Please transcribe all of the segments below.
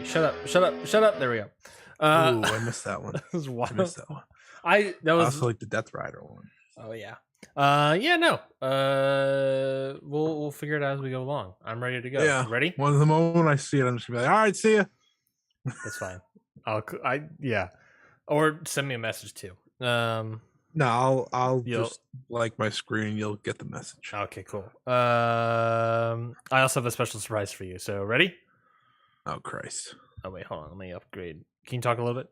Shut up. There we go. Ooh, I missed that one. That was wild. I missed that one. I also like the Death Rider one. Oh yeah. We'll figure it out as we go along. I'm ready to go. Yeah. You ready? One of the moment I see it, I'm just gonna be like, all right, see ya. That's fine. Or send me a message too. No, I'll just like my screen. You'll get the message. Okay, cool. I also have a special surprise for you. So ready? Oh Christ! Oh wait, hold on. Let me upgrade. Can you talk a little bit?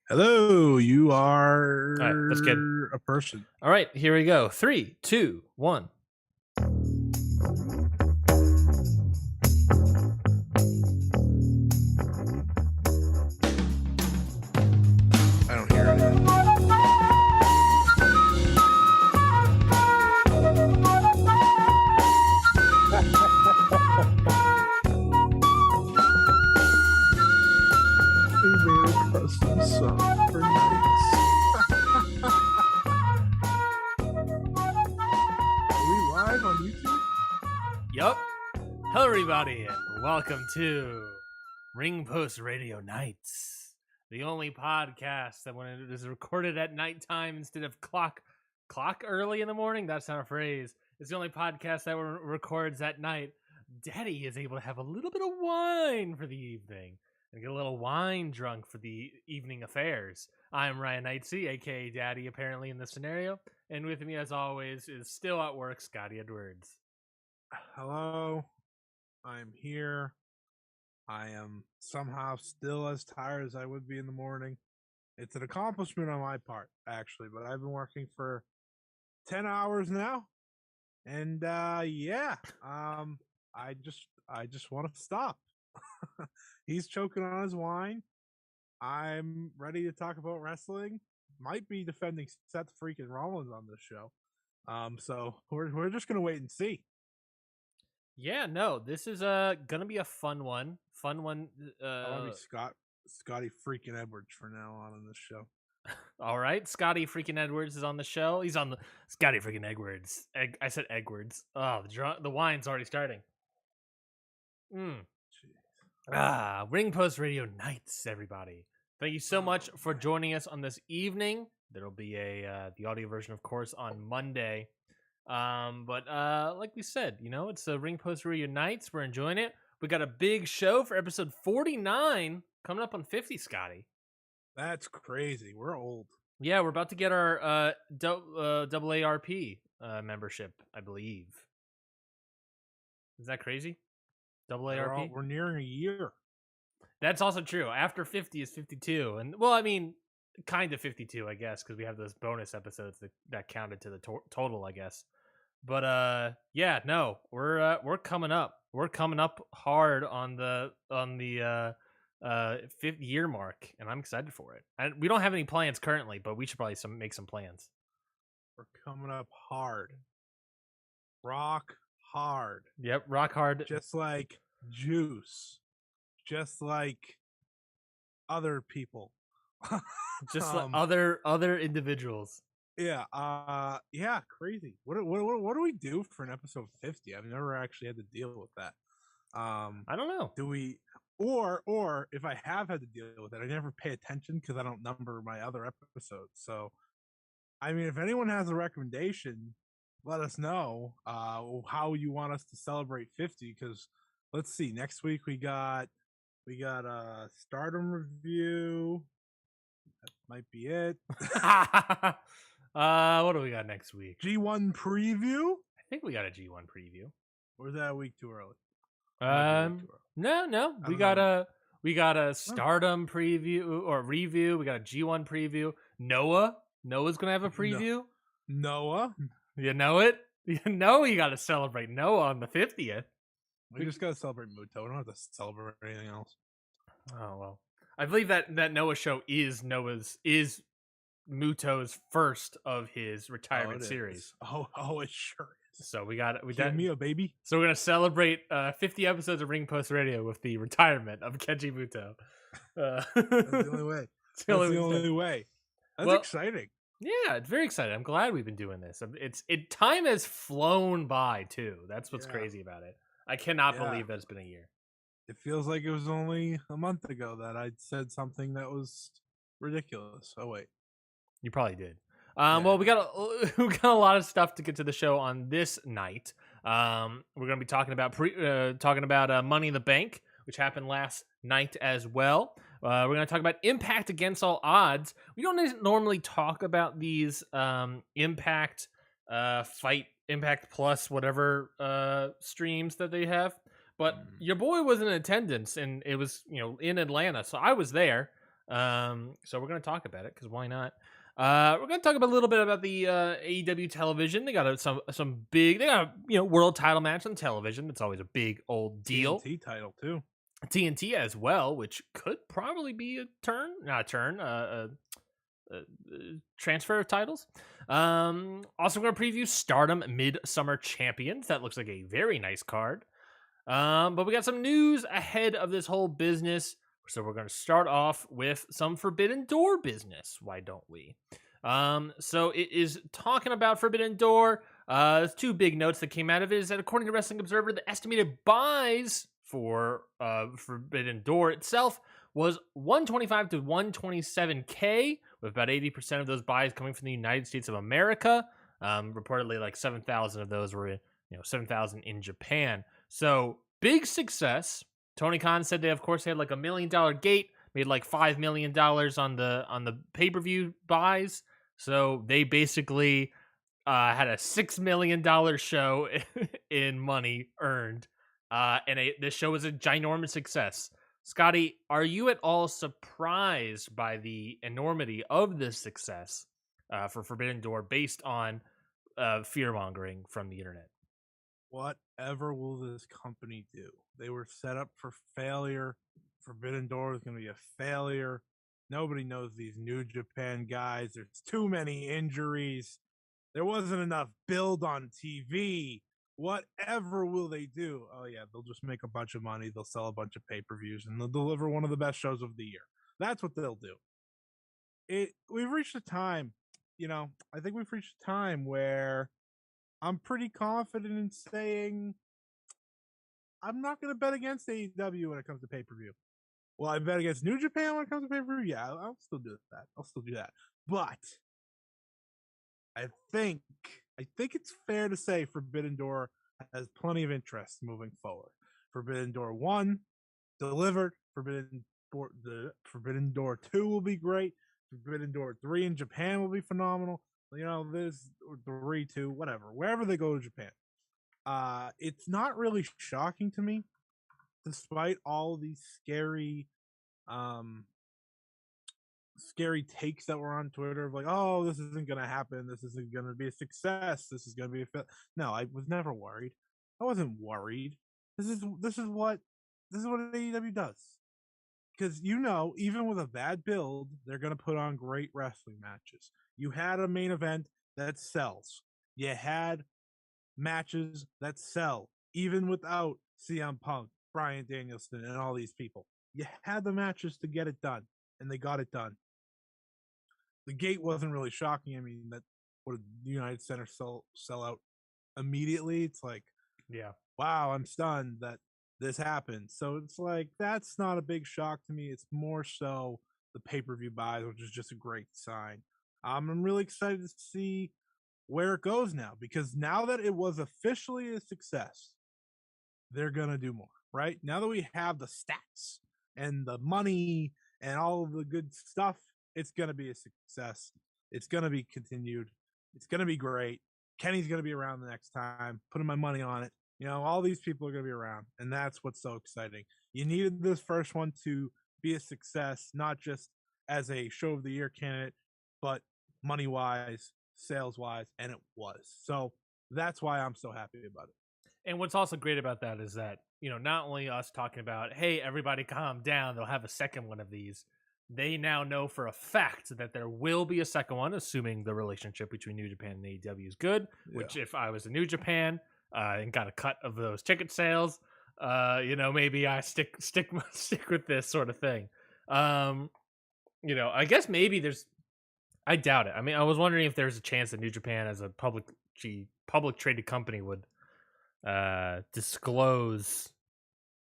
Hello, you are all right, that's good. A person. All right, here we go. 3, 2, 1. I don't hear anything. Custom song for nights. Are we live on YouTube? Yup. Hello, everybody, and welcome to Ring Post Radio Nights, the only podcast that when it is recorded at nighttime instead of clock early in the morning. That's not a phrase. It's the only podcast that records at night. Daddy is able to have a little bit of wine for the evening. And get a little wine drunk for the evening affairs. I'm Ryan Knightsey, aka Daddy, apparently in this scenario, and with me, as always, is still at work, Scotty Edwards. Hello, I'm here. I am somehow still as tired as I would be in the morning. It's an accomplishment on my part, actually, but I've been working for 10 hours now, and I just want to stop. He's choking on his wine. I'm ready to talk about wrestling. Might be defending Seth freaking Rollins on this show. So we're just gonna wait and see. Yeah, no, this is gonna be a fun one. I want to be Scotty freaking Edwards for now on in this show. All right, Scotty freaking Edwards is on the show. He's on the Scotty freaking Edwards. I said Edwards. Oh, the wine's already starting. Ring Post Radio Nights, everybody. Thank you so much for joining us on this evening. There'll be the audio version, of course, on Monday. But like we said, it's the Ring Post Radio Nights. We're enjoying it. We got a big show for episode 49 coming up on 50, Scotty. That's crazy. We're old. Yeah, we're about to get our AARP membership, I believe. Is that crazy? AARP? We're nearing a year. That's also true. After 50 is 52. And, well, I mean, kind of 52, I guess, because we have those bonus episodes that counted to the total, I guess. But, yeah, no, we're coming up. We're coming up hard on the 5th year mark, and I'm excited for it. We don't have any plans currently, but we should probably make some plans. We're coming up hard. Rock hard. Yep, rock hard. Just like Juice. Just like other people. Just like other individuals. Yeah, yeah, crazy. What do we do for an episode 50? I've never actually had to deal with that. I don't know. Do we or if I have had to deal with it, I never pay attention because I don't number my other episodes. So I mean, if anyone has a recommendation, let us know how you want us to celebrate 50, because let's see, next week we got a Stardom review. That might be it. What do we got next week? G1 preview? I think we got a G1 preview. Or is that a week too early? No. We got a Stardom preview or review. We got a G1 preview. Noah's gonna have a preview. Noah? You know it? You know you gotta celebrate Noah on the 50th. We just gotta celebrate Muto. We don't have to celebrate anything else. Oh well. I believe that Noah show is Muto's first of his retirement series. Oh, it sure is. So we got Mio, baby. So we're gonna celebrate 50 episodes of Ring Post Radio with the retirement of Kenji Muto. That's the only way. That's the only way. That's exciting. Yeah, it's very exciting. I'm glad we've been doing this. Time has flown by too. That's what's crazy about it. I cannot believe that it's been a year. It feels like it was only a month ago that I said something that was ridiculous. Oh wait, You probably did. yeah, Well, we got we got a lot of stuff to get to the show on this night. We're gonna be talking about Money in the Bank, which happened last night as well. We're gonna talk about Impact Against All Odds. We don't normally talk about these Impact Fight Impact Plus whatever streams that they have, but your boy was in attendance and it was in Atlanta, so I was there. So we're gonna talk about it because why not? We're gonna talk a little bit about the AEW television. They got some big, they got a world title match on television. That's always a big old deal. TNT title too. TNT as well, which could probably be a transfer of titles. Also, we're gonna preview Stardom Midsummer Champions. That looks like a very nice card. But we got some news ahead of this whole business. So we're going to start off with some Forbidden Door business. Why don't we? So it is talking about Forbidden Door. There's two big notes that came out of it. Is that according to Wrestling Observer, the estimated buys for Forbidden Door itself was 125 to 127K, with about 80% of those buys coming from the United States of America. Reportedly, like 7,000 of those were 7,000 in Japan. So big success. Tony Khan said they, of course, had like $1 million gate, made like $5 million on the pay-per-view buys. So they basically had a $6 million show in money earned, and this show was a ginormous success. Scotty, are you at all surprised by the enormity of this success for Forbidden Door based on fear-mongering from the internet? Whatever will this company do? They were set up for failure. Forbidden Door is going to be a failure. Nobody knows these New Japan guys. There's too many injuries. There wasn't enough build on TV. Whatever will they do? Oh, yeah, they'll just make a bunch of money. They'll sell a bunch of pay-per-views, and they'll deliver one of the best shows of the year. That's what they'll do. We've reached a time, I think we've reached a time where I'm pretty confident in saying I'm not going to bet against AEW when it comes to pay-per-view. Well, I bet against New Japan when it comes to pay-per-view. Yeah, I'll still do that. I'll still do that. But I think it's fair to say Forbidden Door has plenty of interest moving forward. Forbidden Door 1 delivered. Forbidden Door 2 will be great. Forbidden Door 3 in Japan will be phenomenal. There's 3, 2, whatever. Wherever they go to Japan. It's not really shocking to me, despite all these scary takes that were on Twitter of like, oh, this isn't gonna happen, this isn't gonna be a success, this is gonna be a No, I was never worried. I wasn't worried. This is what AEW does. Because even with a bad build, they're gonna put on great wrestling matches. You had a main event that sells. You had matches that sell, even without CM Punk, Bryan Danielson, and all these people. You had the matches to get it done, and they got it done. The gate wasn't really shocking. I mean, that would the United Center sell out immediately. It's like, yeah, wow, I'm stunned that this happened. So it's like, that's not a big shock to me. It's more so the pay-per-view buys, which is just a great sign. I'm really excited to see where it goes now, because now that it was officially a success, they're gonna do more, right? Now that we have the stats and the money and all of the good stuff, it's gonna be a success. It's gonna be continued. It's gonna be great. Kenny's gonna be around the next time. Putting my money on it. All these people are gonna be around, and that's what's so exciting. You needed this first one to be a success, not just as a show of the year candidate, but money wise, sales wise, and it was. So that's why I'm so happy about it. And what's also great about that is that, not only us talking about, hey, everybody calm down, they'll have a second one of these. They now know for a fact that there will be a second one, assuming the relationship between New Japan and AEW is good, which if I was in New Japan and got a cut of those ticket sales, maybe I stick with this sort of thing. I guess maybe I doubt it. I mean, I was wondering if there's a chance that New Japan as a public traded company would disclose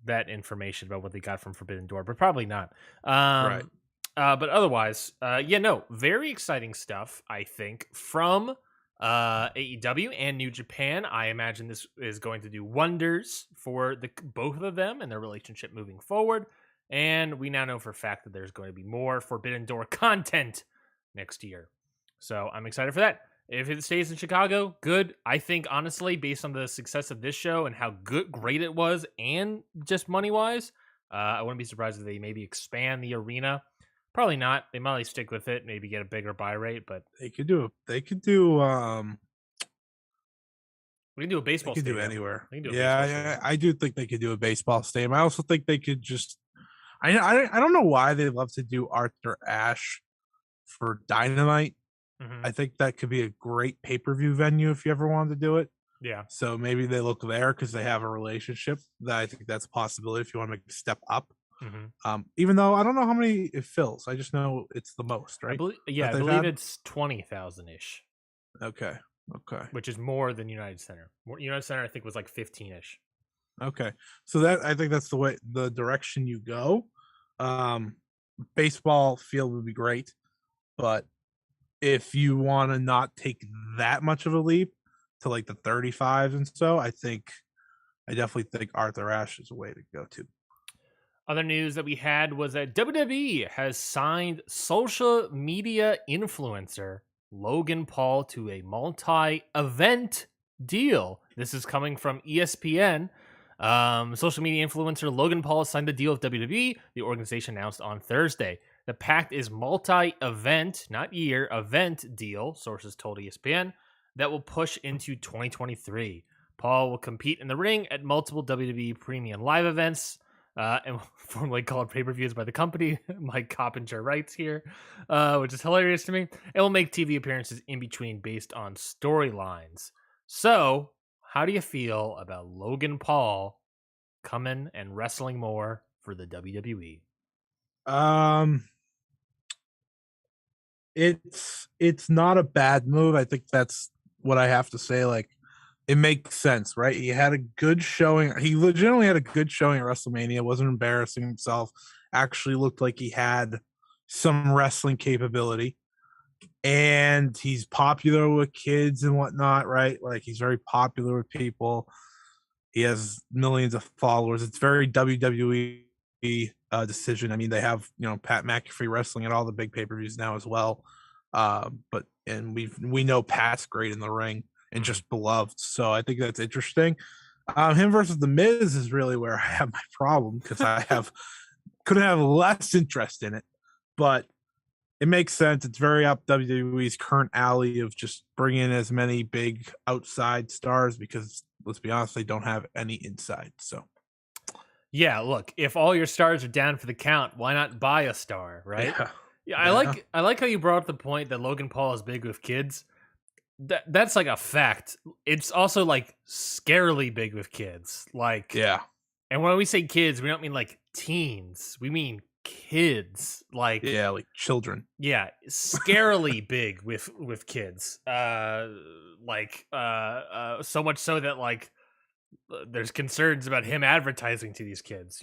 that information about what they got from Forbidden Door, but probably not. Right. But otherwise, very exciting stuff, I think, from AEW and New Japan. I imagine this is going to do wonders for both of them and their relationship moving forward. And we now know for a fact that there's going to be more Forbidden Door content next year. So I'm excited for that. If it stays in Chicago, good. I think, honestly, based on the success of this show and how great it was, and just money-wise, I wouldn't be surprised if they maybe expand the arena. Probably not. They might stick with it, maybe get a bigger buy rate, but we could do we can do a baseball stadium. Do anywhere. Yeah, I do think they could do a baseball stadium. I also think they could just I don't know why they love to do Arthur Ashe for Dynamite. I think that could be a great pay-per-view venue if you ever wanted to do it. Yeah. So maybe they look there because they have a relationship. That I think that's a possibility if you want to make a step up. Even though I don't know how many it fills. I just know it's the most, right? I believe it's 20,000-ish. Okay. Which is more than United Center. United Center, I think, was like 15-ish. Okay. So I think that's the direction you go. Baseball field would be great, but if you want to not take that much of a leap to like the 35s and so, I definitely think Arthur Ashe is a way to go to. Other news that we had was that WWE has signed social media influencer Logan Paul to a multi-event deal. This is coming from ESPN. Social media influencer Logan Paul signed a deal with WWE, the organization announced on Thursday. The pact is multi-event, not year, event deal, sources told ESPN, that will push into 2023. Paul will compete in the ring at multiple WWE premium live events, and formerly called pay-per-views by the company. Mike Coppinger writes here, which is hilarious to me. It will make TV appearances in between based on storylines. So, how do you feel about Logan Paul coming and wrestling more for the WWE? It's not a bad move. I think that's what I have to say. Like, it makes sense, right? He had a good showing. He legitimately had a good showing at WrestleMania. Wasn't embarrassing himself. Actually looked like he had some wrestling capability. And he's popular with kids and whatnot, right? Like, he's very popular with people. He has millions of followers. It's very WWE decision. I mean, they have, Pat McAfee wrestling at all the big pay-per-views now as well. But we know Pat's great in the ring and just beloved. So I think that's interesting. Him versus The Miz is really where I have my problem because couldn't have less interest in it. But it makes sense. It's very up WWE's current alley of just bringing in as many big outside stars because, let's be honest, they don't have any inside. So, yeah, look, if all your stars are down for the count, why not buy a star, right? Yeah. I like how you brought up the point that Logan Paul is big with kids. That's like a fact. It's also like scarily big with kids. Like, yeah. And when we say kids, we don't mean like teens. We mean kids. Like, yeah, like children. Yeah, scarily big with kids. So much so that like there's concerns about him advertising to these kids.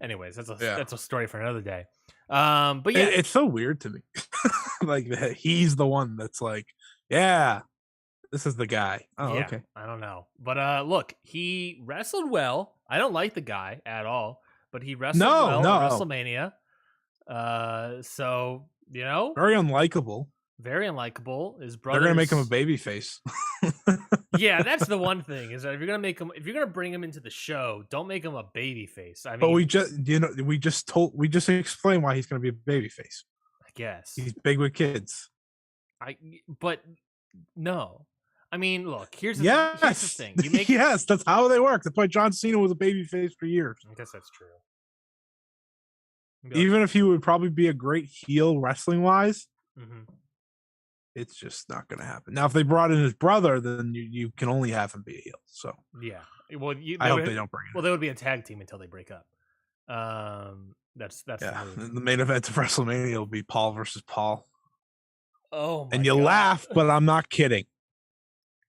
Anyways, that's a story for another day. But yeah, it's so weird to me. Like that he's the one that's like, yeah, this is the guy. Oh, yeah, okay. I don't know, but look, he wrestled well. I don't like the guy at all, but he wrestled well at WrestleMania. So very unlikable. Very unlikable. His brother. They're gonna make him a baby face. Yeah, that's the one thing is that if you're gonna bring him into the show, don't make him a baby face. I mean, but we just explained why he's gonna be a baby face. I guess he's big with kids. But no. I mean, look, here's the thing. Yes, that's how they work. That's why John Cena was a baby face for years. I guess that's true. Even if he would probably be a great heel wrestling wise, it's just not going to happen. Now, if they brought in his brother, then you can only have him be a heel. So yeah, well, I hope they don't bring him. Well, they would be a tag team until they break up. That's yeah. The main event of WrestleMania will be Paul versus Paul. Oh, my and you God. Laugh, but I'm not kidding.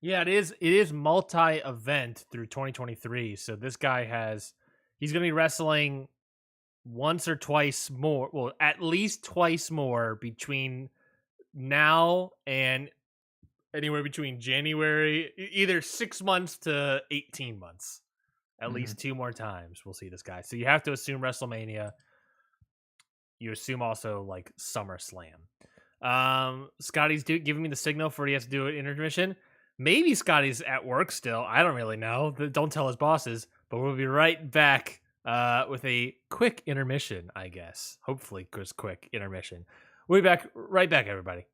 Yeah, it is multi-event through 2023. So this guy has he's going to be wrestling once or twice more. Well, at least twice more between now and anywhere between January, either 6 months to 18 months. At least 2 more times we'll see this guy. So you have to assume WrestleMania. You assume also like SummerSlam. Scotty's giving me the signal for he has to do an intermission. Maybe Scotty's at work still. I don't really know. Don't tell his bosses. But we'll be right back with a quick intermission, I guess. Hopefully, quick intermission. We'll be right back, everybody.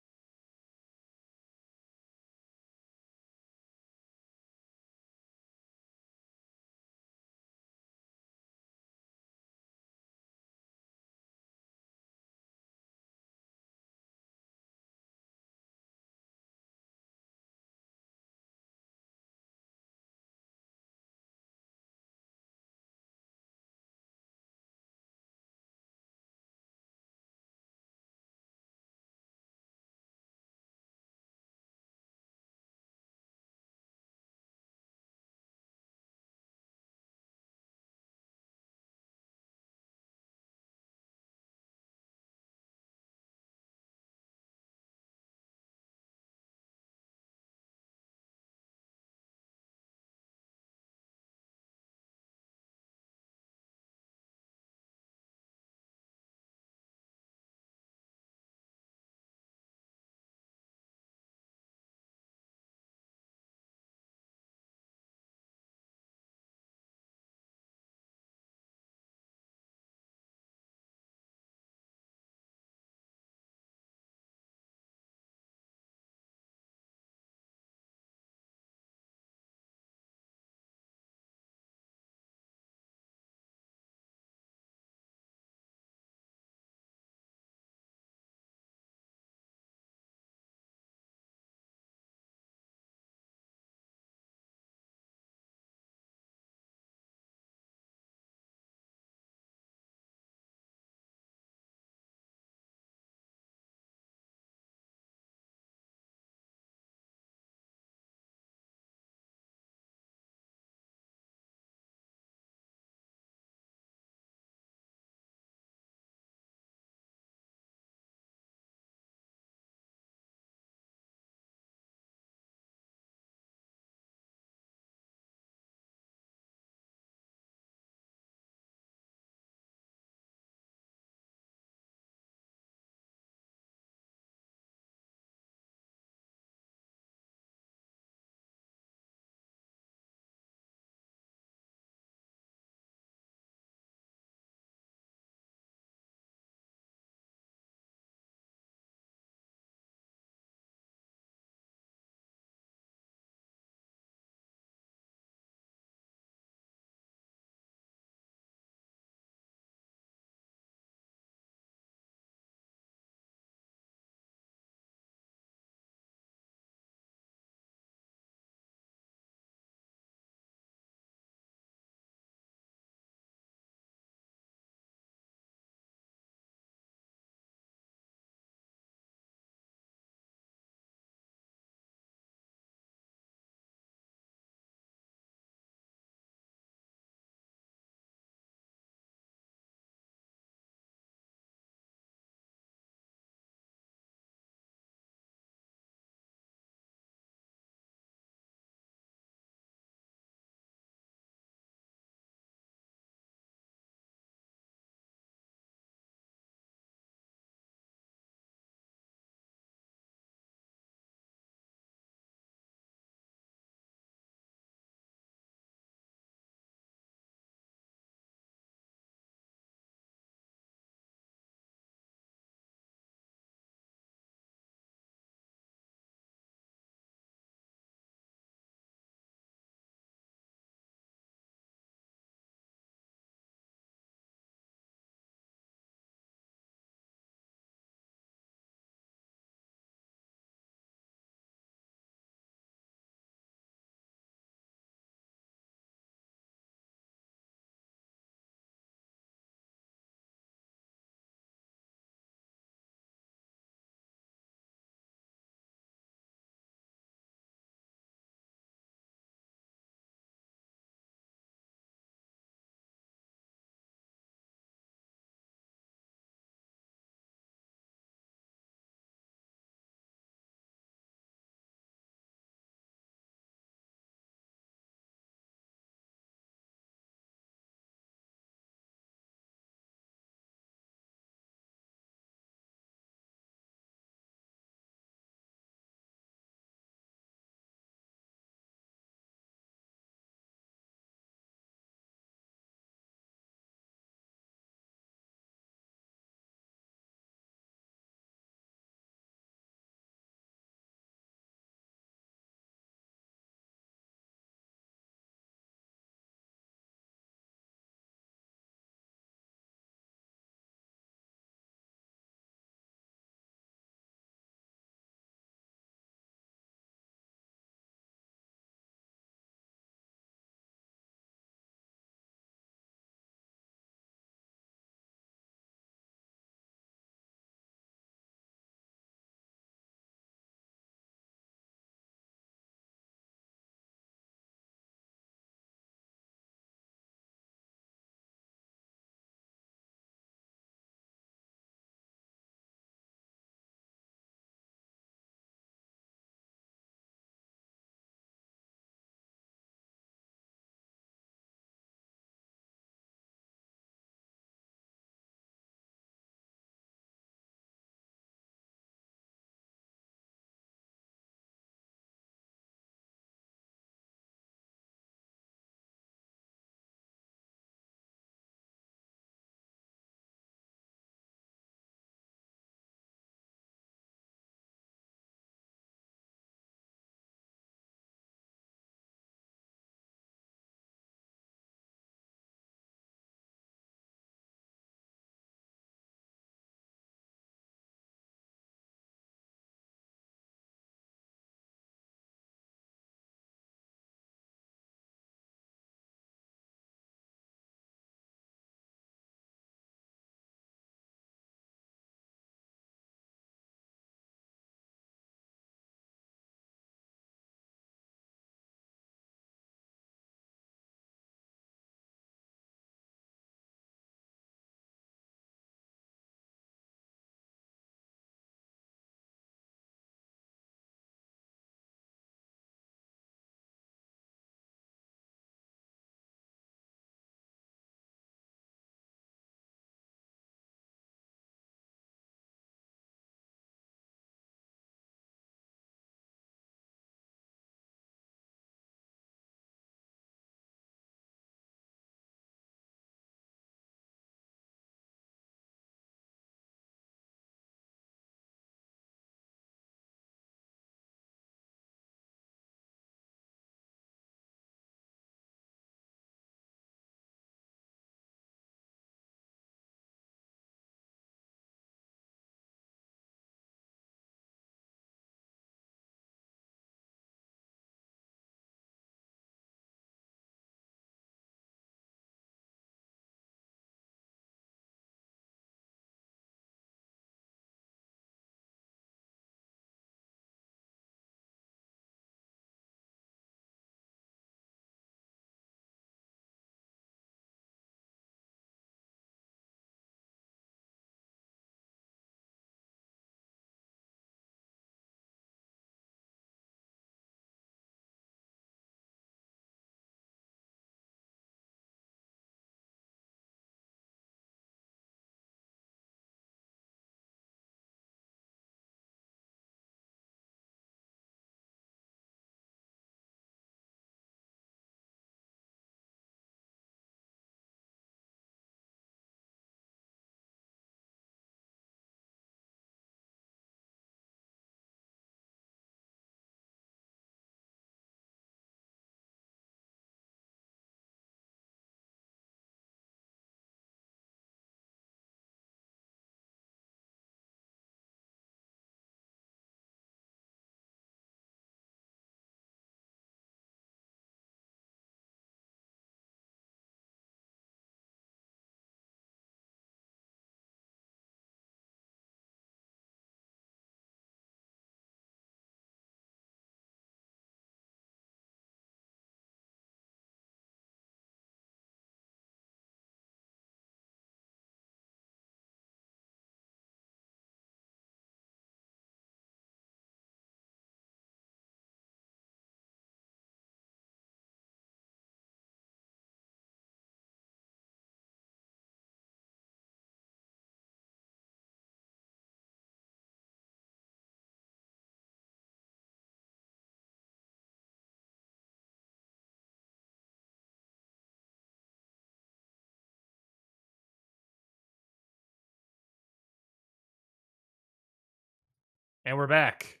And we're back.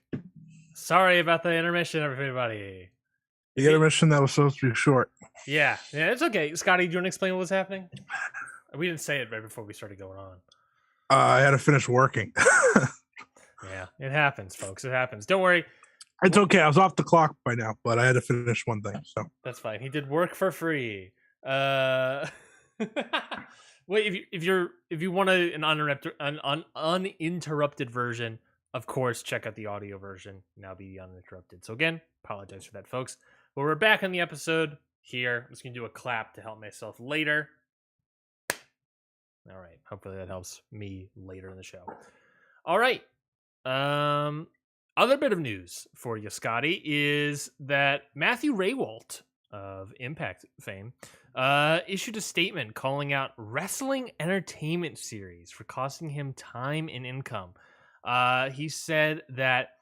Sorry about the intermission, everybody. The intermission that was supposed to be short. Yeah, it's okay. Scotty, do you want to explain what was happening? We didn't say it right before we started going on. I had to finish working. Yeah, it happens, folks. It happens. Don't worry. It's okay. I was off the clock by now, but I had to finish one thing. So that's fine. He did work for free. Wait, if you want an uninterrupted version, of course, check out the audio version. Now be uninterrupted. So again, apologize for that, folks. But we're back on the episode here. I'm just gonna do a clap to help myself later. All right. Hopefully that helps me later in the show. All right. Other bit of news for you, Scotty, is that Matthew Raywalt of Impact fame issued a statement calling out Wrestling Entertainment Series for costing him time and income. He said that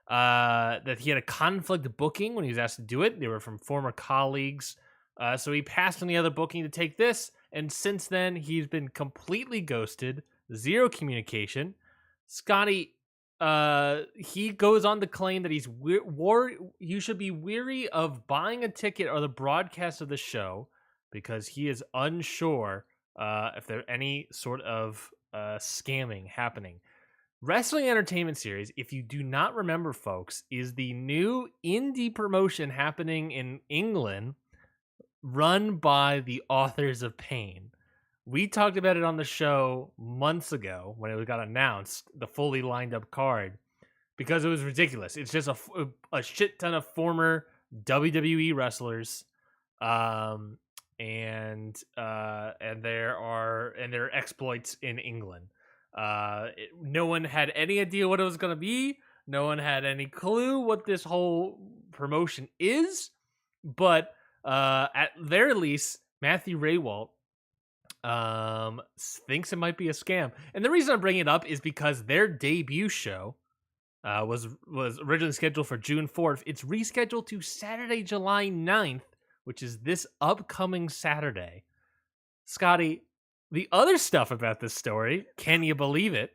he had a conflict booking when he was asked to do it. They were from former colleagues. So he passed on the other booking to take this. And since then, he's been completely ghosted, zero communication. Scotty, he goes on to claim that you should be weary of buying a ticket or the broadcast of the show because he is unsure if there's any sort of scamming happening. Wrestling Entertainment Series, if you do not remember, folks, is the new indie promotion happening in England run by the Authors of Pain. We talked about it on the show months ago when it got announced, the fully lined up card, because it was ridiculous. It's just a shit ton of former WWE wrestlers, and their exploits in England. No one had any idea what it was going to be. No one had any clue what this whole promotion is, but at their least, Matthew Raywalt thinks it might be a scam. And the reason I'm bringing it up is because their debut show was originally scheduled for June 4th. It's rescheduled to Saturday, July 9th, which is this upcoming Saturday. Scotty, the other stuff about this story, can you believe it,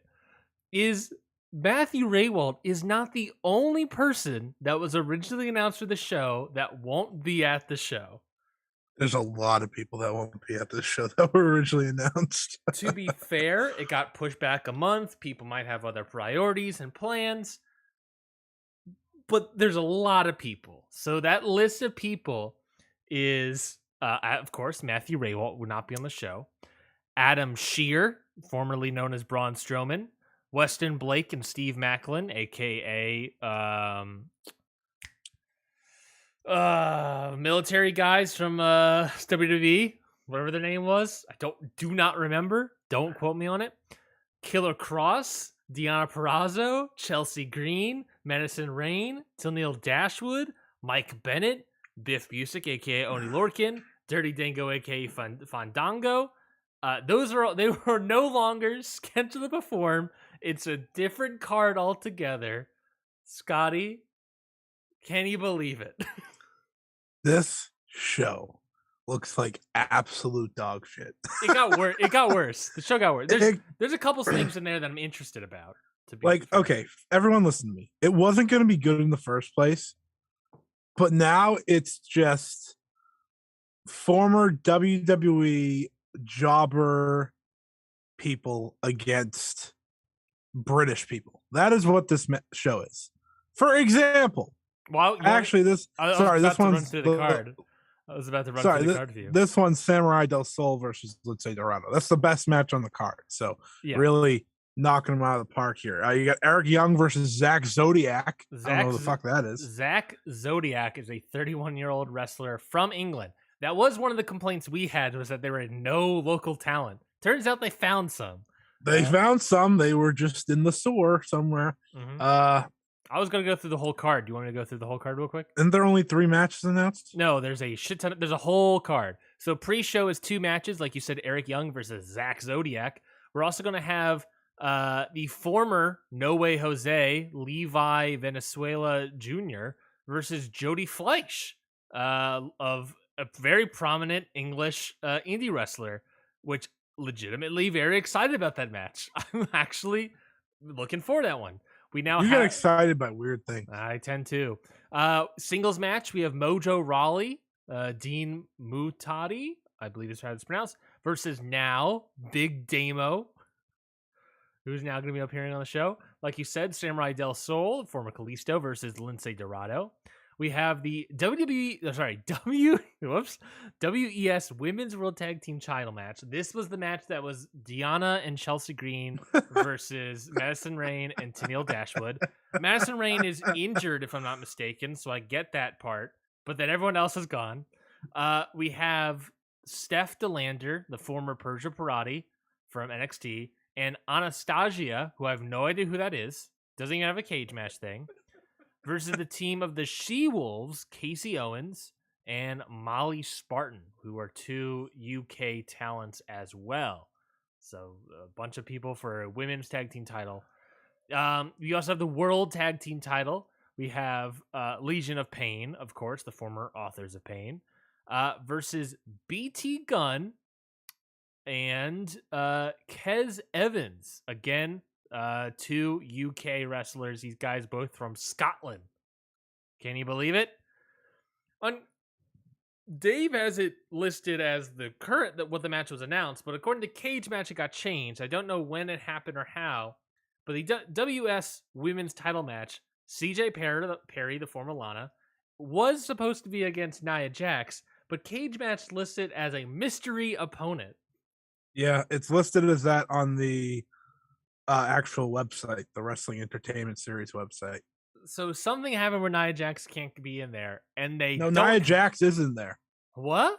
is Matthew Raywalt is not the only person that was originally announced for the show that won't be at the show. There's a lot of people that won't be at this show that were originally announced. To be fair, it got pushed back a month. People might have other priorities and plans. But there's a lot of people. So that list of people is, of course, Matthew Raywalt would not be on the show. Adam Shear, formerly known as Braun Strowman. Weston Blake and Steve Macklin, a.k.a. Military guys from WWE, whatever their name was. I do not remember. Don't quote me on it. Killer Cross, Deonna Purrazzo, Chelsea Green, Madison Rain, Tennille Dashwood, Mike Bennett, Biff Busick, a.k.a. Oni Lorcan, Dirty Dango, a.k.a. Fandango. They were no longer scheduled to perform. It's a different card altogether. Scotty, can you believe it? This show looks like absolute dog shit. It got worse. It got worse. The show got worse. There's a couple things in there that I'm interested about. Okay, everyone listen to me. It wasn't going to be good in the first place, but now it's just former WWE jobber people against British people. That is what this show is. For example, actually, this one's through the card. I was about to run through the card for you. This one's Samurai Del Sol versus, let's say, Dorado. That's the best match on the card. So really knocking them out of the park here. You got Eric Young versus Zach Zodiac. I don't know who the fuck that is. Zach Zodiac is a 31-year-old wrestler from England. That was one of the complaints we had, was that there were no local talent. Turns out they found some. They found some. They were just in the sewer somewhere. Mm-hmm. I was going to go through the whole card. Do you want me to go through the whole card real quick? Isn't there only 3 matches announced? No, there's a shit ton. There's a whole card. So pre-show is 2 matches, like you said, Eric Young versus Zach Zodiac. We're also going to have the former No Way Jose, Levi Venezuela Jr. versus Jody Fleisch of a very prominent English indie wrestler, which legitimately very excited about that match. I'm actually looking forward to that one. We now You get excited by weird things. I tend to. Singles match, we have Mojo Rawley, Dean Mutati, I believe is how it's pronounced, versus now Big Damo, who's now going to be appearing on the show. Like you said, Samurai Del Sol, former Kalisto, versus Lince Dorado. We have the WES Women's World Tag Team Title match. This was the match that was Deanna and Chelsea Green versus Madison Rayne and Tennille Dashwood. Madison Rayne is injured, if I'm not mistaken, so I get that part. But then everyone else is gone. We have Steph DeLander, the former Persia Parati from NXT, and Anastasia, who I have no idea who that is, doesn't even have a cage match thing, versus the team of the She-Wolves, Casey Owens and Molly Spartan, who are two UK talents as well. So a bunch of people for a women's tag team title. We also have the World Tag Team title. We have Legion of Pain, of course, the former Authors of Pain, versus BT Gunn and Kez Evans. Again, two UK wrestlers. These guys both from Scotland. Can you believe it? Dave has it listed as the current what the match was announced, but according to Cage Match, it got changed. I don't know when it happened or how, but the WS Women's Title match, CJ Perry, the former Lana, was supposed to be against Nia Jax, but Cage Match listed as a mystery opponent. Yeah, it's listed as that on the actual website, the Wrestling Entertainment Series website. So something happened where Nia Jax can't be in there, and Nia Jax is in there. What?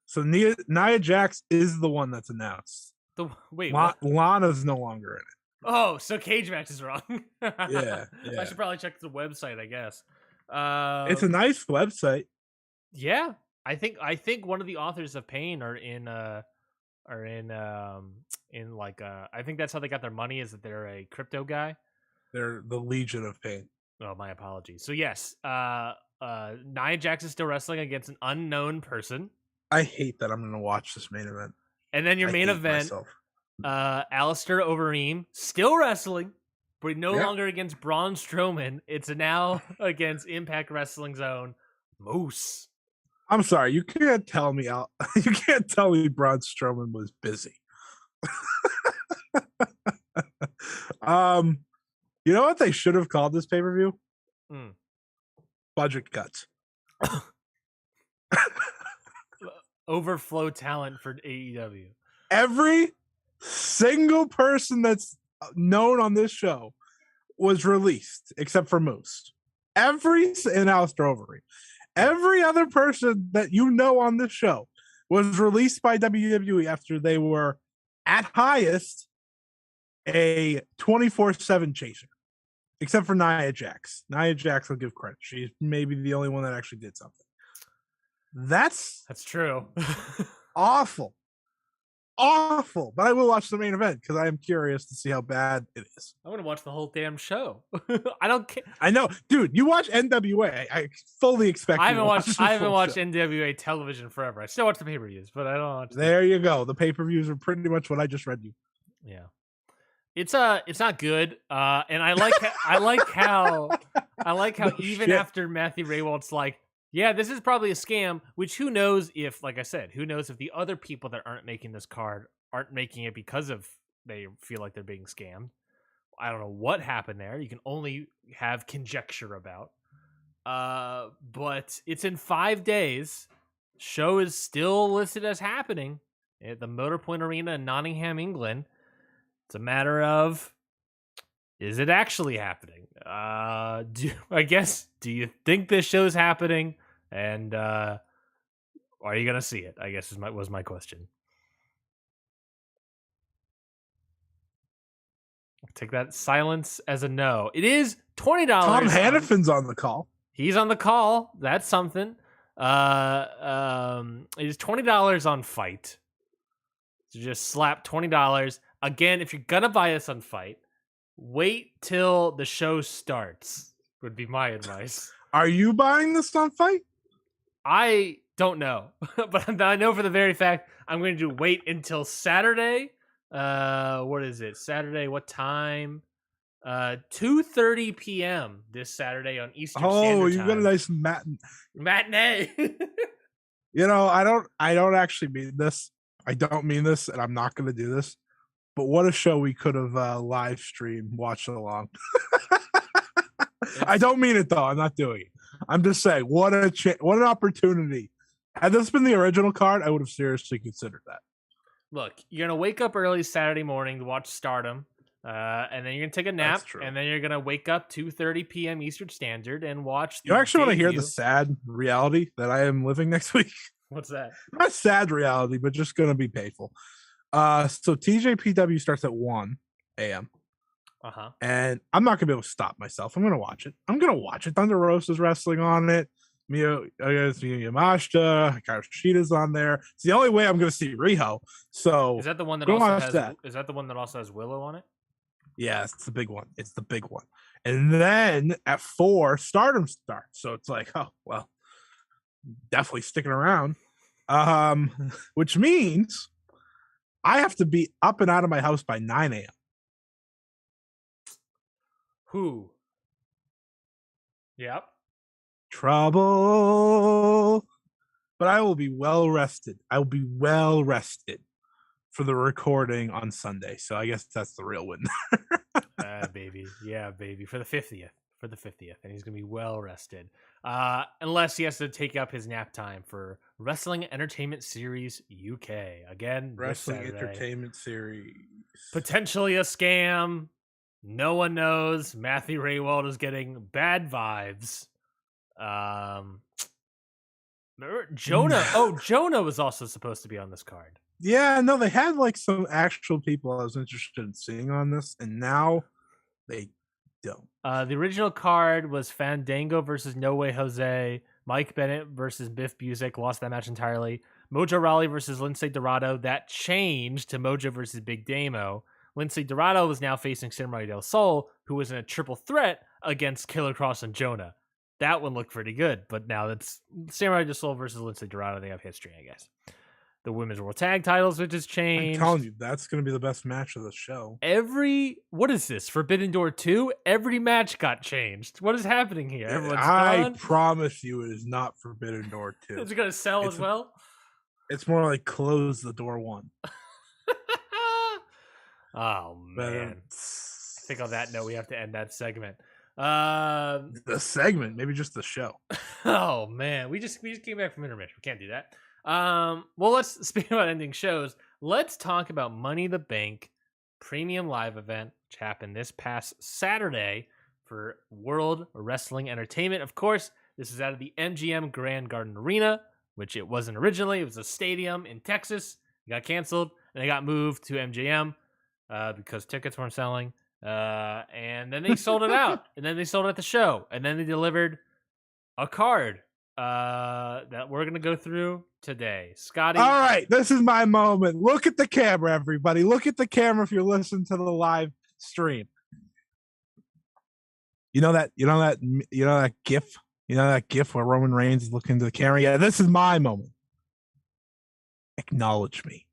So Nia Jax is the one that's announced. Lana's no longer in it. Oh, so Cage Match is wrong. Yeah. I should probably check the website, I guess. It's a nice website. Yeah, I think one of the Authors of Pain are in like I think that's how they got their money, is that they're a crypto guy. They're the Legion of Pain. Oh, my apologies. So yes, Nia Jax is still wrestling against an unknown person. I hate that I'm going to watch this main event. And then your main event, Alistair Overeem still wrestling, but no longer against Braun Strowman. It's now against Impact Wrestling Zone Moose. I'm sorry, you can't tell me Braun Strowman was busy. You know what they should have called this pay-per-view? Budget cuts. Overflow talent for AEW. Every single person that's known on this show was released except for Moose. And Alistair Overeem. Every other person that you know on this show was released by WWE after they were, at highest, a 24/7 chaser. Except for Nia Jax. Nia Jax, I'll give credit. She's maybe the only one that actually did something. That's true. Awful. But I will watch the main event because I am curious to see how bad it is. I want to watch the whole damn show. I don't care. I know, dude. You watch NWA. I fully expect. I haven't watched NWA television forever. I still watch the pay-per-views, but I don't watch. There you go. The pay-per-views are pretty much what I just read you. Yeah. It's not good. And I like how even after Matthew Raywald's like, yeah, this is probably a scam, which who knows if, like I said, who knows if the other people that aren't making this card aren't making it because of they feel like they're being scammed. I don't know what happened there. You can only have conjecture about. But it's in 5 days. Show is still listed as happening at the Motorpoint Arena in Nottingham, England. It's a matter of, is it actually happening? Do you think this show's happening? And are you gonna see it? I guess was my question. I'll take that silence as a no. It is $20. Tom Hannafin's on the call. He's on the call. That's something. It is $20 on Fight. So just slap $20. Again, if you're gonna buy this on Fight, wait till the show starts, would be my advice. Are you buying this on Fight? I don't know, but I know for the very fact I'm going to wait until Saturday. What is it? Saturday, what time? 2:30 p.m. this Saturday on Eastern Standard Time. Oh, you got a nice matinee. I don't actually mean this. I don't mean this, and I'm not going to do this. But what a show we could have live streamed, watched along. I don't mean it though. I'm not doing it. I'm just saying, what an opportunity. Had this been the original card, I would have seriously considered that. Look, you're gonna wake up early Saturday morning to watch Stardom, and then you're gonna take a nap, and then you're gonna wake up 2:30 p.m. Eastern Standard and watch. You actually want to hear the sad reality that I am living next week? What's that? Not sad reality, but just gonna be painful. So TJPW starts at 1 a.m. And I'm not gonna be able to stop myself. I'm gonna watch it. Thunder Rosa's wrestling on it. Miyu Yamashita, Hikaru Shida's on there. It's the only way I'm gonna see Riho. So is that the one that also has that? Is that the one that also has Willow on it? Yeah, it's the big one. And then at 4, Stardom starts. So it's like, oh well, definitely sticking around. Which means I have to be up and out of my house by 9 a.m. Who? Yep. Trouble. But I will be well rested. For the recording on Sunday. So I guess that's the real win. Baby. Yeah, baby. For the 50th. And he's going to be well rested. Unless he has to take up his nap time for Wrestling Entertainment Series UK. Again, Wrestling Entertainment Series. Potentially a scam. No one knows. Matthew Raywald is getting bad vibes. Remember Jonah? Jonah was also supposed to be on this card. Yeah, no, they had like some actual people I was interested in seeing on this, and now they don't. The original card was Fandango versus No Way Jose. Mike Bennett versus Biff Busick, lost that match entirely. Mojo Rawley versus Lince Dorado. That changed to Mojo versus Big Damo. Lince Dorado was now facing Samurai Del Sol, who was in a triple threat against Killer Kross and Jonah. That one looked pretty good, but now that's Samurai Del Sol versus Lince Dorado. They have history, I guess. The Women's World Tag Titles, which has changed. I'm telling you, that's going to be the best match of the show. What is this, Forbidden Door 2? Every match got changed. What is happening here? I promise you it is not Forbidden Door 2. Is it going to sell as well? It's more like Close the Door 1. Oh, man. I think on that note, we have to end that segment. The segment, maybe just the show. Oh, man. We just came back from intermission. We can't do that. Well, let's speak about ending shows. Let's talk about Money in the Bank Premium Live event, which happened this past Saturday for World Wrestling Entertainment. Of course, this is out of the MGM Grand Garden Arena, which it wasn't originally. It was a stadium in Texas. It got canceled, and it got moved to MGM because tickets weren't selling. And then they sold it out, and then they sold it at the show, and then they delivered a card that we're going to go through today. Scotty. All right, this is my moment. Look at the camera, everybody. Look at the camera if you're listening to the live stream. You know that GIF? You know that GIF where Roman Reigns is looking to the camera? Yeah, this is my moment. Acknowledge me.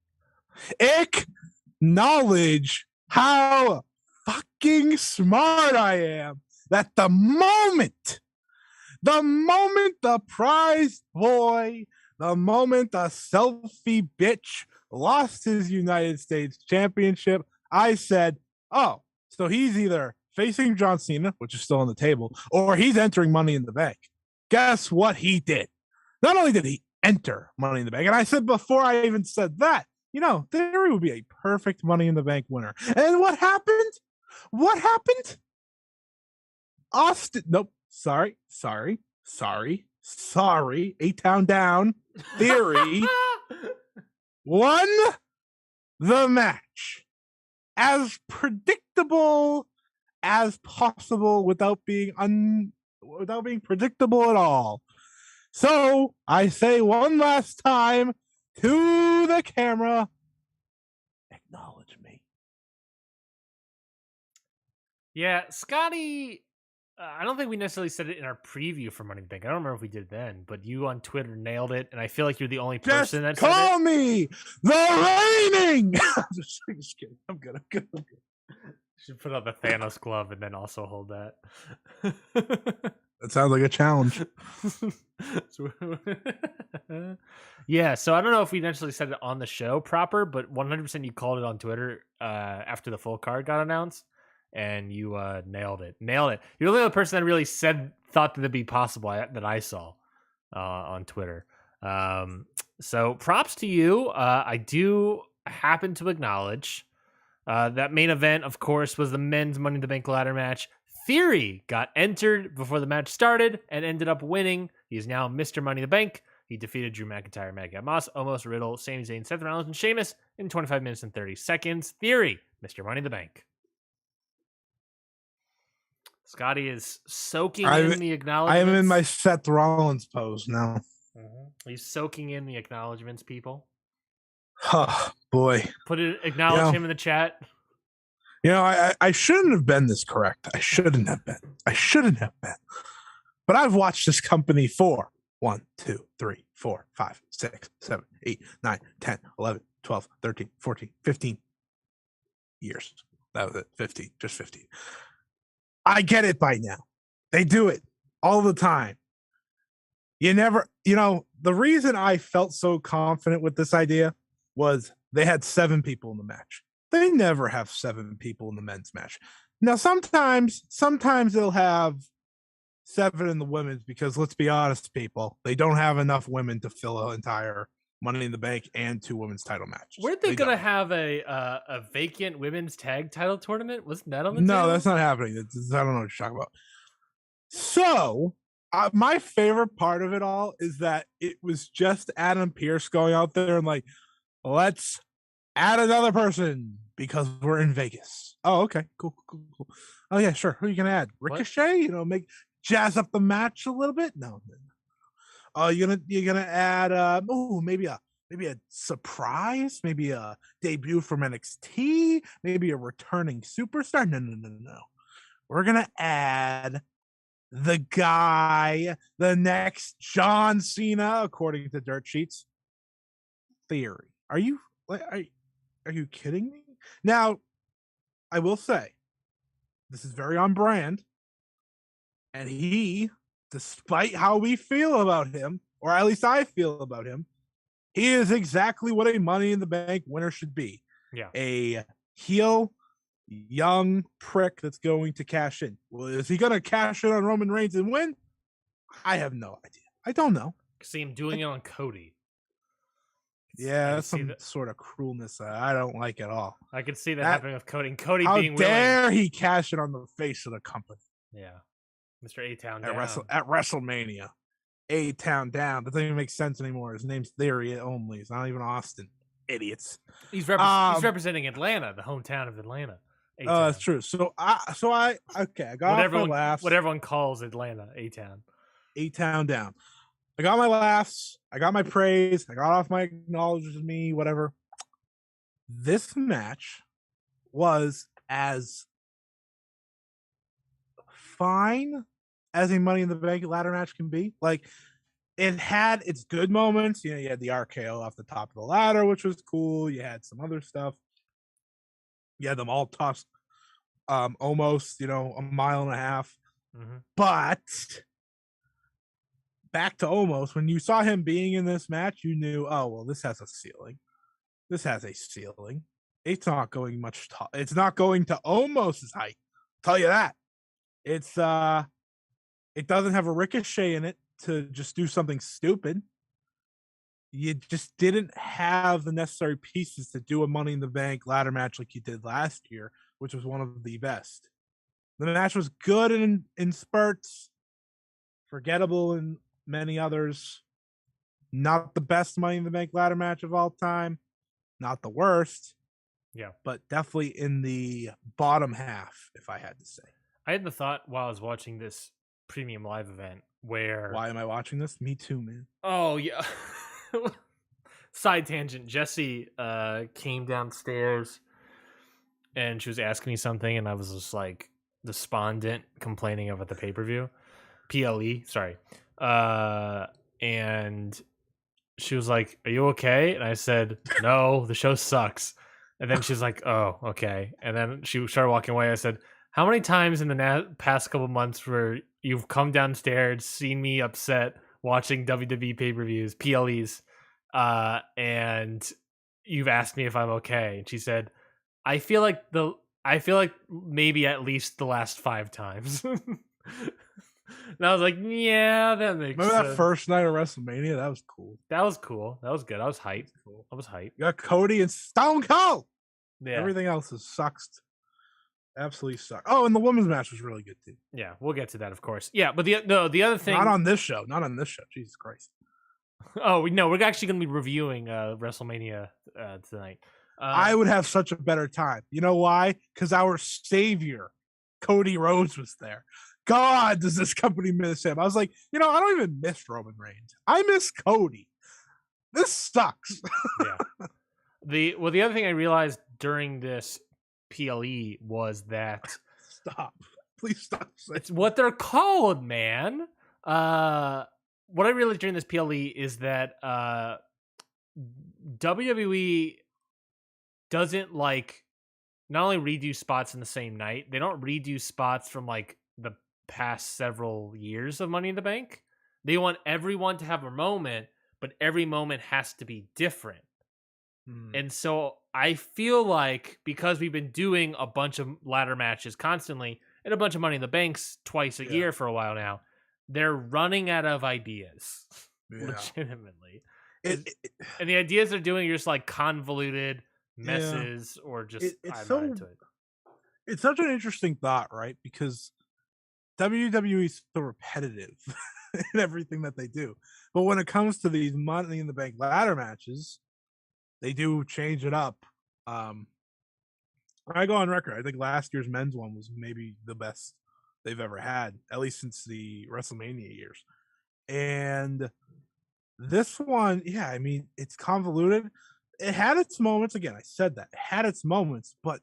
Acknowledge how fucking smart I am. That the moment the prize boy, the moment the selfie bitch lost his United States Championship, I said, oh, so he's either facing John Cena, which is still on the table, or he's entering Money in the Bank. Guess what he did? Not only did he enter Money in the Bank, and I said before I even said that, Theory would be a perfect Money in the Bank winner. And what happened? Austin, nope, sorry. A-Town down. Theory won the match as predictable as possible without being predictable at all. So I say one last time to the camera, acknowledge me. Yeah, Scotty, I don't think we necessarily said it in our preview for Money in the Bank. I don't remember if we did then, but you on Twitter nailed it, and I feel like you're the only person that said it. Call me the reigning. I'm just kidding. I'm good. Should put on the Thanos glove and then also hold that. That sounds like a challenge. Yeah, so I don't know if we necessarily said it on the show proper, but 100% you called it on Twitter after the full card got announced, and you nailed it. You're the only person that really thought that it'd be possible that I saw on Twitter. So props to you. I do happen to acknowledge that main event, of course, was the men's Money in the Bank ladder match. Theory got entered before the match started and ended up winning. He is now Mr. Money in the Bank. He defeated Drew McIntyre, Madcap Moss, Omos, Riddle, Sami Zayn, Seth Rollins, and Sheamus in 25 minutes and 30 seconds. Theory, Mr. Money in the Bank. Scotty is soaking in the acknowledgments. I am in my Seth Rollins pose now. He's soaking in the acknowledgments, people. Oh, boy. Acknowledge him in the chat. I shouldn't have been this correct. I shouldn't have been. But I've watched this company for 1, 2, 3, 4, 5, 6, 7, 8, 9, 10, 11, 12, 13, 14, 15 years. That was it. 15. Just 15. I get it by now. They do it all the time. The reason I felt so confident with this idea was they had 7 people in the match. They never have 7 people in the men's match. Now, sometimes they'll have 7 in the women's because, let's be honest, people, they don't have enough women to fill an entire Money in the Bank and 2 women's title matches. Weren't they going to have a vacant women's tag title tournament? Wasn't that on the No, table? that's not happening. I don't know what you're talking about. So, my favorite part of it all is that it was just Adam Pearce going out there and like, let's add another person because we're in Vegas. Oh, okay. Cool. Oh, yeah, sure. Who are you going to add? Ricochet? What? Jazz up the match a little bit? No. Oh, you're gonna add maybe a surprise, maybe a debut from NXT, maybe a returning superstar. No. We're gonna add the guy, the next John Cena, according to Dirt Sheets. Theory. Are you kidding me? Now, I will say, this is very on brand, and he, despite how we feel about him, or at least I feel about him, he is exactly what a Money in the Bank winner should be. Yeah. A heel, young prick that's going to cash in. Well, is he going to cash in on Roman Reigns and win? I have no idea. I don't know. See him doing it on Cody. Yeah, that's some sort of cruelness I don't like at all. I could see that happening with Cody. And Cody how being willing. How dare he cash it on the face of the company? Yeah. Mr. A-Town down. At WrestleMania. A-Town down. That doesn't even make sense anymore. His name's Theory only. It's not even Austin. Idiots. He's representing Atlanta, the hometown of Atlanta. A-Town. Oh, that's true. So I got off my laughs. What everyone calls Atlanta, A-Town. A-Town down. I got my laughs. I got my praise. I got off my acknowledges me, whatever. This match was as fine as a Money in the Bank ladder match can be. Like, it had its good moments. You had the RKO off the top of the ladder, which was cool. You had some other stuff. You had them all tossed almost, a mile and a half. Mm-hmm. But back to Omos, when you saw him being in this match, you knew, oh, well, this has a ceiling. It's not going much it's not going to Omos's height. I'll tell you that. It's it doesn't have a Ricochet in it to just do something stupid. You just didn't have the necessary pieces to do a Money in the Bank ladder match like you did last year, which was one of the best. The match was good in spurts, forgettable in many others. Not the best Money in the Bank ladder match of all time. Not the worst. Yeah. But definitely in the bottom half, if I had to say. I had the thought while I was watching this premium live event where... Why am I watching this? Me too, man. Oh, yeah. Side tangent. Jessie came downstairs and she was asking me something, and I was just like despondent, complaining about the pay-per-view. PLE, sorry. And she was like, "Are you okay?" And I said, "No, the show sucks." And then she's like, "Oh, okay." And then she started walking away. I said, "How many times in the past couple months where you've come downstairs, seen me upset watching WWE pay-per-views, PLEs, and you've asked me if I'm okay?" And she said, "I feel like maybe at least the last 5 times." And I was like, "Yeah, that makes Remember sense." that first night of WrestleMania? That was cool. That was cool. That was good. I was hyped. Cool. I was hyped. You got Cody and Stone Cold. Yeah. Everything else is sucks. Absolutely sucks. Oh, and the women's match was really good too. Yeah, we'll get to that, of course. Yeah, but the other thing, Not on this show. Not on this show. Jesus Christ. oh no, we're actually going to be reviewing WrestleMania tonight. I would have such a better time. You know why? Because our savior, Cody Rhodes, was there. God, does this company miss him? I was like, I don't even miss Roman Reigns. I miss Cody. This sucks. Yeah. The other thing I realized during this PLE was that Stop. Please stop. It's what they're called, man. What I realized during this PLE is that WWE doesn't not only redo spots in the same night, they don't redo spots from the past several years of Money in the Bank. They want everyone to have a moment, but every moment has to be different. And so I feel like because we've been doing a bunch of ladder matches constantly and a bunch of Money in the Banks twice a year for a while now, they're running out of ideas. Legitimately. And the ideas they're doing are just convoluted messes or just I'm not into it. It's such an interesting thought, right? Because WWE is so repetitive in everything that they do. But when it comes to these Money in the Bank ladder matches, they do change it up. I go on record. I think last year's men's one was maybe the best they've ever had, at least since the WrestleMania years. And this one, I mean, it's convoluted. It had its moments. Again, I said that. It had its moments, but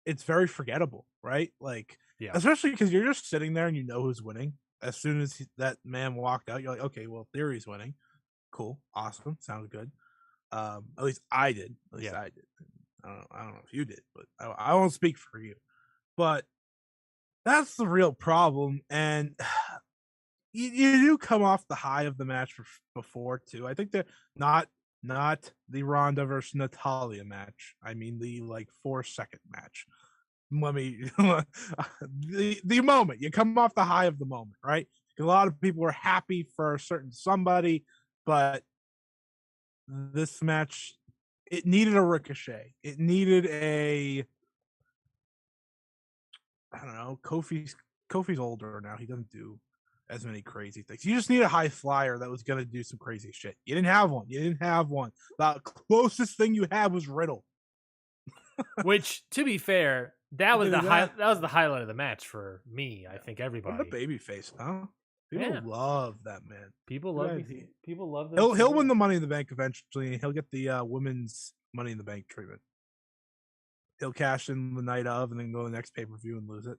it's very forgettable, right? Especially because you're just sitting there and you know who's winning. As soon as that man walked out, you're like, okay, well, Theory's winning. Cool. Awesome. Sounds good. At least I did. I did. I don't know if you did, but I won't speak for you. But that's the real problem. And you do come off the high of the match before too. I think they're not the Ronda versus Natalia match. I mean the 4-second match. Let me the moment. You come off the high of the moment, right? A lot of people were happy for a certain somebody, but this match, it needed a ricochet. It needed I don't know, Kofi's older now. He doesn't do as many crazy things. You just need a high flyer that was going to do some crazy shit. You didn't have one. The closest thing you had was Riddle. Which, to be fair, that was the highlight of the match for me. I think everybody. What a babyface, huh? People love that man. People love that. He'll win the Money in the Bank eventually, and he'll get the women's Money in the Bank treatment. He'll cash in the night of, and then go to the next pay-per-view and lose it.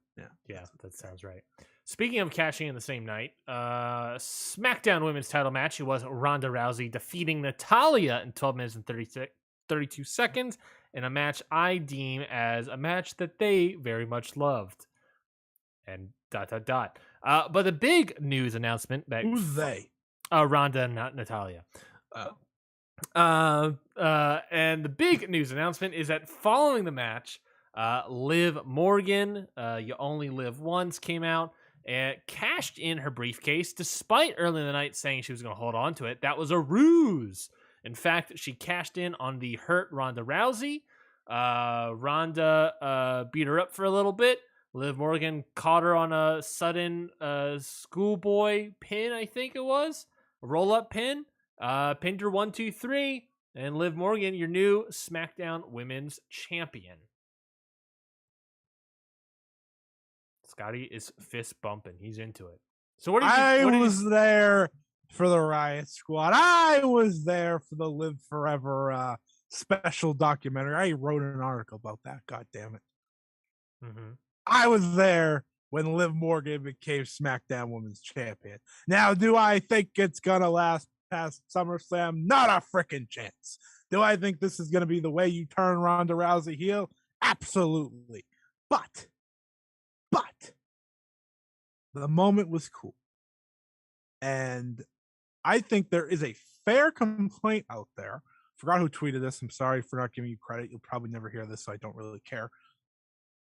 Yeah, that sounds right. Speaking of cashing in the same night, SmackDown Women's Title match. It was Ronda Rousey defeating Natalia in 12 minutes and 32 seconds in a match I deem as a match that they very much loved. And ... but the big news announcement that who's they? Ronda, not Natalia. And the big news announcement is that following the match, Liv Morgan, You Only Live Once, came out and cashed in her briefcase despite early in the night saying she was going to hold on to it. That was a ruse. In fact, she cashed in on the hurt Ronda Rousey. Ronda beat her up for a little bit. Liv Morgan caught her on a sudden schoolboy pin, I think it was. A roll-up pin. Pinned her 1, 2, 3. And Liv Morgan, your new SmackDown Women's Champion. Scotty is fist bumping. He's into it. So what did you... I was there for the Riot Squad. I was there for the Live Forever special documentary. I wrote an article about that. God damn it. Mm-hmm. I was there when Liv Morgan became SmackDown Women's Champion. Now, do I think it's going to last past SummerSlam? Not a freaking chance. Do I think this is going to be the way you turn Ronda Rousey heel? Absolutely. But the moment was cool. And I think there is a fair complaint out there. Forgot who tweeted this. I'm sorry for not giving you credit. You'll probably never hear this, so I don't really care.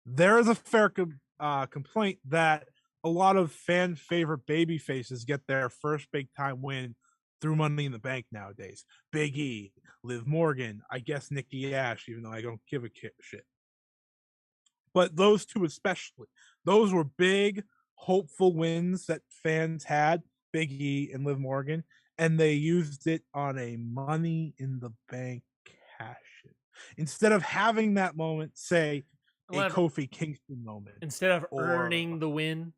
There is a fair complaint that a lot of fan favorite baby faces get their first big time win through Money in the Bank nowadays. Big E, Liv Morgan, I guess Nikki Ash, even though I don't give a shit. But those two especially, those were big, hopeful wins that fans had, Big E and Liv Morgan, and they used it on a Money in the Bank cash in. Instead of having that moment, say, a Kofi Kingston moment. Instead of earning the win.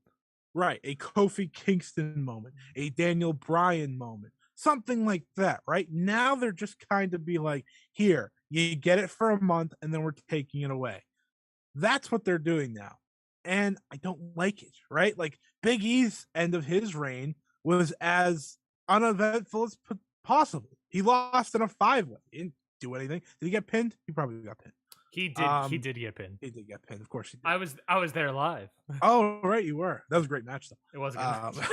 Right, a Kofi Kingston moment, a Daniel Bryan moment, something like that, right? Now they're just kind of be like, here, you get it for a month, and then we're taking it away. That's what they're doing now. And I don't like it, right? Like Big E's end of his reign was as uneventful as possible. He lost in a 5-way. He didn't do anything. Did he get pinned? He probably got pinned. He did. He did get pinned. He did get pinned. Of course he did. I was there live. Oh, right, you were. That was a great match, though. It was a good match.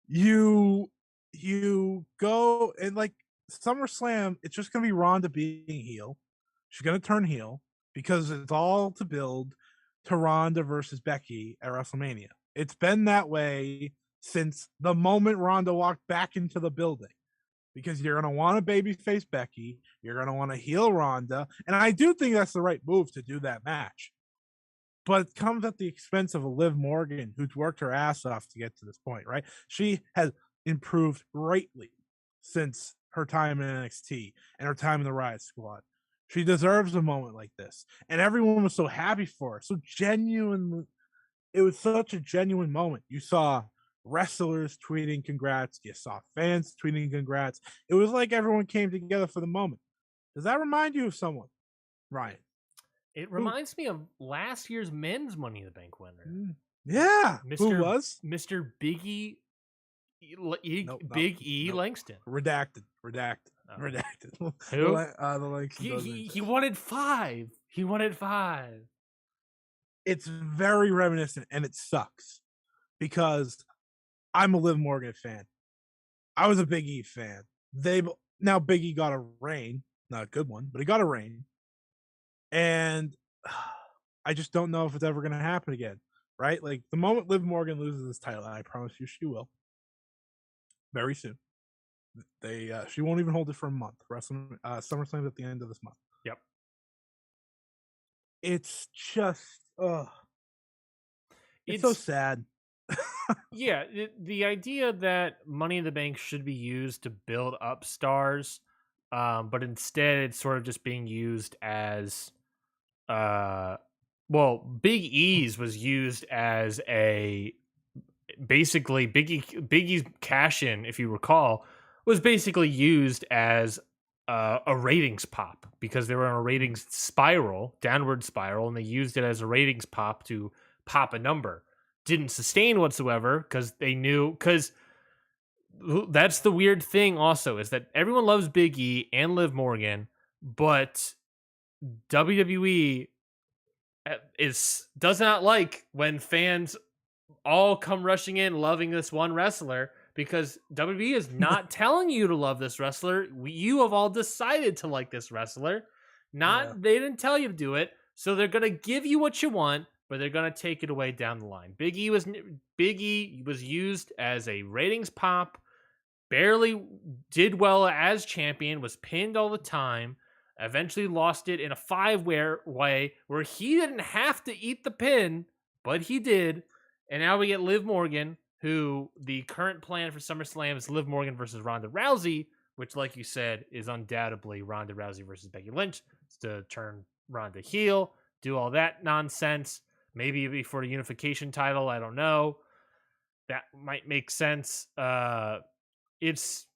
You go and like SummerSlam, it's just gonna be Ronda being heel. She's gonna turn heel because it's all to build to Ronda versus Becky at WrestleMania. It's been that way since the moment Ronda walked back into the building. Because you're going to want to babyface Becky. You're going to want to heel Ronda. And I do think that's the right move to do that match. But it comes at the expense of a Liv Morgan who's worked her ass off to get to this point, right? She has improved greatly since her time in NXT and her time in the Riot Squad. She deserves a moment like this. And everyone was so happy for her. So genuinely, it was such a genuine moment. You saw wrestlers tweeting congrats. You saw fans tweeting congrats. It was like everyone came together for the moment. Does that remind you of someone, Ryan? It reminds me of last year's men's Money in the Bank winner. Yeah. Who was? Mr. Big E. Big E Langston. Redacted. Oh. Redacted. Who? The Langston he wanted 5. He wanted 5. It's very reminiscent, and it sucks because I'm a Liv Morgan fan. I was a Big E fan. Now Big E got a reign, not a good one, but he got a reign. And I just don't know if it's ever going to happen again, right? Like the moment Liv Morgan loses this title, and I promise you she will, very soon. She won't even hold it for a month. SummerSlam's at the end of this month. Yep. It's just, it's so sad. Yeah, the idea that Money in the Bank should be used to build up stars, but instead it's sort of just being used as, Big E's was used as basically Big E's cash in, if you recall, was basically used as a ratings pop because they were on a ratings downward spiral, and they used it as a ratings pop to pop a number. Didn't sustain whatsoever because they knew, because that's the weird thing also, is that everyone loves Big E and Liv Morgan, but WWE does not like when fans all come rushing in loving this one wrestler, because WWE is not telling you to love this wrestler. You have all decided to like this wrestler. They didn't tell you to do it, so they're gonna give you what you want, but they're going to take it away down the line. Big E was used as a ratings pop, barely did well as champion, was pinned all the time, eventually lost it in a 5-way where he didn't have to eat the pin, but he did. And now we get Liv Morgan, who the current plan for SummerSlam is Liv Morgan versus Ronda Rousey, which, like you said, is undoubtedly Ronda Rousey versus Becky Lynch. It's to turn Ronda heel, do all that nonsense. Maybe before the unification title, I don't know. That might make sense. It's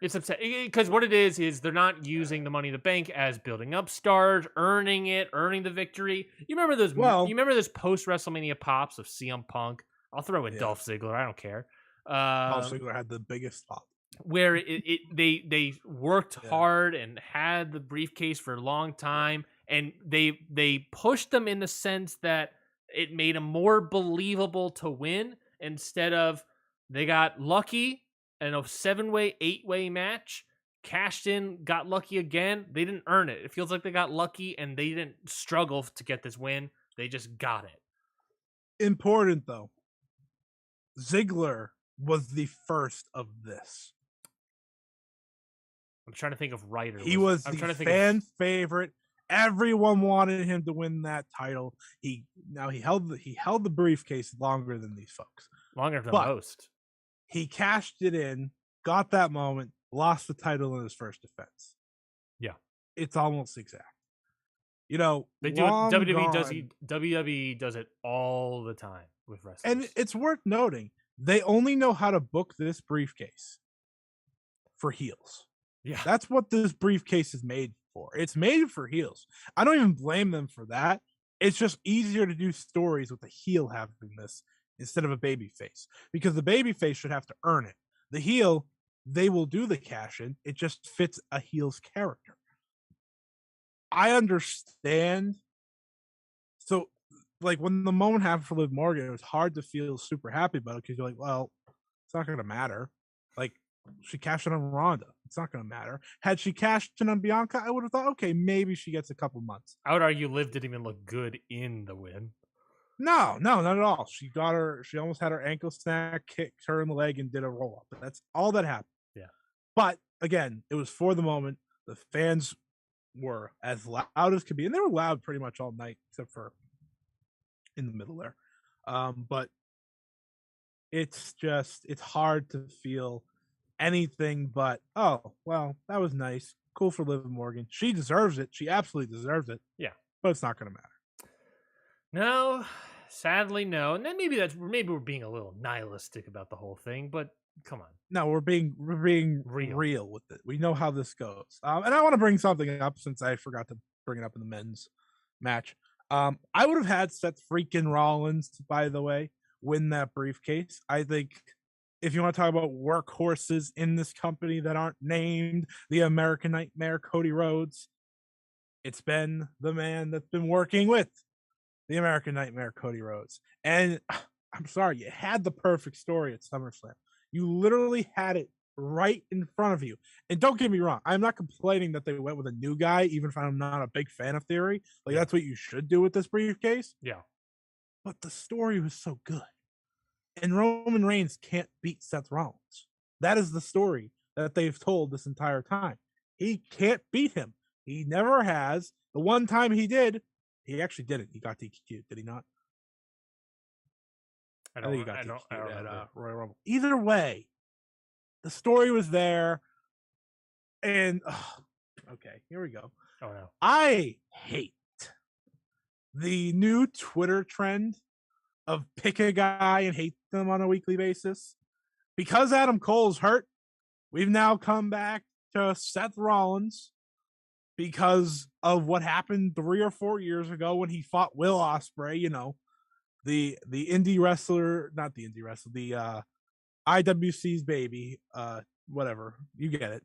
upsetting because what it is they're not using the Money in the Bank as building up stars, earning the victory. You remember those? You remember those post WrestleMania pops of CM Punk? I'll throw in Dolph Ziggler. I don't care. Dolph Ziggler had the biggest pop. where they worked hard and had the briefcase for a long time, and they pushed them in the sense that it made them more believable to win instead of they got lucky in a 7-way, 8-way match, cashed in, got lucky again. They didn't earn it. It feels like they got lucky and they didn't struggle to get this win. They just got it. Important though, Ziggler was the first of this. I'm trying to think of writer. He was the fan favorite. Everyone wanted him to win that title. He held the briefcase longer than these folks. Longer than most. He cashed it in, got that moment, lost the title in his first defense. Yeah. It's almost exact. You know, they do it. WWE does it all the time with wrestlers. And it's worth noting, they only know how to book this briefcase for heels. Yeah. That's what this briefcase is made for. It's made for heels. I don't even blame them for that. It's just easier to do stories with a heel having this instead of a baby face, because the baby face should have to earn it. The heel, they will do the cash in. It just fits a heel's character. I understand. So, like, when the moment happened for Liv Morgan, it was hard to feel super happy about it because you're like, well, it's not going to matter. Like, she cashed in on Ronda. It's not going to matter. Had she cashed in on Bianca, I would have thought, okay, maybe she gets a couple months. I would argue Liv didn't even look good in the win. No, not at all. She almost had her ankle snap, kicked her in the leg, and did a roll up. But that's all that happened. Yeah. But again, it was for the moment. The fans were as loud as could be, and they were loud pretty much all night, except for in the middle there. But it's hard to feel anything but, oh, well, that was nice. Cool for Liv Morgan. She deserves it. She absolutely deserves it. Yeah. But it's not going to matter. No, sadly, no. And then maybe we're being a little nihilistic about the whole thing, but come on. No, we're being real with it. We know how this goes. And I want to bring something up since I forgot to bring it up in the men's match. I would have had Seth freaking Rollins, by the way, win that briefcase. I think if you want to talk about workhorses in this company that aren't named the American Nightmare, Cody Rhodes, it's been the man that's been working with the American Nightmare, Cody Rhodes. And I'm sorry, you had the perfect story at SummerSlam. You literally had it right in front of you. And don't get me wrong, I'm not complaining that they went with a new guy, even if I'm not a big fan of Theory. Like, that's what you should do with this briefcase. Yeah. But the story was so good. And Roman Reigns can't beat Seth Rollins. That is the story that they've told this entire time. He can't beat him. He never has. The one time he did, he actually didn't. He got DQ'd, did he not? I think he got DQ'd at Royal Rumble. Either way, the story was there. And, okay, here we go. Oh, no. I hate the new Twitter trend of pick a guy and hate them on a weekly basis. Because Adam Cole's hurt, we've now come back to Seth Rollins because of what happened 3 or 4 years ago when he fought Will Ospreay, you know, the indie wrestler, not the indie wrestler, the IWC's baby, whatever, you get it.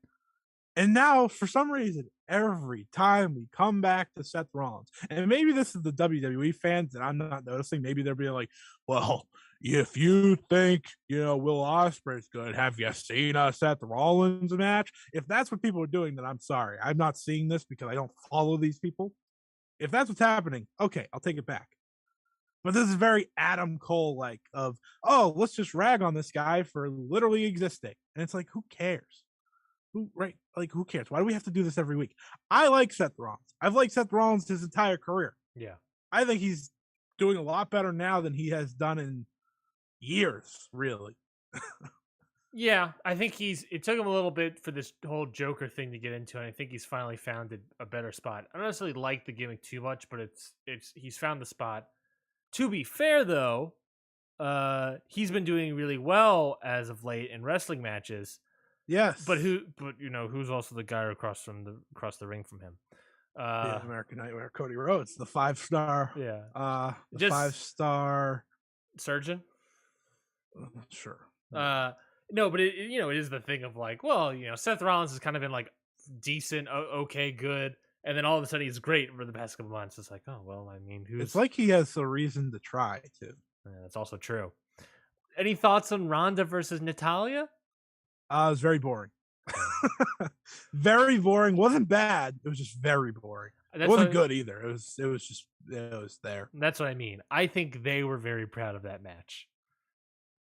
And now, for some reason, every time we come back to Seth Rollins, and maybe this is the WWE fans that I'm not noticing, maybe they're being like, well, if you think, you know, Will Ospreay's good, have you seen a Seth Rollins match? If that's what people are doing, then I'm sorry. I'm not seeing this because I don't follow these people. If that's what's happening, okay, I'll take it back. But this is very Adam Cole-like of, oh, let's just rag on this guy for literally existing. And it's like, who cares? Who cares? Why do we have to do this every week? I like Seth Rollins. I've liked Seth Rollins his entire career. Yeah. I think he's doing a lot better now than he has done in years, really. Yeah, I think it took him a little bit for this whole Joker thing to get into, and I think he's finally found a better spot. I don't necessarily like the gimmick too much, but he's found the spot. To be fair, though, he's been doing really well as of late in wrestling matches. Yes, but who's also the guy across the ring from him? The American Nightmare, Cody Rhodes, the 5-star. Yeah, the 5-star surgeon. Sure. No, but it is the thing of like, well, Seth Rollins has kind of been like decent, okay, good, and then all of a sudden he's great for the past couple months. It's like, oh well, I mean, It's who's like he has a reason to try too. that's also true. Any thoughts on Ronda versus Natalia? It was very boring. Very boring. Wasn't bad. It was just very boring. It wasn't good either. It was there. That's what I mean. I think they were very proud of that match.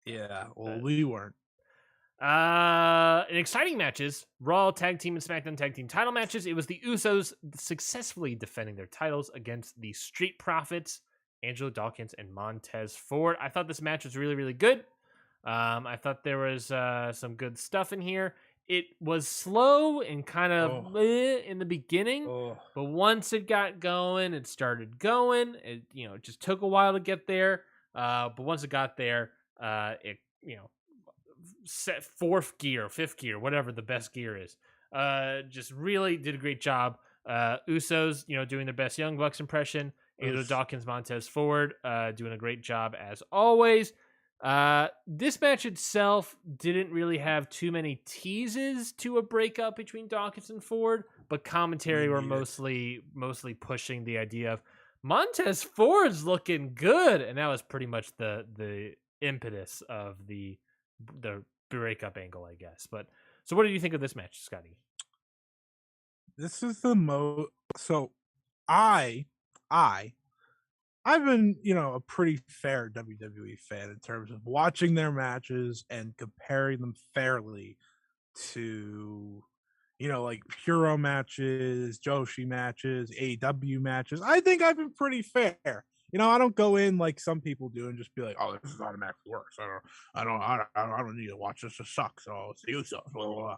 Yeah, well, we weren't. In exciting matches, Raw Tag Team and SmackDown Tag Team title matches, it was the Usos successfully defending their titles against the Street Profits, Angelo Dawkins and Montez Ford. I thought this match was really, really good. I thought there was some good stuff in here. It was slow and kind of in the beginning, but once it got going, it started going. It it just took a while to get there, but once it got there, it set fourth gear, fifth gear, whatever the best gear is. Just really did a great job. Usos, doing their best Young Bucks impression. Angelo Dawkins, Montez Ford, doing a great job as always. This match itself didn't really have too many teases to a breakup between Dawkins and Ford, but commentary were mostly pushing the idea of Montez Ford's looking good, and that was pretty much the impetus of the breakup angle, I guess. But so, what did you think of this match, Scotty? This is the most. So, I've been, a pretty fair WWE fan in terms of watching their matches and comparing them fairly to, like Puro matches, Joshi matches, AEW matches. I think I've been pretty fair. I don't go in like some people do and just be like, "Oh, this is automatically worse. I don't need to watch this. It sucks. Oh, it's the Usos." Blah, blah, blah.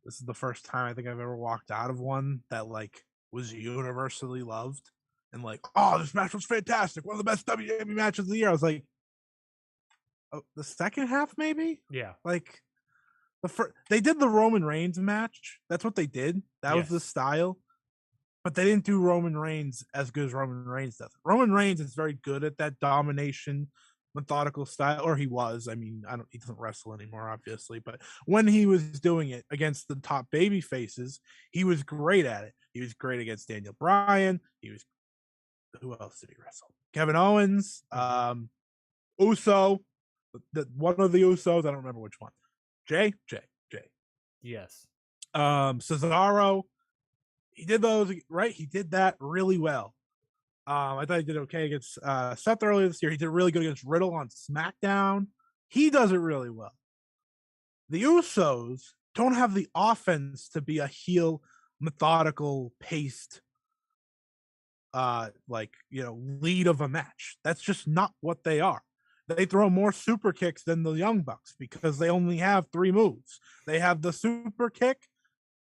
This is the first time I think I've ever walked out of one that like was universally loved and like, "Oh, this match was fantastic. One of the best WWE matches of the year." I was like, "Oh, the second half, maybe." Yeah, like they did the Roman Reigns match. That's what they did. That was the style. But they didn't do Roman Reigns as good as Roman Reigns does. Roman Reigns is very good at that domination, methodical style, or he was. I mean, he doesn't wrestle anymore, obviously, but when he was doing it against the top baby faces, he was great at it. He was great against Daniel Bryan. Who else did he wrestle? Kevin Owens, Uso, one of the Usos. I don't remember which one. Jay. Yes. Cesaro. He did those right. He did that really well. I thought he did okay against Seth earlier this year. He did really good against Riddle on SmackDown. He does it really well. The Usos don't have the offense to be a heel, methodical, paced, lead of a match. That's just not what they are. They throw more super kicks than the Young Bucks because they only have 3 moves. They have the super kick,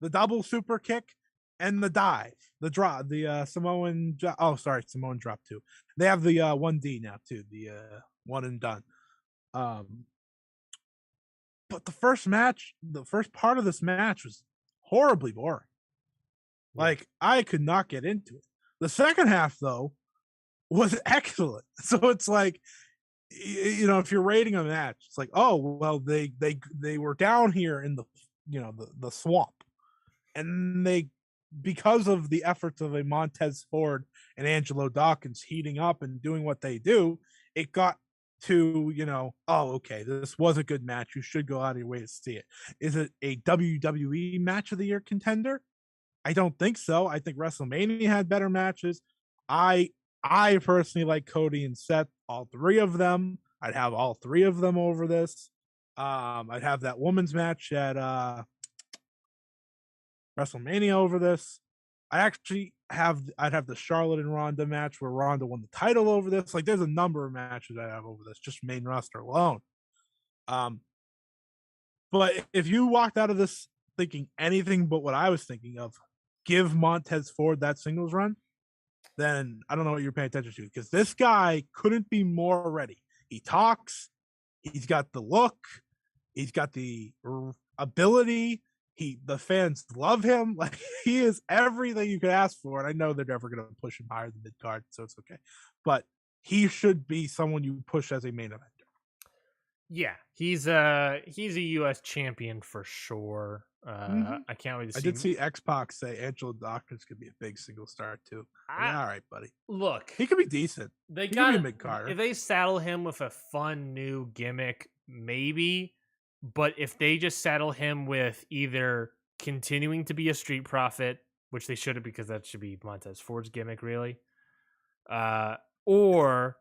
the double super kick, and the dive, the drop, the Samoan. Samoan drop too. They have the 1D now too, the one and done. But the first part of this match was horribly boring. Like I could not get into it. The second half though was excellent. So it's like, if you're rating a match, it's like, oh well, they were down here in the the swamp, and because of the efforts of a Montez Ford and Angelo Dawkins heating up and doing what they do, it got to, oh, okay, this was a good match. You should go out of your way to see it. Is it a WWE match of the year contender? I don't think so. I think WrestleMania had better matches. I personally like Cody and Seth, all 3 of them. I'd have all 3 of them over this. I'd have that women's match at WrestleMania over this. I'd have the Charlotte and Ronda match where Ronda won the title over this. Like, there's a number of matches I have over this, just main roster alone. But if you walked out of this thinking anything but what I was thinking of, give Montez Ford that singles run, then I don't know what you're paying attention to, because this guy couldn't be more ready. He talks, he's got the look, he's got the ability. The fans love him. Like, he is everything you could ask for. And I know they're never going to push him higher than mid card, so it's okay. But he should be someone you push as a main eventer. Yeah, he's a U.S. champion for sure. Hmm. I can't wait to I see. did see X-Pac say Angelo Dawkins could be a big single star too. Like, I all right, buddy. look. He could be decent. They He could got be a it. mid-carder. If they saddle him with a fun new gimmick, maybe. But if they just saddle him with either continuing to be a street profit, which they shouldn't because that should be Montez Ford's gimmick, really, or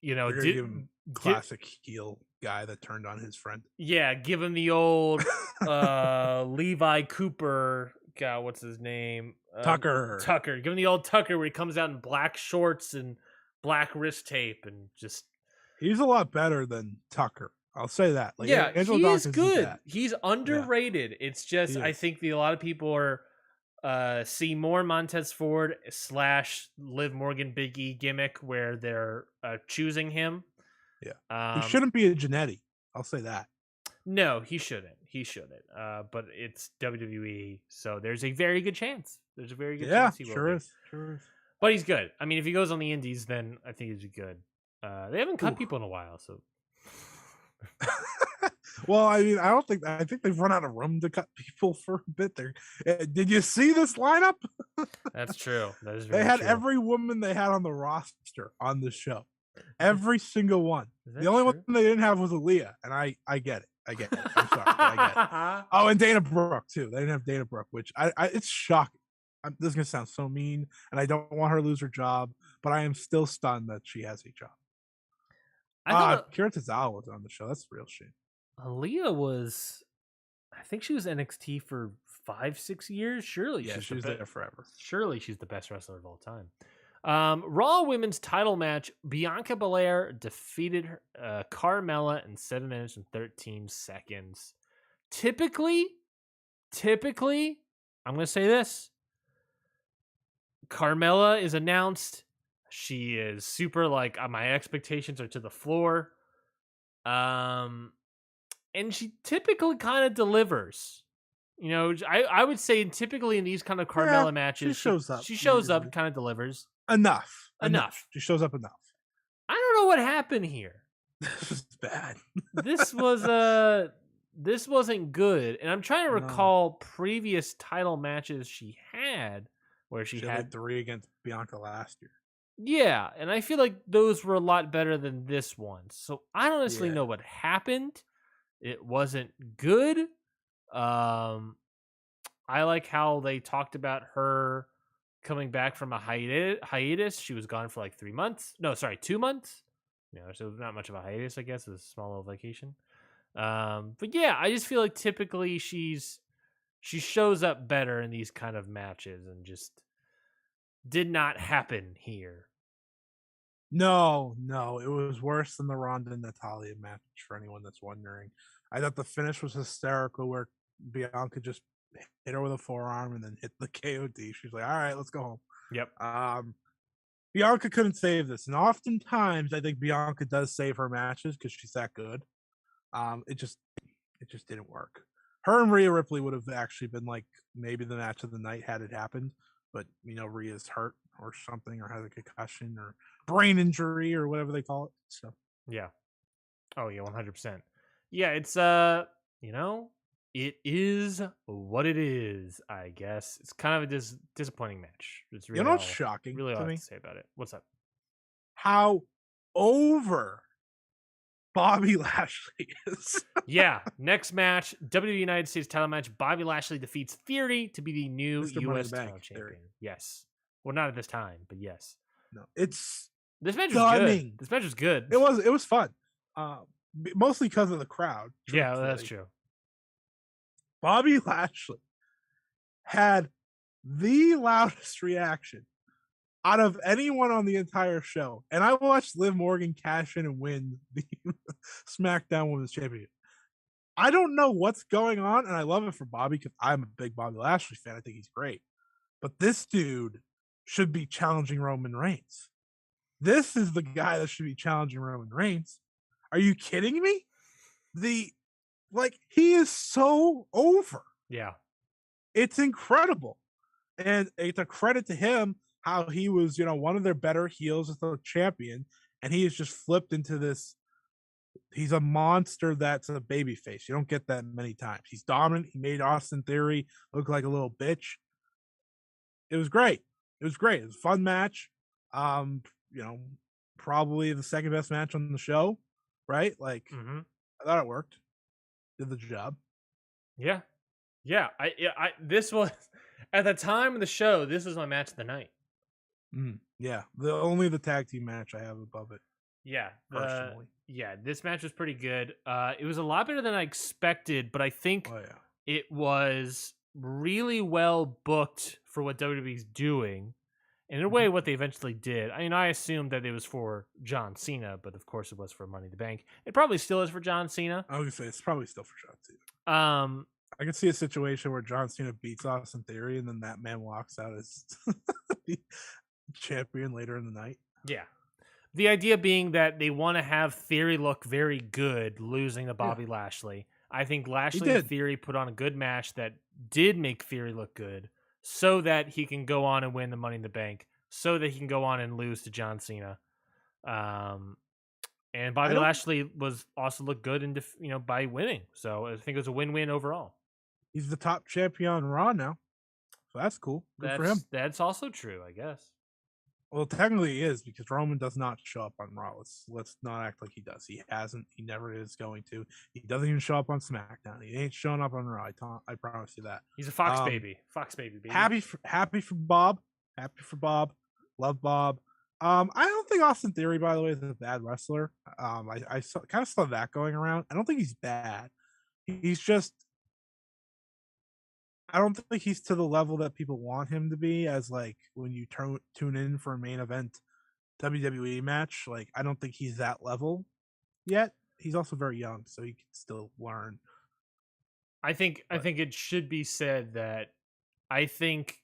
you know, They're gonna give him classic heel guy that turned on his friend. yeah, give him the old Levi Cooper. God, what's his name? Tucker. Tucker. Give him the old Tucker where he comes out in black shorts and black wrist tape and just. He's a lot better than Tucker. I'll say that. Like, Yeah, Angelo he Dawkins is good. bad. He's underrated. Yeah. It's just I think a lot of people are see more Montez Ford / Liv Morgan Big E gimmick where they're choosing him. Yeah, he shouldn't be a Jannetty. I'll say that. No, he shouldn't. He shouldn't. But it's WWE, so there's a very good chance. There's a very good chance he will. Sure is. Sure is. But he's good. I mean, if he goes on the Indies, then I think he's good. They haven't cut people in a while, so. Well, I mean, I think they've run out of room to cut people for a bit there. Did you see this lineup? That's true. That is very They had true. Every woman they had on the roster on the show. Every single one. The only one they didn't have was Aaliyah, and I get it. I get it. I'm sorry, but I get it. Oh, and Dana Brooke too. They didn't have Dana Brooke, which it's shocking. This is gonna sound so mean, and I don't want her to lose her job, but I am still stunned that she has a job. Kira Tozawa was on the show. That's a real shame. Aaliyah was, I think she was NXT for 5-6 years. Surely, yeah, she was there forever. Surely, she's the best wrestler of all time. Raw Women's Title match: Bianca Belair defeated Carmella in 7 minutes and 13 seconds. Typically, I'm going to say this: Carmella is announced. She is super like my expectations are to the floor. And she typically kind of delivers. You know, I would say typically in these kind of Carmella matches, she shows up. She shows up, kind of delivers. Enough. She shows up enough. I don't know what happened here. This was bad. This wasn't good. And I'm trying to recall previous title matches she had where she had 3 against Bianca last year. Yeah, and I feel like those were a lot better than this one. So I don't honestly know what happened. It wasn't good. I like how they talked about her coming back from a hiatus. She was gone for like 3 months. No, sorry, 2 months. You know, so not much of a hiatus, I guess. It was a small little vacation. But yeah, I just feel like typically she shows up better in these kind of matches and just did not happen here. No, it was worse than the Ronda and Natalia match for anyone that's wondering. I thought the finish was hysterical where Bianca just hit her with a forearm and then hit the KOD. She's like, all right, let's go home. Yep. Bianca couldn't save this. And oftentimes I think Bianca does save her matches because she's that good. It just didn't work. Her and Rhea Ripley would have actually been like maybe the match of the night had it happened. But, you know, Rhea's hurt or something or has a concussion or brain injury or whatever they call it. So, yeah. Oh, yeah, 100%. Yeah, it's, you know, it is what it is, I guess. It's kind of a disappointing match. It's really, you know what's shocking really all to I me? have to say about it. What's up? How over Bobby Lashley is. Yeah, next match, WWE United States title match. Bobby Lashley defeats Theory to be the new Mr. U.S. title champion. Yes. Well, not at this time, but yes. No, it's this match was good. This match was good. It was fun. Mostly because of the crowd. Yeah, that's true. Bobby Lashley had the loudest reaction out of anyone on the entire show. And I watched Liv Morgan cash in and win the SmackDown Women's Championship. I don't know what's going on, and I love it for Bobby because I'm a big Bobby Lashley fan. I think he's great. But this dude should be challenging Roman Reigns. This is the guy that should be challenging Roman Reigns. Are you kidding me? He is so over. Yeah. It's incredible. And it's a credit to him how he was, you know, one of their better heels as the champion, and he has just flipped into this He's a monster that's a babyface. You don't get that many times. He's dominant. He made Austin Theory look like a little bitch. It was great. It was great. It was a fun match. You know, probably the second best match on the show, right? Like, I thought it worked. Did the job. Yeah. This was at the time of the show. This was my match of the night. Yeah, only the tag team match I have above it. Yeah, personally. This match was pretty good. It was a lot better than I expected, but I think it was really well booked for what WWE's doing. And in a way, what they eventually did. I mean, I assumed that it was for John Cena, but of course it was for Money in the Bank. It probably still is for John Cena. I was gonna say it's probably still for John Cena. I can see a situation where John Cena beats Austin Theory, and then that man walks out as the champion later in the night. Yeah. The idea being that they want to have Theory look very good losing to Bobby Lashley. I think Lashley and Theory put on a good match that did make Theory look good so that he can go on and win the Money in the Bank, so that he can go on and lose to John Cena. And Bobby Lashley was also looked good by winning. So I think it was a win-win overall. He's the top champion on Raw now. So that's cool. Good for him. That's also true, I guess. Well, technically he is, because Roman does not show up on Raw. Let's not act like he does. He hasn't. He never is going to. He doesn't even show up on SmackDown. He ain't showing up on Raw. I promise you that. He's a Fox baby. Fox baby. Happy for Bob. Happy for Bob. Love Bob. I don't think Austin Theory, by the way, is a bad wrestler. I kind of saw that going around. I don't think he's bad. He's just, I don't think he's to the level that people want him to be, as like when you tune in for a main event WWE match. Like, I don't think he's that level yet. He's also very young, so he can still learn. I think it should be said that I think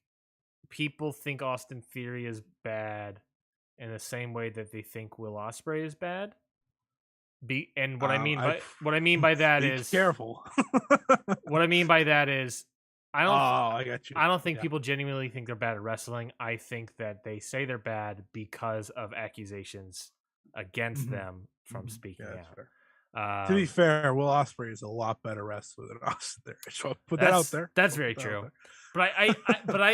people think Austin Theory is bad in the same way that they think Will Ospreay is bad. What I mean by that is careful. What I mean by that is I got you. I don't think people genuinely think they're bad at wrestling. I think that they say they're bad because of accusations against them from speaking out. To be fair, Will Ospreay is a lot better wrestler than Austin Theory. So I'll put that out there. That's very true. But I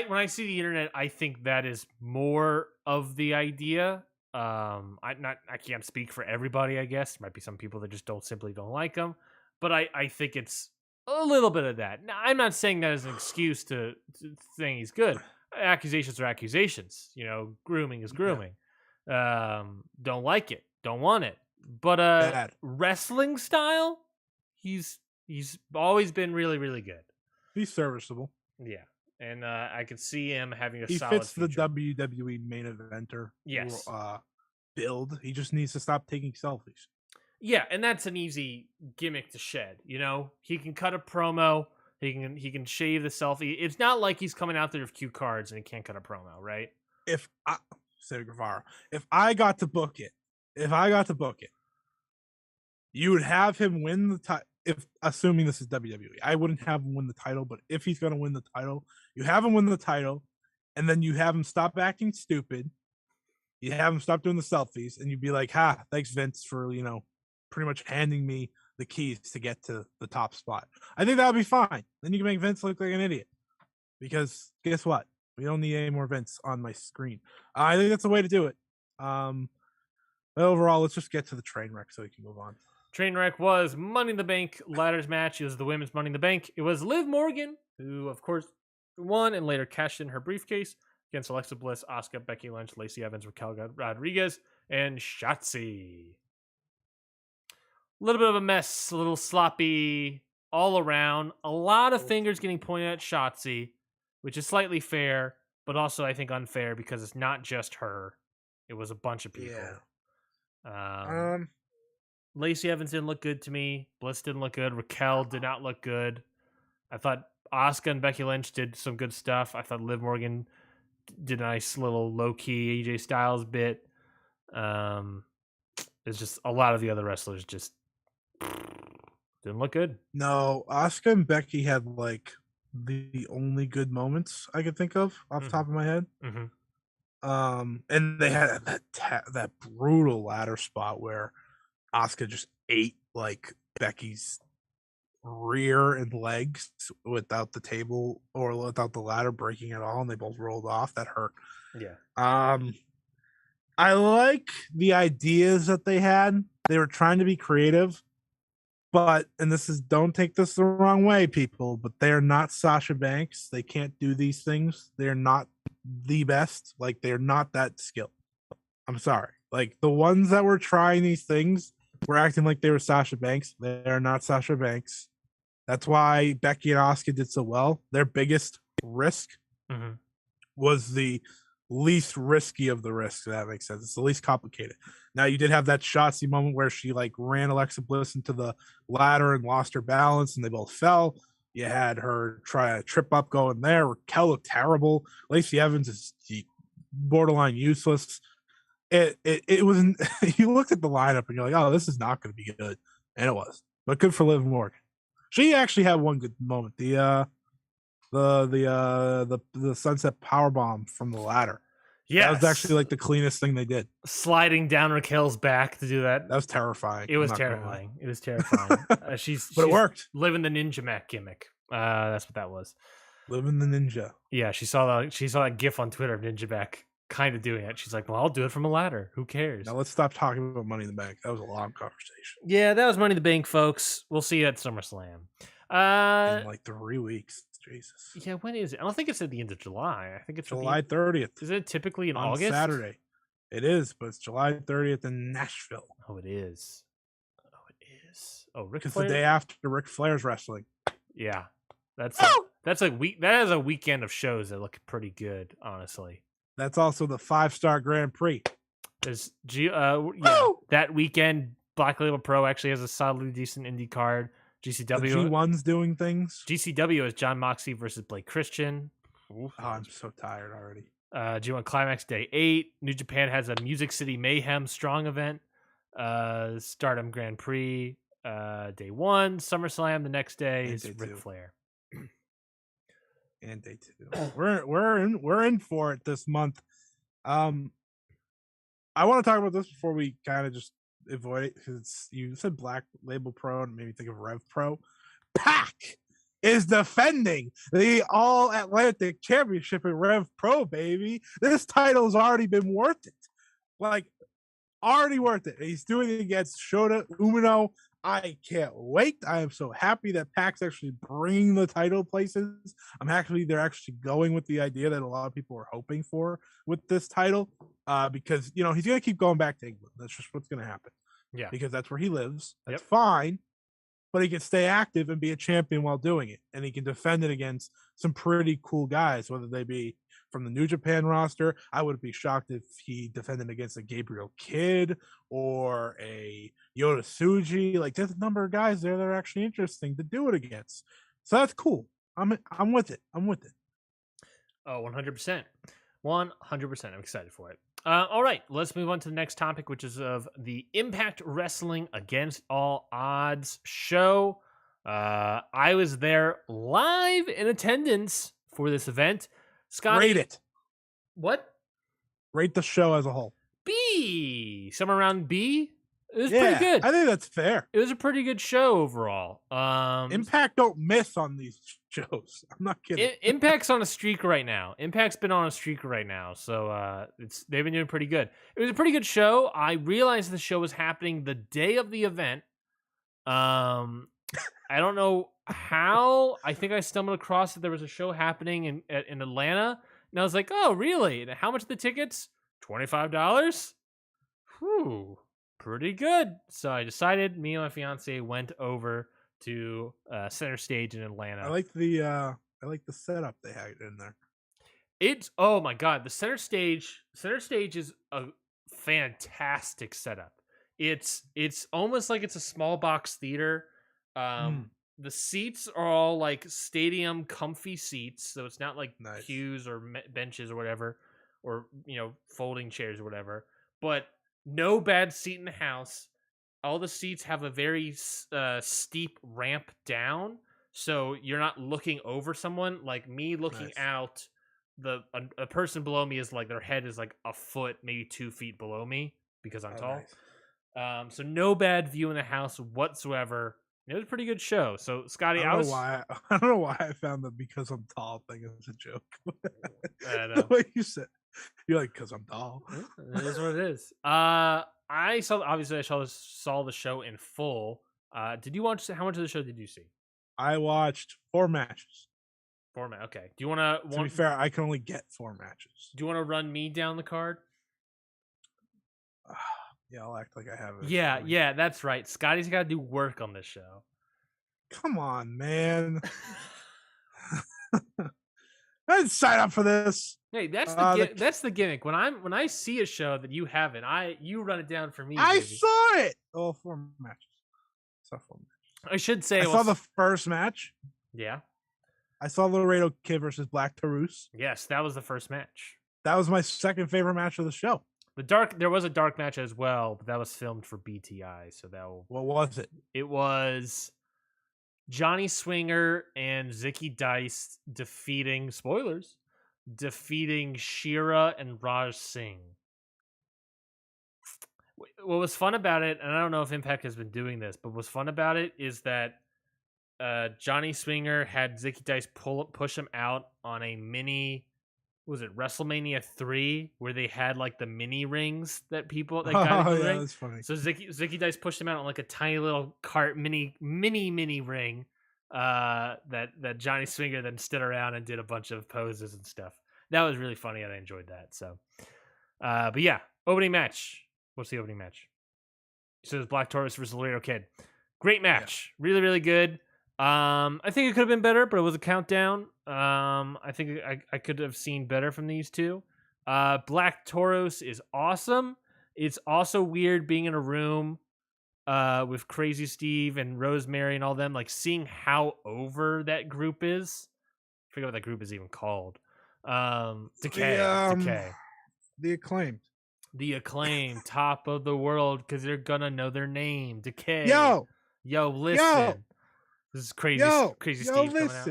when I see the internet, I think that is more of the idea. I can't speak for everybody. I guess there might be some people that just simply don't like him. But I think it's a little bit of that. Now, I'm not saying that as an excuse to saying he's good. Accusations are accusations. Grooming is grooming. Don't like it. Don't want it. But wrestling style, he's always been really, really good. He's serviceable. Yeah. And I could see him having he solid fits the WWE main eventer build. He just needs to stop taking selfies. Yeah, and that's an easy gimmick to shed. He can cut a promo. He can shave the selfie. It's not like he's coming out there with cue cards and he can't cut a promo, right? If I got to book it, you would have him win the title. If assuming this is WWE, I wouldn't have him win the title, but if he's going to win the title, you have him win the title, and then you have him stop acting stupid. You have him stop doing the selfies, and you'd be like, "Ha, thanks Vince for pretty much handing me the keys to get to the top spot." I think that would be fine. Then you can make Vince look like an idiot, because guess what? We don't need any more Vince on my screen. I think that's the way to do it. But overall, let's just get to the train wreck so we can move on. Trainwreck was Money in the Bank ladders match. It was the women's Money in the Bank. It was Liv Morgan, who, of course, won and later cashed in her briefcase against Alexa Bliss, Asuka, Becky Lynch, Lacey Evans, Raquel Rodriguez, and Shotzi. A little bit of a mess, a little sloppy all around. A lot of fingers getting pointed at Shotzi, which is slightly fair, but also I think unfair because it's not just her. It was a bunch of people. Yeah. Lacey Evans didn't look good to me. Bliss didn't look good. Raquel did not look good. I thought Asuka and Becky Lynch did some good stuff. I thought Liv Morgan did a nice little low-key AJ Styles bit. It's just a lot of the other wrestlers just didn't look good. No, Asuka and Becky had like the only good moments I could think of off the top of my head. And they had that brutal ladder spot where Asuka just ate like Becky's rear and legs without the table or without the ladder breaking at all, and they both rolled off. That hurt. Yeah. I like the ideas that they had. They were trying to be creative, but and this is don't take this the wrong way, people, but they are not Sasha Banks. They can't do these things. They're not the best. Like they're not that skilled. I'm sorry. Like the ones that were trying these things were acting like they were Sasha Banks. They are not Sasha Banks. That's why Becky and Asuka did so well. Their biggest risk was the least risky of the risks. If that makes sense. It's the least complicated. Now you did have that Shotzi moment where she like ran Alexa Bliss into the ladder and lost her balance, and they both fell. You had her try a trip up going there. Raquel looked terrible. Lacey Evans is borderline useless. It was. You looked at the lineup and you're like, oh, this is not going to be good, and it was. But good for Liv Morgan. She actually had one good moment. The sunset powerbomb from the ladder. Yeah, that was actually like the cleanest thing they did. Sliding down Raquel's back to do that. That was terrifying. It was terrifying. It was terrifying. She's it worked. Living the Ninja Mac gimmick. That's what that was. Living the ninja. Yeah, she saw that GIF on Twitter of Ninja Mac kind of doing it. She's like, well, I'll do it from a ladder. Who cares? Now let's stop talking about Money in the Bank. That was a long conversation. Yeah, that was Money in the Bank, folks. We'll see you at SummerSlam. In like 3 weeks. Jesus. Yeah, when is it? I don't think it's at the end of July. I think it's July 30th. Is it typically in on August? Saturday. It is, but it's July 30th in Nashville. Oh, it is. Oh, Ric Flair? It's the the day after Ric Flair's wrestling. Yeah. That's a week. That is a weekend of shows that look pretty good, honestly. That's also the 5-star Grand Prix. There's that weekend. Black Label Pro actually has a solidly decent indie card. GCW. The G1's doing things. GCW is John Moxley versus Blake Christian. Ooh, I'm so tired already. G1 Climax Day 8. New Japan has a Music City Mayhem Strong event. Stardom Grand Prix Day 1. SummerSlam the next day is Ric Flair. And Day 2. We're in for it this month. I want to talk about this before we kind of just avoid it, because you said Black Label Pro and made me think of Rev Pro. Pac is defending the All Atlantic Championship in Rev Pro, baby. This title's already been worth it. Like, already worth it. He's doing it against Shota Umino. I can't wait. I am so happy that Pac's actually bringing the title places. They're actually going with the idea that a lot of people are hoping for with this title, because he's going to keep going back to England. That's just what's going to happen. Yeah, because that's where he lives. That's fine, but he can stay active and be a champion while doing it, and he can defend it against some pretty cool guys, whether they be from the New Japan roster. I wouldn't be shocked if he defended against a Gabriel Kidd or a Yota Tsuji. Like, there's a number of guys there that are actually interesting to do it against. So that's cool. I'm with it. I'm with it. Oh, 100%. 100%. I'm excited for it. All right, let's move on to the next topic, which is of the Impact Wrestling Against All Odds show. I was there live in attendance for this event. Scott, rate it. What? Rate the show as a whole. B. Somewhere around B. It was pretty good. I think that's fair. It was a pretty good show overall. Impact don't miss on these shows. I'm not kidding. Impact's on a streak right now. Impact's been on a streak right now, so they've been doing pretty good. It was a pretty good show. I realized the show was happening the day of the event. I don't know how. I think I stumbled across that there was a show happening in Atlanta, and I was like, "Oh, really? And how much are the tickets? $25? Whew, pretty good." So I decided, me and my fiance went over to Center Stage in Atlanta. I like the setup they had in there. It's, oh my god, the Center Stage is a fantastic setup. It's almost like it's a small box theater. The seats are all like stadium comfy seats, so it's not like pews or benches or whatever, or folding chairs or whatever. But no bad seat in the house. All the seats have a very steep ramp down, so you're not looking over someone. Like me looking out, a person below me is like, their head is like a foot, maybe 2 feet below me because I'm tall. So no bad view in the house whatsoever. It was a pretty good show. So Scotty, I don't know why I found the because I'm tall thing as a joke. I The know. way you said, you're like, because I'm tall. It is what it is. I saw the show in full. Did you watch? How much of the show did you see? I watched 4 matches. Format. Okay. Do you want To be fair, I can only get 4 matches. Do you want to run me down the card? Yeah, I'll act like I have it. Yeah, that's right. Scotty's got to do work on this show. Come on, man. I didn't sign up for this. Hey, that's the gimmick. When I see a show that you haven't, you run it down for me. I baby. saw it. Oh, 4 matches. I should say I saw the first match. Yeah. I saw Laredo Kid versus Black Taurus. Yes, that was the first match. That was my second favorite match of the show. There was a dark match as well, but that was filmed for BTI. So what was it? It was Johnny Swinger and Zicky Dice defeating Shira and Raj Singh. What was fun about it, and I don't know if Impact has been doing this, but what's fun about it is that Johnny Swinger had Zicky Dice push him out on a mini. Was it WrestleMania 3 where they had like the mini rings that people that got in the ring? That's funny. So Zicky Dice pushed him out on like a tiny little cart mini ring that Johnny Swinger then stood around and did a bunch of poses and stuff. That was really funny and I enjoyed that. So but yeah, opening match. What's the opening match? So it was Black Taurus versus Laredo Kid. Great match. Yeah. Really, really good. I think it could have been better, but it was a countdown. I think I could have seen better from these two. Black Taurus is awesome. It's also weird being in a room with Crazy Steve and Rosemary and all them, like seeing how over that group is. I forget what that group is even called. Decay. The Acclaimed, top of the world, because they're gonna know their name. Decay. Yo, listen. This is crazy. Crazy Steve coming out.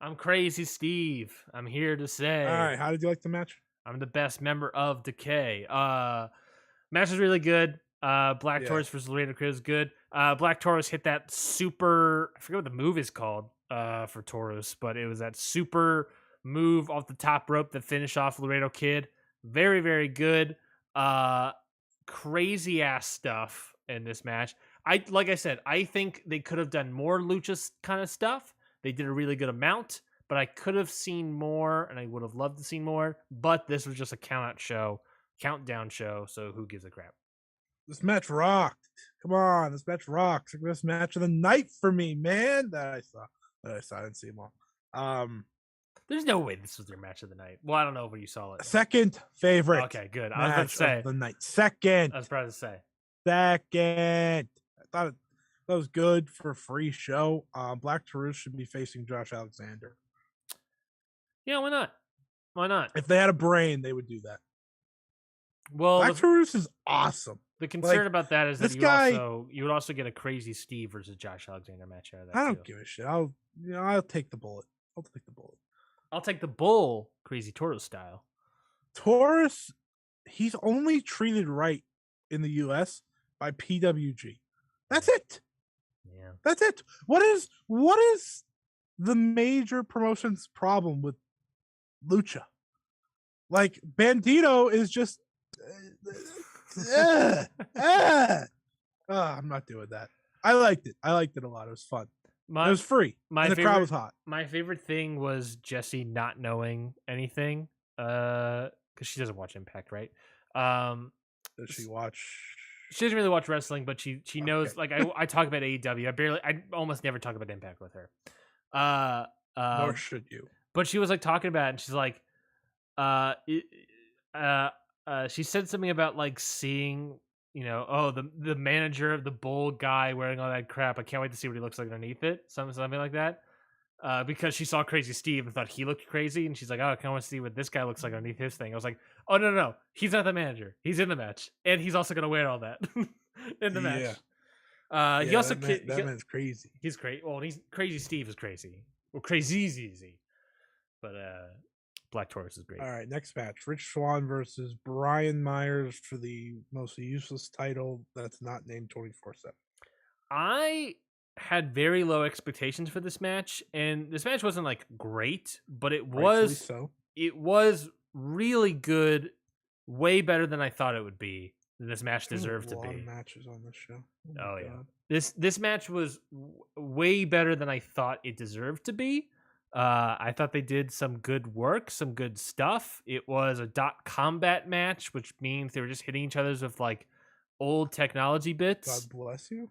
I'm Crazy Steve. I'm here to say. All right, how did you like the match? I'm the best member of Decay. Match is really good. Black Taurus versus Laredo Kid is good. Black Taurus hit that super. I forget what the move is called for Taurus, but it was that super move off the top rope that finished off Laredo Kid. Very, very good. Crazy ass stuff in this match. Like I said, I think they could have done more lucha kind of stuff. They did a really good amount, but I could have seen more, and I would have loved to see more. But this was just a countdown show. So who gives a crap? This match rocked. Come on, this match rocks. This match of the night for me, man. That I saw. I didn't see them all. There's no way this was their match of the night. Well, I don't know when you saw it. Second favorite. Okay, good. I was about to say the night. Second. I was about to say second. I thought that was good for a free show. Black Taurus should be facing Josh Alexander. Yeah, why not? Why not? If they had a brain, they would do that. Well, Black Taurus is awesome. The concern about that is that you would also get a Crazy Steve versus Josh Alexander match out of that. I don't give a shit. I'll take the bullet. I'll take the bull, Crazy Taurus style. Taurus, he's only treated right in the U.S. by PWG. That's it. Yeah. That's it. What is the major promotion's problem with lucha? Like, Bandito is just... I'm not doing that. I liked it. I liked it a lot. It was fun. It was free. And the crowd was hot. My favorite thing was Jessie not knowing anything because she doesn't watch Impact, right? Does she watch? She doesn't really watch wrestling, but she knows. Like I talk about AEW. I almost never talk about Impact with her. Nor should you. But she was like talking about it, and she's like, she said something about like seeing, the manager of the Bull guy wearing all that crap. I can't wait to see what he looks like underneath it. Something like that. Because she saw Crazy Steve and thought he looked crazy, and she's like, "Oh, I kind of want to see what this guy looks like underneath his thing." I was like, "Oh no, he's not the manager. He's in the match, and he's also gonna wear all that in the match." He also that man's crazy. He's crazy. Well, Crazy Steve is crazy. Well, crazy easy, but Black Taurus is great. All right, next match: Rich Swann versus Brian Myers for the most useless title that's not named 24/7. I had very low expectations for this match, and this match wasn't like great, but it Rightfully was so. it was really good, way better than I thought it would be. This match There's deserved a to lot be. of matches on this show. Oh my yeah, God. this match was way better than I thought it deserved to be. I thought they did some good work, some good stuff. It was a dot combat match, which means they were just hitting each other's with like old technology bits. God bless you.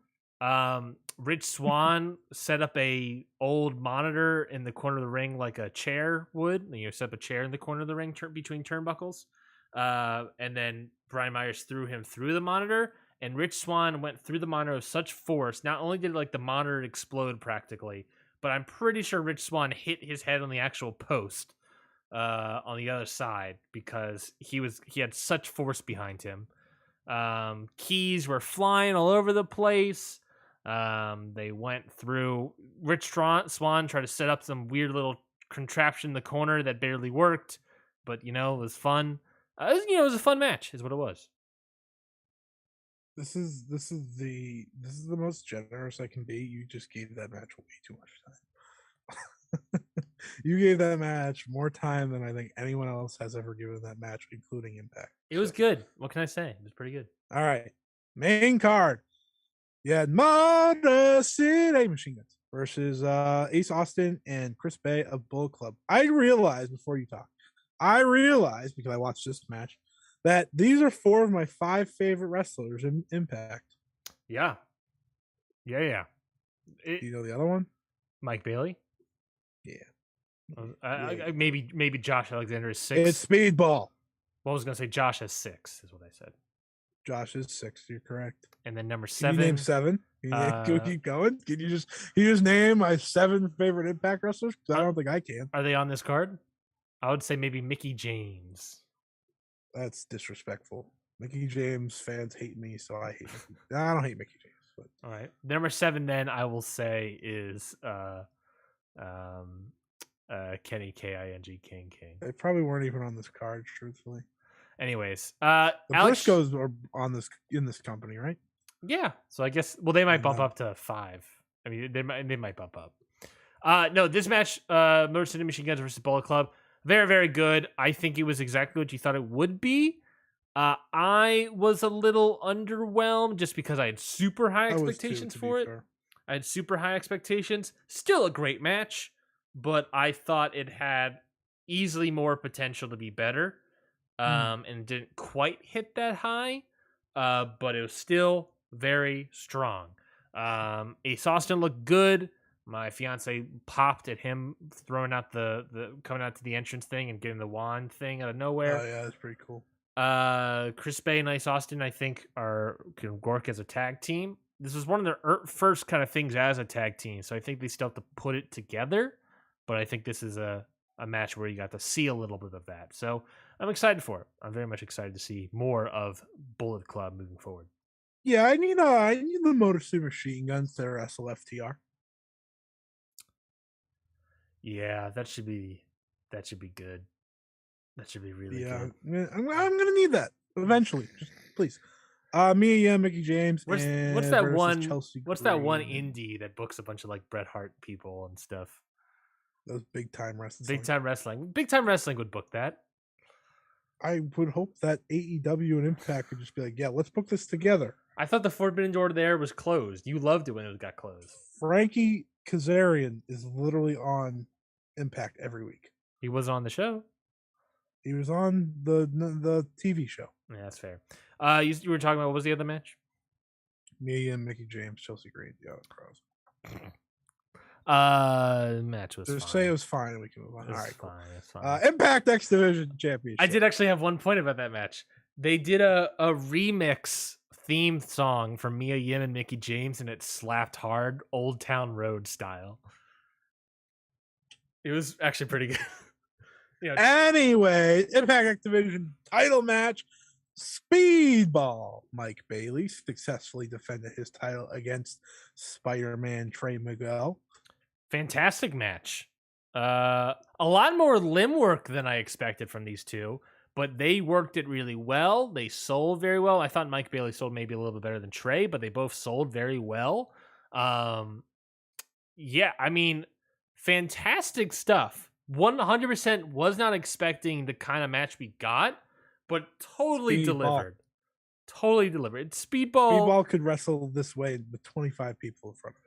Rich Swann set up a old monitor in the corner of the ring like a chair would. You set up a chair in the corner of the ring between turnbuckles. And then Brian Myers threw him through the monitor, and Rich Swann went through the monitor with such force. Not only did like the monitor explode practically, but I'm pretty sure Rich Swann hit his head on the actual post on the other side because he had such force behind him. Keys were flying all over the place. They went through. Rich Swann tried to set up some weird little contraption in the corner that barely worked, but it was fun. It was a fun match, is what it was. This is the most generous I can be. You just gave that match way too much time. You gave that match more time than I think anyone else has ever given that match, including Impact. It was good. What can I say? It was pretty good. All right, main card. Yeah, Motor City Machine Guns versus Ace Austin and Chris Bay of Bullet Club. I realized before you talk, because I watched this match, that these are 4 of my 5 favorite wrestlers in Impact. Yeah. Do you know the other one? Mike Bailey? Yeah. Maybe Josh Alexander is 6. It's Speedball. Well, I was going to say Josh has 6, is what I said. Josh is 6. You're correct. And then number Can 7. you name 7? Can you keep going? Can you just name my 7 favorite Impact wrestlers? I don't think I can. Are they on this card? I would say maybe Mickey James. That's disrespectful. Mickey James fans hate me, so I hate Mickey. No, I don't hate Mickey James. But. All right. Number 7 then I will say is Kenny King. They probably weren't even on this card, truthfully. Anyways, the Alex Briscoes are on in this company, right? Yeah. So I guess they might bump up to 5. I mean, they might bump up. No, this match, Motor City Machine Guns versus Bullet Club, very, very good. I think it was exactly what you thought it would be. I was a little underwhelmed just because I had super high expectations for it. Fair. I had super high expectations. Still a great match, but I thought it had easily more potential to be better. And didn't quite hit that high, but it was still very strong. Ace Austin looked good. My fiance popped at him throwing out the coming out to the entrance thing and getting the wand thing out of nowhere. Oh yeah, that's pretty cool. Chris Bay and Ace Austin, I think, can work as a tag team. This was one of their first kind of things as a tag team, so I think they still have to put it together. But I think this is a match where you got to see a little bit of that. So I'm excited for it. I'm very much excited to see more of Bullet Club moving forward. Yeah, I need the Motor City Machine Guns to wrestle FTR. Yeah, that should be good. That should be really good. Yeah, I'm gonna need that eventually. Just please. Mickey James. What's that one? What's that one indie that books a bunch of like Bret Hart people and stuff? Those Big Time Wrestling. Big Time Wrestling would book that. I would hope that AEW and Impact could just be like, yeah, let's book this together. I thought the Forbidden Door there was closed. You loved it when it got closed. Frankie Kazarian is literally on Impact every week. He was on the show. He was on the TV show. Yeah, that's fair. You were talking about, what was the other match? Me and Mickey James, Chelsea Green, the other pros. Match was Just fine. Say it was fine and we can move on. All right, fine. Cool. It's fine. Impact X Division Championship. I did actually have one point about that match. They did a remix theme song from Mia Yim and Mickey James, and it slapped hard, Old Town Road style. It was actually pretty good. Anyway, Impact X Division title match. Speedball Mike Bailey successfully defended his title against Spider-Man Trey Miguel. Fantastic match. A lot more limb work than I expected from these two, but they worked it really well. They sold very well. I thought Mike Bailey sold maybe a little bit better than Trey, but they both sold very well. Yeah, I mean, fantastic stuff. 100% was not expecting the kind of match we got, but totally Speedball. delivered. Totally delivered. Speedball. Speedball could wrestle this way with 25 people in front of him.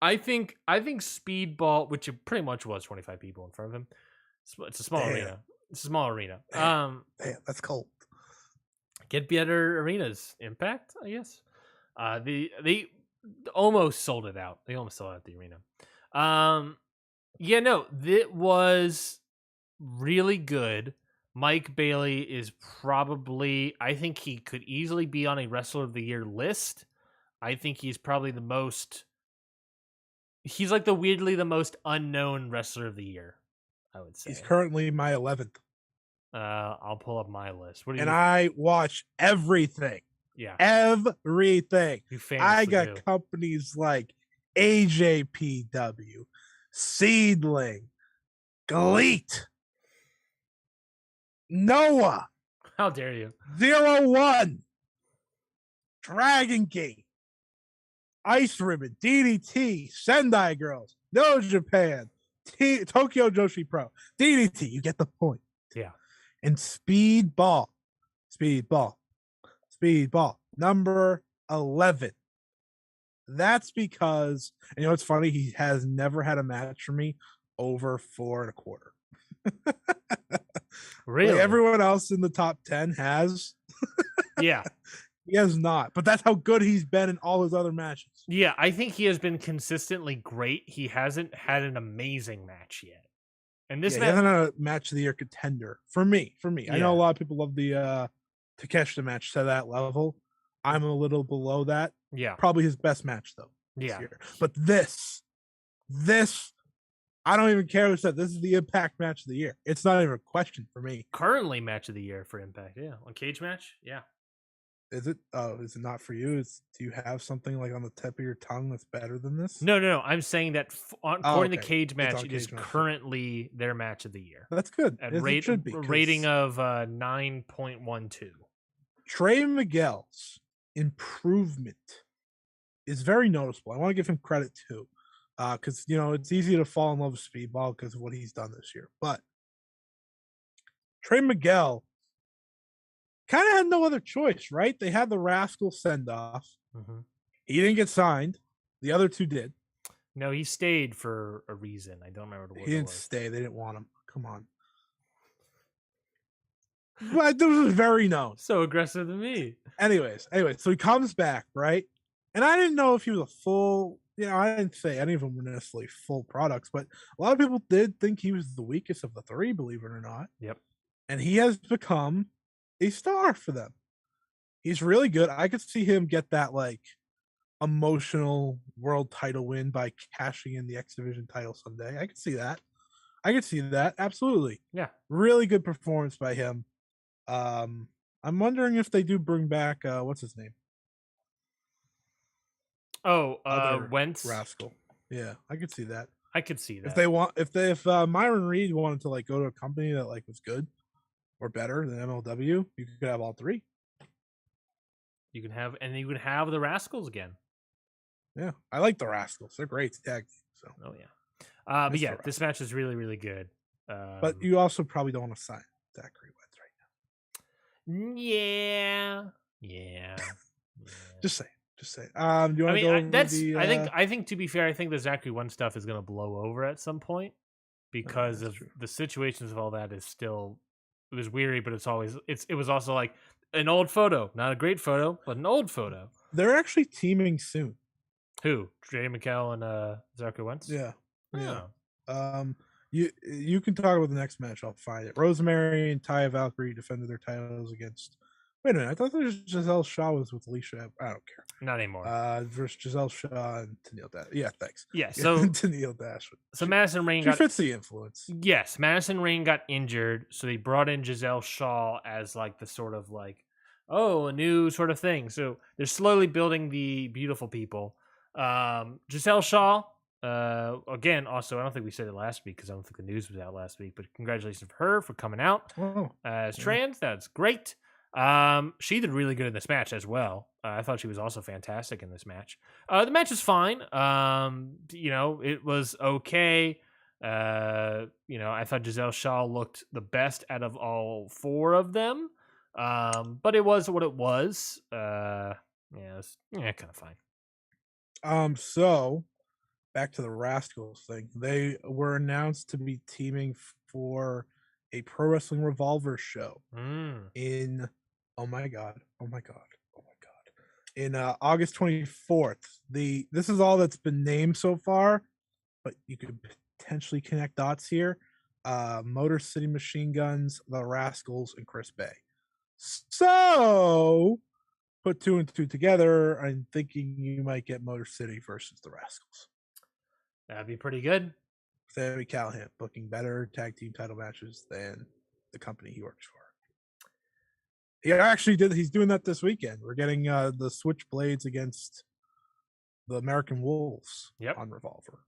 I think Speedball, which it pretty much was 25 people in front of him. It's a small arena. It's a small arena. Damn, that's cold. Get better arenas. Impact, I guess. They almost sold it out. They almost sold out the arena. Yeah, no, that was really good. Mike Bailey is probably, I think he could easily be on a Wrestler of the Year list. I think he's probably he's like weirdly the most unknown Wrestler of the Year, I would say. He's currently my 11th. I'll pull up my list. What do you? And I watch everything. Yeah. Everything. I got do. companies like AJPW, Seedling, Gleet, Noah. How dare you? 01, Dragon Gate, Ice Ribbon, DDT, Sendai Girls, No Japan, Tokyo Joshi Pro, DDT. You get the point. Yeah. And Speedball, number 11. That's because, and you know what's funny? He has never had a match for me over 4.25. Really? Like everyone else in the top 10 has. Yeah. He has not, but that's how good he's been in all his other matches. Yeah, I think he has been consistently great. He hasn't had an amazing match yet. And this he hasn't had a match of the year contender for me. Yeah. I know a lot of people love the Takeshita match to that level. I'm a little below that. Yeah. Probably his best match though. Yeah. Year. But this, I don't even care who said this is the Impact match of the year. It's not even a question for me. Currently match of the year for Impact. Yeah. On Cage Match. Yeah. Is it? Oh, is it not for you? Do you have something like on the tip of your tongue that's better than this? No. I'm saying that according to Cage Match, it is Cage Match. Currently their match of the year. That's good. At it should be, rating of 9.12. Trey Miguel's improvement is very noticeable. I want to give him credit too, because it's easy to fall in love with Speedball because of what he's done this year. But Trey Miguel kind of had no other choice, right? They had the Rascal send off. Mm-hmm. He didn't get signed. The other two did. No, he stayed for a reason. I don't remember what it was. He didn't stay. They didn't want him. Come on. But this was very known. So aggressive to me. Anyways, so he comes back, right? And I didn't know if he was a full, I didn't say any of them were necessarily full products, but a lot of people did think he was the weakest of the three, believe it or not. Yep. And he has become a star for them. He's really good. I could see him get that emotional world title win by cashing in the X Division title someday. I could see that. Absolutely. Yeah. Really good performance by him. I'm wondering if they do bring back what's his name? Wentz. Rascal. Yeah, I could see that. I could see that. If Myron Reed wanted to go to a company that was good or better than MLW, you could have all three. You can have the Rascals again. Yeah, I like the Rascals. They're great tag team. So. Oh yeah. But yeah, this match is really, really good. But you also probably don't want to sign Zachary Wentz right now. Yeah. Just say. Do you want to go over I think to be fair, I think the Zachary Wentz stuff is going to blow over at some point because of the situations of all that is still. It was weary, but it was also like an old photo, not a great photo, but an old photo. They're actually teaming soon. Who? Jay McCall and Zachary Wentz? Yeah. You can talk about the next match. I'll find it. Rosemary and Taya Valkyrie defended their titles against. Wait a minute. I thought there was Giselle Shaw was with Alicia. I don't care. Not anymore. Versus Giselle Shaw and Tennille Dash. Yeah, thanks. Yeah, so Tennille Dash. So Madison Rain fits the influence. Yes, Madison Rain got injured, so they brought in Giselle Shaw as the sort of a new sort of thing. So they're slowly building the beautiful people. Giselle Shaw, Again, also, I don't think we said it last week because I don't think the news was out last week, but congratulations for her for coming out as trans. That's great. She did really good in this match as well. I thought she was also fantastic in this match. The match is fine. It was okay. I thought Giselle Shaw looked the best out of all four of them. But it was what it was. It was kind of fine. So back to the Rascals thing. They were announced to be teaming for a Pro Wrestling Revolver show in in August 24th. This is all that's been named so far, but you could potentially connect dots here. Motor City Machine Guns, the Rascals, and Chris Bay. So put two and two together. I'm thinking you might get Motor City versus the Rascals. That'd be pretty good. Sammy Callahan booking better tag team title matches than the company he works for. He actually did. He's doing that this weekend. We're getting the Switchblades against the American Wolves on Revolver.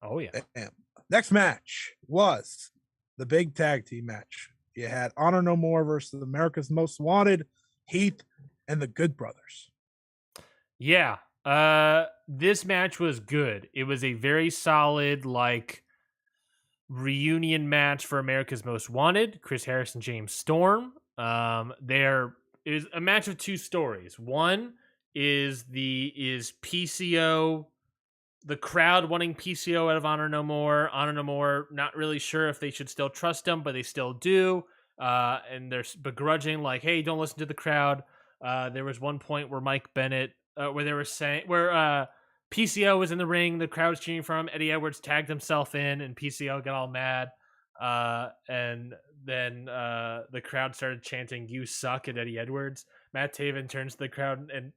Oh, yeah. And next match was the big tag team match. You had Honor No More versus America's Most Wanted, Heath, and the Good Brothers. Yeah. This match was good. It was a very solid, reunion match for America's Most Wanted, Chris Harris and James Storm. There is a match of two stories. One is PCO, the crowd wanting PCO out of Honor No More. Honor No More not really sure if they should still trust him, but they still do. And they're begrudging, hey, don't listen to the crowd. There was one point where Mike Bennett, where they were saying, PCO was in the ring, the crowd was cheering for him. Eddie Edwards tagged himself in, and PCO got all mad. And then the crowd started chanting, "You suck" at Eddie Edwards. Matt Taven turns to the crowd and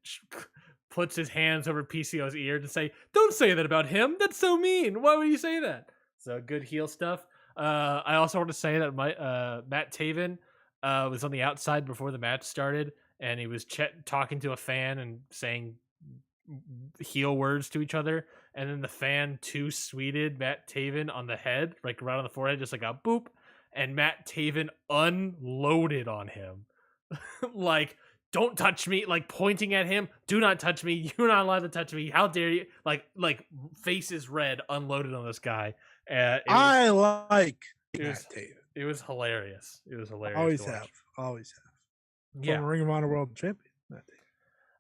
puts his hands over PCO's ear to say, "Don't say that about him. That's so mean. Why would you say that?" So good heel stuff. I also want to say that Matt Taven was on the outside before the match started, and he was talking to a fan and saying heel words to each other, and then the fan two-sweeted Matt Taven on the head, right on the forehead, just like a boop, and Matt Taven unloaded on him. Don't touch me, pointing at him. Do not touch me. You're not allowed to touch me. How dare you? Faces red, unloaded on this guy. Matt Taven. It was hilarious. It was hilarious. Always have. Yeah. Ring of Honor World Champion. Matt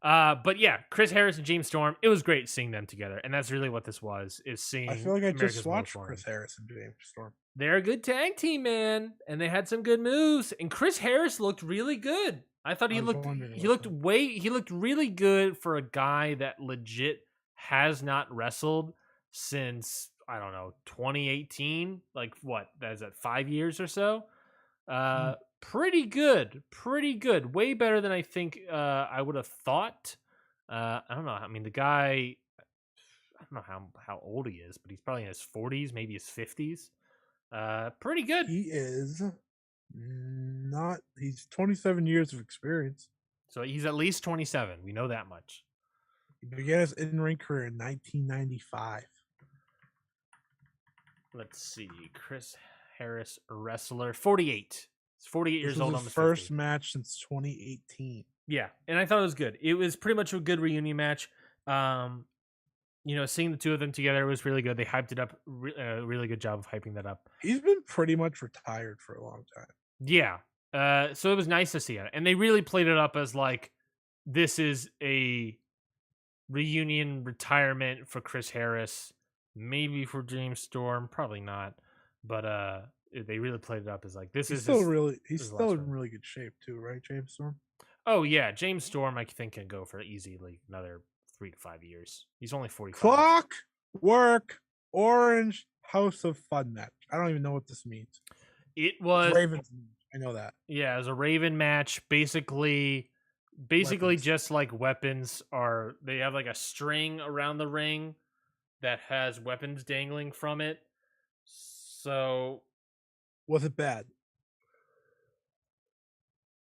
Taven. But yeah, Chris Harris and James Storm, it was great seeing them together, and that's really what this was, is seeing I feel like I America's just watched Chris Harris and James Storm. They're a good tag team, man, and they had some good moves, and Chris Harris looked really good. I thought he looked really good for a guy that legit has not wrestled since, I don't know, 2018, that is 5 years or so. Pretty good. Way better than I think I would have thought. I don't know. I mean, the guy, I don't know how old he is, but he's probably in his 40s, maybe his 50s. Pretty good. He is not. He's 27 years of experience. So he's at least 27. We know that much. He began his in-ring career in 1995. Let's see. Chris Harris, wrestler, 48. He's 48 years old. This was his first match since 2018. Yeah, and I thought it was good. It was pretty much a good reunion match. Seeing the two of them together was really good. They hyped it up. A really good job of hyping that up. He's been pretty much retired for a long time. Yeah. So it was nice to see it. And they really played it up as this is a reunion retirement for Chris Harris. Maybe for James Storm. Probably not. But they really played it up as he's still in really good shape too, right, James Storm? Oh yeah, James Storm I think can go for easily another 3 to 5 years. He's only 45. Clockwork Orange House of Fun match. I don't even know what this means. It was Ravens. I know that. Yeah, it was a Raven match. Basically weapons. Just weapons are. They have a string around the ring that has weapons dangling from it. So, was it bad?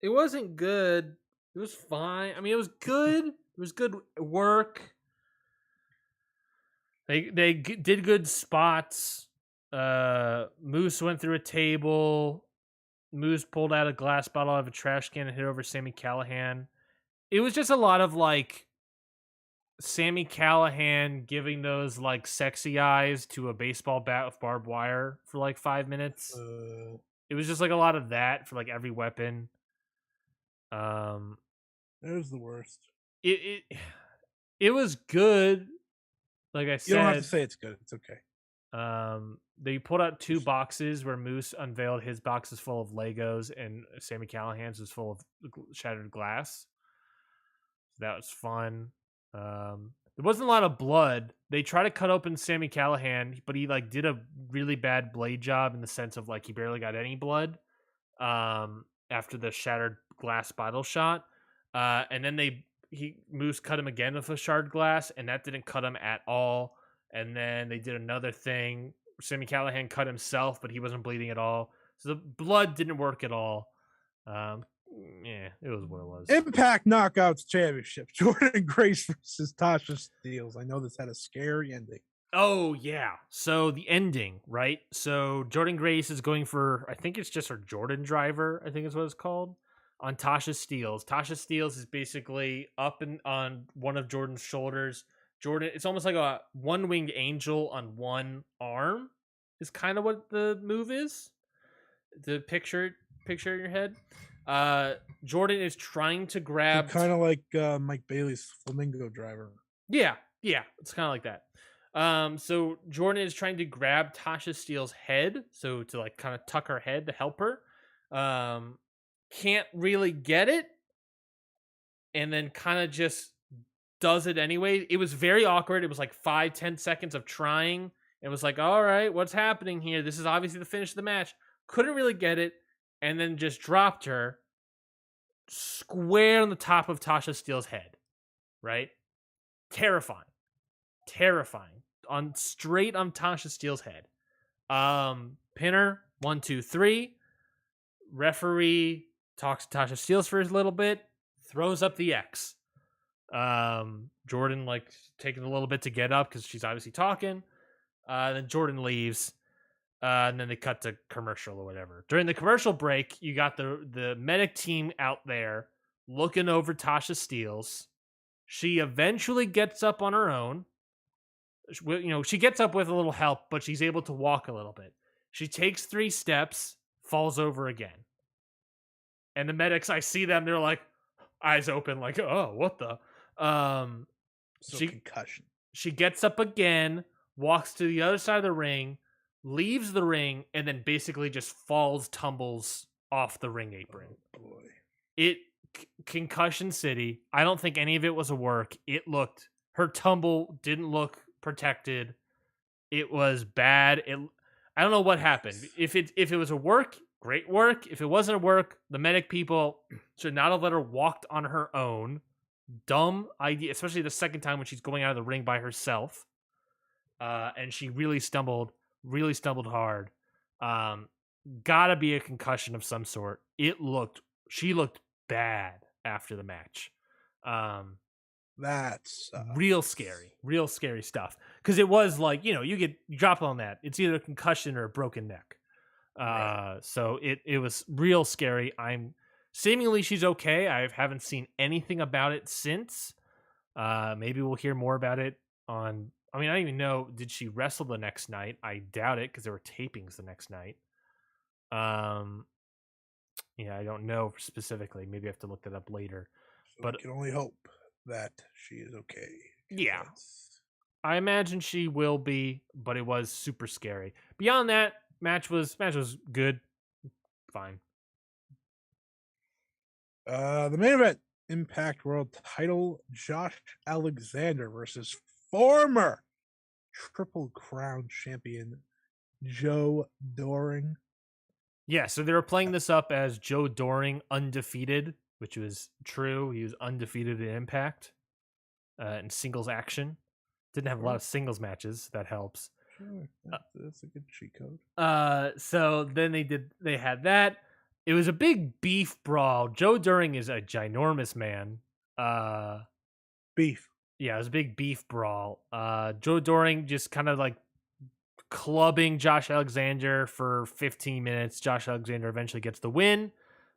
It wasn't good. It was fine. I mean, it was good. It was good work. did good spots. Moose went through a table. Moose pulled out a glass bottle out of a trash can and hit over Sammy Callahan. It was just a lot of like Sammy Callahan giving those like sexy eyes to a baseball bat with barbed wire for like 5 minutes. It was just like a lot of that for like every weapon. It was the worst. It was good. Like I said, you don't have to say it's good. It's okay. They pulled out 2 boxes where Moose unveiled his boxes full of Legos and Sammy Callahan's was full of shattered glass. That was fun. There wasn't a lot of blood. They tried to cut open Sammy Callahan, but he like did a really bad blade job in the sense of like he barely got any blood after the shattered glass bottle shot. And then Moose cut him again with a shard glass, and that didn't cut him at all. And then they did another thing. Sammy Callahan cut himself, but he wasn't bleeding at all. So the blood didn't work at all. Yeah, it was what it was. Impact Knockouts Championship. Jordynne Grace versus Tasha Steelz. I know this had a scary ending. Oh, yeah. So the ending, right? So Jordynne Grace is going for, I think it's just her Jordan driver, I think is what it's called, on Tasha Steelz. Tasha Steelz is basically up on one of Jordan's shoulders. Jordan, it's almost like a one-winged angel on one arm is kind of what the move is. The picture in your head. Jordan is trying to grab, kind of like Mike Bailey's flamingo driver. Yeah, it's kind of like that. So Jordan is trying to grab Tasha Steelz' head, so to like kind of tuck her head to help her. Can't really get it, and then kind of just does it anyway. It was very awkward. It was like 5-10 seconds of trying. It was like, all right, what's happening here? This is obviously the finish of the match. Couldn't really get it, and then just dropped her square on the top of Tasha Steelz' head. Right? Terrifying. Straight on Tasha Steelz' head. Pinner, 1, 2, 3. Referee talks to Tasha Steelz for a little bit, throws up the X. Jordan like taking a little bit to get up because she's obviously talking. Then Jordan leaves. And then they cut to commercial or whatever. During the commercial break, you got the medic team out there looking over Tasha Steelz. She eventually gets up on her own. She gets up with a little help, but she's able to walk a little bit. She takes 3 steps, falls over again. And the medics, I see them, they're like, eyes open, like, oh, what the? Concussion. She gets up again, walks to the other side of the ring, leaves the ring, and then basically just tumbles off the ring apron. Oh, boy. Concussion City. I don't think any of it was a work. Her tumble didn't look protected. It was bad. I don't know what happened. If it was a work, great work. If it wasn't a work, the medic people should not have let her walk on her own. Dumb idea, especially the second time when she's going out of the ring by herself. And she really stumbled hard. Gotta be a concussion of some sort. She looked bad after the match. That's real scary stuff. Because it was like, you drop on that. It's either a concussion or a broken neck. Right. So it was real scary. Seemingly she's okay. I haven't seen anything about it since. Maybe we'll hear more about it on. I don't even know. Did she wrestle the next night? I doubt it because there were tapings the next night. Yeah, I don't know specifically. Maybe I have to look that up later. So but I can only hope that she is okay. Yeah, I imagine she will be, but it was super scary. Beyond that, match was good, fine. The main event, Impact World Title, Josh Alexander versus former Triple Crown champion Joe Doring. Yeah, so they were playing this up as Joe Doring undefeated, which was true. He was undefeated in Impact in singles action. Didn't have a lot of singles matches. That helps. Sure, that's a good cheat code. So then they had that. It was a big beef brawl. Joe Doring is a ginormous man. Beef. Yeah, it was a big beef brawl. Joe Doring just kind of like clubbing Josh Alexander for 15 minutes. Josh Alexander eventually gets the win.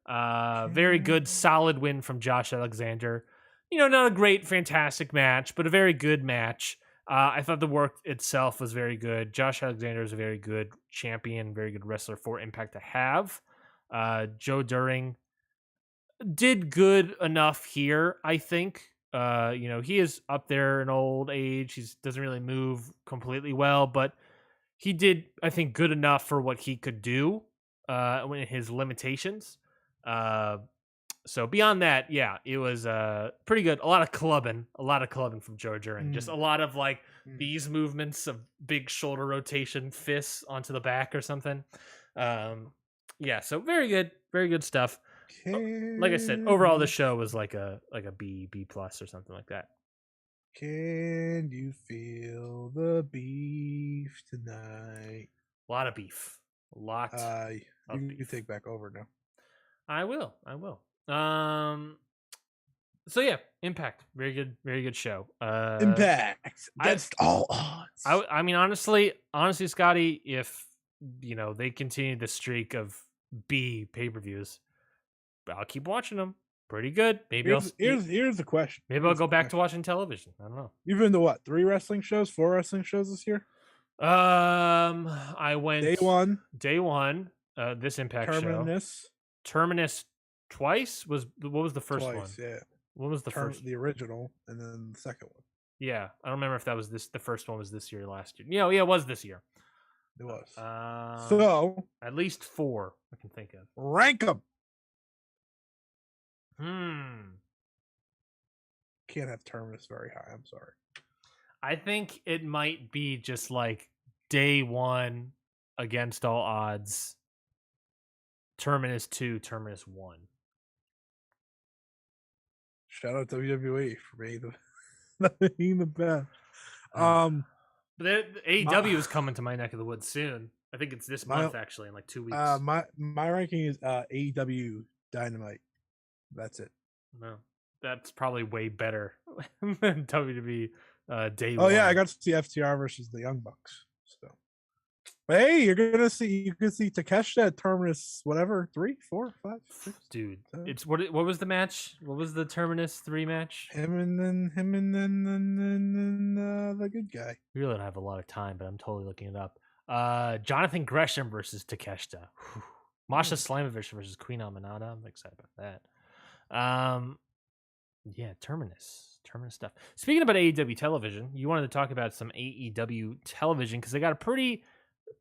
Very good, solid win from Josh Alexander. Not a great, fantastic match, but a very good match. I thought the work itself was very good. Josh Alexander is a very good champion, very good wrestler for Impact to have. Joe Doring did good enough here, I think. He is up there in old age. He doesn't really move completely well, but he did, I think, good enough for what he could do in his limitations. So beyond that, yeah, it was pretty good. A lot of clubbing from Joe Doring. Just a lot of like these movements of big shoulder rotation, fists onto the back or something. Yeah, so very good stuff. Like I said, overall the show was like a B plus or something like that. Can you feel the beef tonight? A lot of beef. A lot. You take back over now. I will. So yeah, Impact. Very good show. Impact against all odds. I mean, honestly, Scotty, if they continue the streak of B pay-per-views, I'll keep watching them. Pretty good. Maybe here's the question. Maybe I'll go back to watching television. I don't know. You've been to what? 4 wrestling shows this year? I went day one. This Impact show. Terminus twice. What was the first one? Yeah. What was the first? The original, and then the second one. Yeah, I don't remember if that was this. The first one was this year, last year. Yeah, it was this year. It was. So at least 4 I can think of. Rank them. Can't have Terminus very high. I'm sorry. I think it might be just like day 1 against all odds. Terminus 2, Terminus 1. Shout out WWE for being the best. But AEW is coming to my neck of the woods soon. I think it's this month, actually, in like 2 weeks. My ranking is AEW Dynamite. That's it. No, that's probably way better than WWE day 1. Oh yeah, I got to see FTR versus the Young Bucks. So, but hey, you can see Takeshita at Terminus whatever 3, 4, 5, 6. Dude, 7. It's what was the match? What was the Terminus 3 match? Him and then the good guy. We really don't have a lot of time, but I'm totally looking it up. Jonathan Gresham versus Takeshita. Masha Slamovich versus Queen Aminata. I'm excited about that. Yeah, Terminus stuff. Speaking about AEW television, you wanted to talk about some AEW television because they got a pretty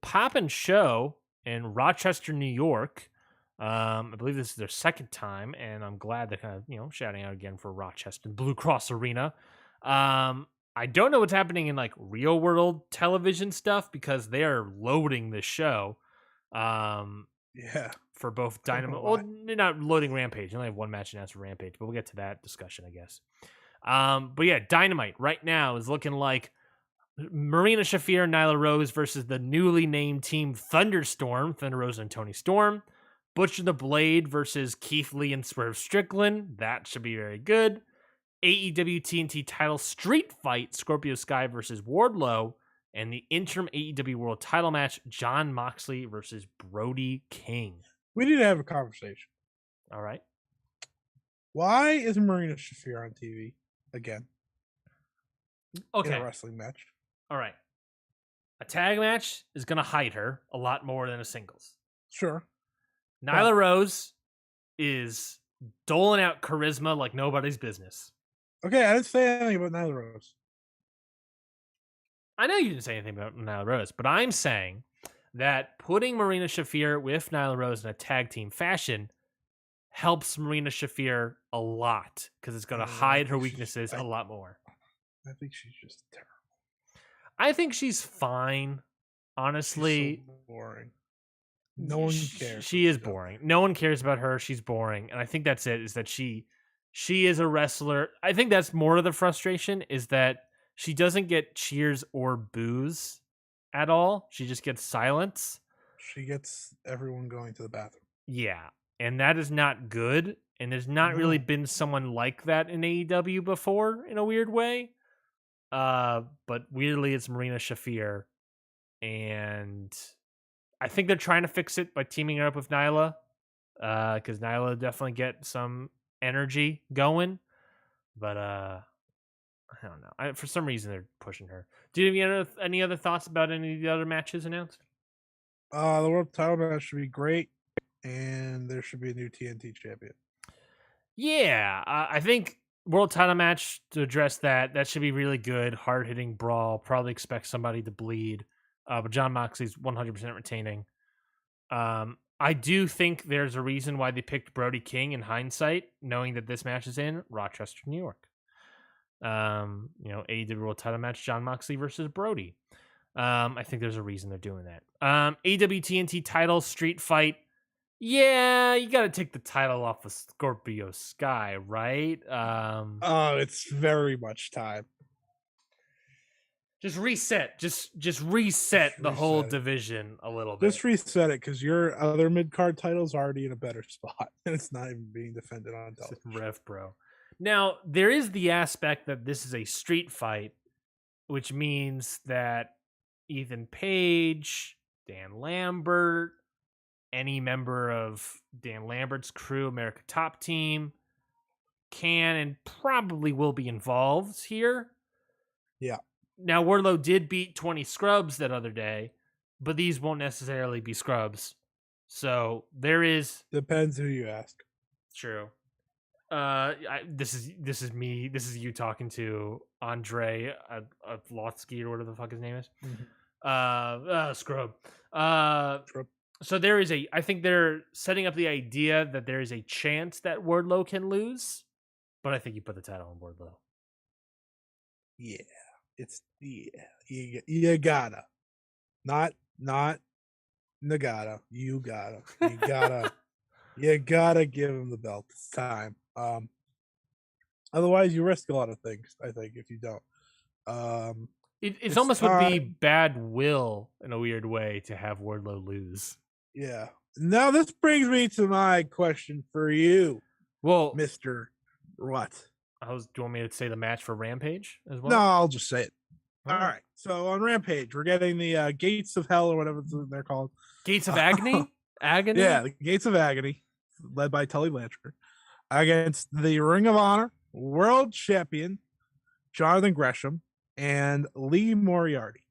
poppin' show in Rochester, New York. I believe this is their second time, and I'm glad they're kind of shouting out again for Rochester Blue Cross Arena. I don't know what's happening in like real world television stuff because they are loading this show. Yeah. For both Dynamite. Well, they're not loading Rampage. They only have one match announced for Rampage, but we'll get to that discussion, I guess. But yeah, Dynamite right now is looking like Marina Shafir and Nyla Rose versus the newly named team Thunderstorm, Thunder Rosa and Tony Storm. Butcher the Blade versus Keith Lee and Swerve Strickland. That should be very good. AEW TNT title street fight, Scorpio Sky versus Wardlow. And the interim AEW World title match, Jon Moxley versus Brody King. We need to have a conversation. All right. Why is Marina Shafir on TV again? Okay. In a wrestling match. All right. A tag match is going to hide her a lot more than a singles. Sure. Nyla Rose is doling out charisma like nobody's business. Okay, I didn't say anything about Nyla Rose. I know you didn't say anything about Nyla Rose, but I'm saying that putting Marina Shafir with Nyla Rose in a tag team fashion helps Marina Shafir a lot because it's going to hide her weaknesses a lot more. I think she's just terrible. I think she's fine, honestly. She's so boring. No one cares. She is boring. No one cares about her. She's boring. And I think that's it, is that she is a wrestler. I think that's more of the frustration, is that she doesn't get cheers or boos at all. She just gets silence. She gets everyone going to the bathroom. Yeah. And that is not good. And there's not really been someone like that in AEW before, in a weird way. but weirdly it's Marina Shafir, and I think they're trying to fix it by teaming her up with Nyla, because Nyla definitely get some energy going, but I don't know. For some reason they're pushing her. Do you have any other thoughts about any of the other matches announced? The world title match should be great, and there should be a new TNT champion. Yeah, I think world title match to address that should be really good, hard hitting brawl. Probably expect somebody to bleed, but John Moxley's 100% retaining. I do think there's a reason why they picked Brody King in hindsight, knowing that this match is in Rochester, New York. AEW World Title match, John Moxley versus Brody. I think there's a reason they're doing that. AEW TNT title street fight. Yeah, you got to take the title off of Scorpio Sky, right? Oh, it's very much time. Just reset. Just reset the whole division a little bit. Just reset it, because your other mid-card title's already in a better spot, and it's not even being defended on television. Rev Pro. Now, there is the aspect that this is a street fight, which means that Ethan Page, Dan Lambert, any member of Dan Lambert's crew, America Top Team, can and probably will be involved here. Yeah. Now, Wardlow did beat 20 scrubs that other day, but these won't necessarily be scrubs. So there is... Depends who you ask. True. This is me. This is you talking to Andre Lotsky or whatever the fuck his name is. Mm-hmm. Scrub. Scrub. So there is I think they're setting up the idea that there is a chance that Wardlow can lose, but I think you put the title on Wardlow. Yeah, you gotta, not Nagata. You gotta give him the belt this time. Otherwise you risk a lot of things, I think, if you don't. It's almost would be bad will in a weird way to have Wardlow lose. Yeah. Now this brings me to my question for you. Well, Mr. What? Do you want me to say the match for Rampage as well? No, I'll just say it. All right. So on Rampage, we're getting the Gates of Hell, or whatever they're called. Gates of Agony? Agony? Yeah, the Gates of Agony, led by Tully Blanchard, against the Ring of Honor World Champion, Jonathan Gresham, and Lee Moriarty.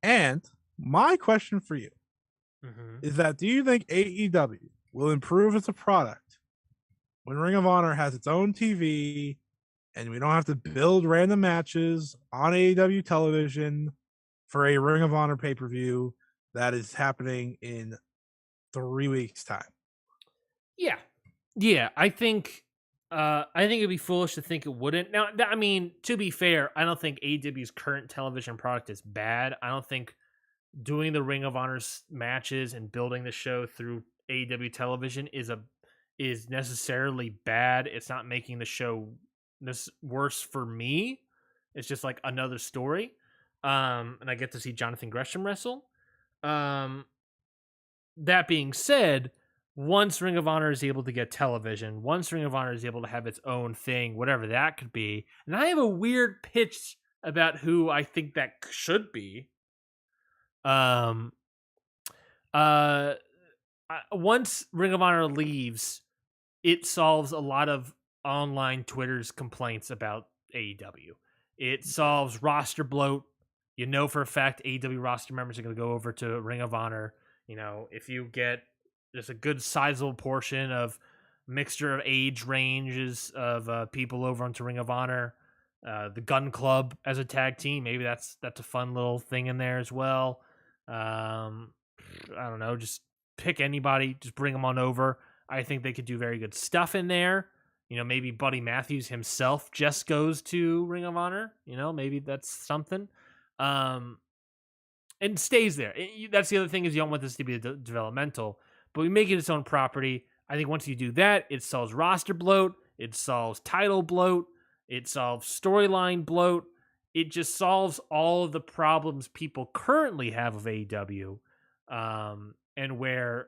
And my question for you is that, do you think AEW will improve as a product when Ring of Honor has its own TV and we don't have to build random matches on AEW television for a Ring of Honor pay-per-view that is happening in 3 weeks' time? Yeah. I think it'd be foolish to think it wouldn't. Now, I mean, to be fair, I don't think AEW's current television product is bad. I don't think doing the Ring of Honor matches and building the show through AEW television is necessarily bad. It's not making the show worse for me. It's just like another story. And I get to see Jonathan Gresham wrestle. That being said, once Ring of Honor is able to get television, once Ring of Honor is able to have its own thing, whatever that could be, and I have a weird pitch about who I think that should be. Once Ring of Honor leaves, it solves a lot of online Twitter's complaints about AEW. It solves roster bloat. You know for a fact AEW roster members are going to go over to Ring of Honor. You know, if you get just a good sizable portion of mixture of age ranges of people over onto Ring of Honor, the Gun Club as a tag team, maybe that's a fun little thing in there as well. I don't know, just pick anybody, just bring them on over. I think they could do very good stuff in there. You know, maybe Buddy Matthews himself just goes to Ring of Honor. You know, maybe that's something. And stays there. That's the other thing, is you don't want this to be developmental, but we make it its own property. I think once you do that, it solves roster bloat, it solves title bloat, it solves storyline bloat. It just solves all of the problems people currently have of AEW, and where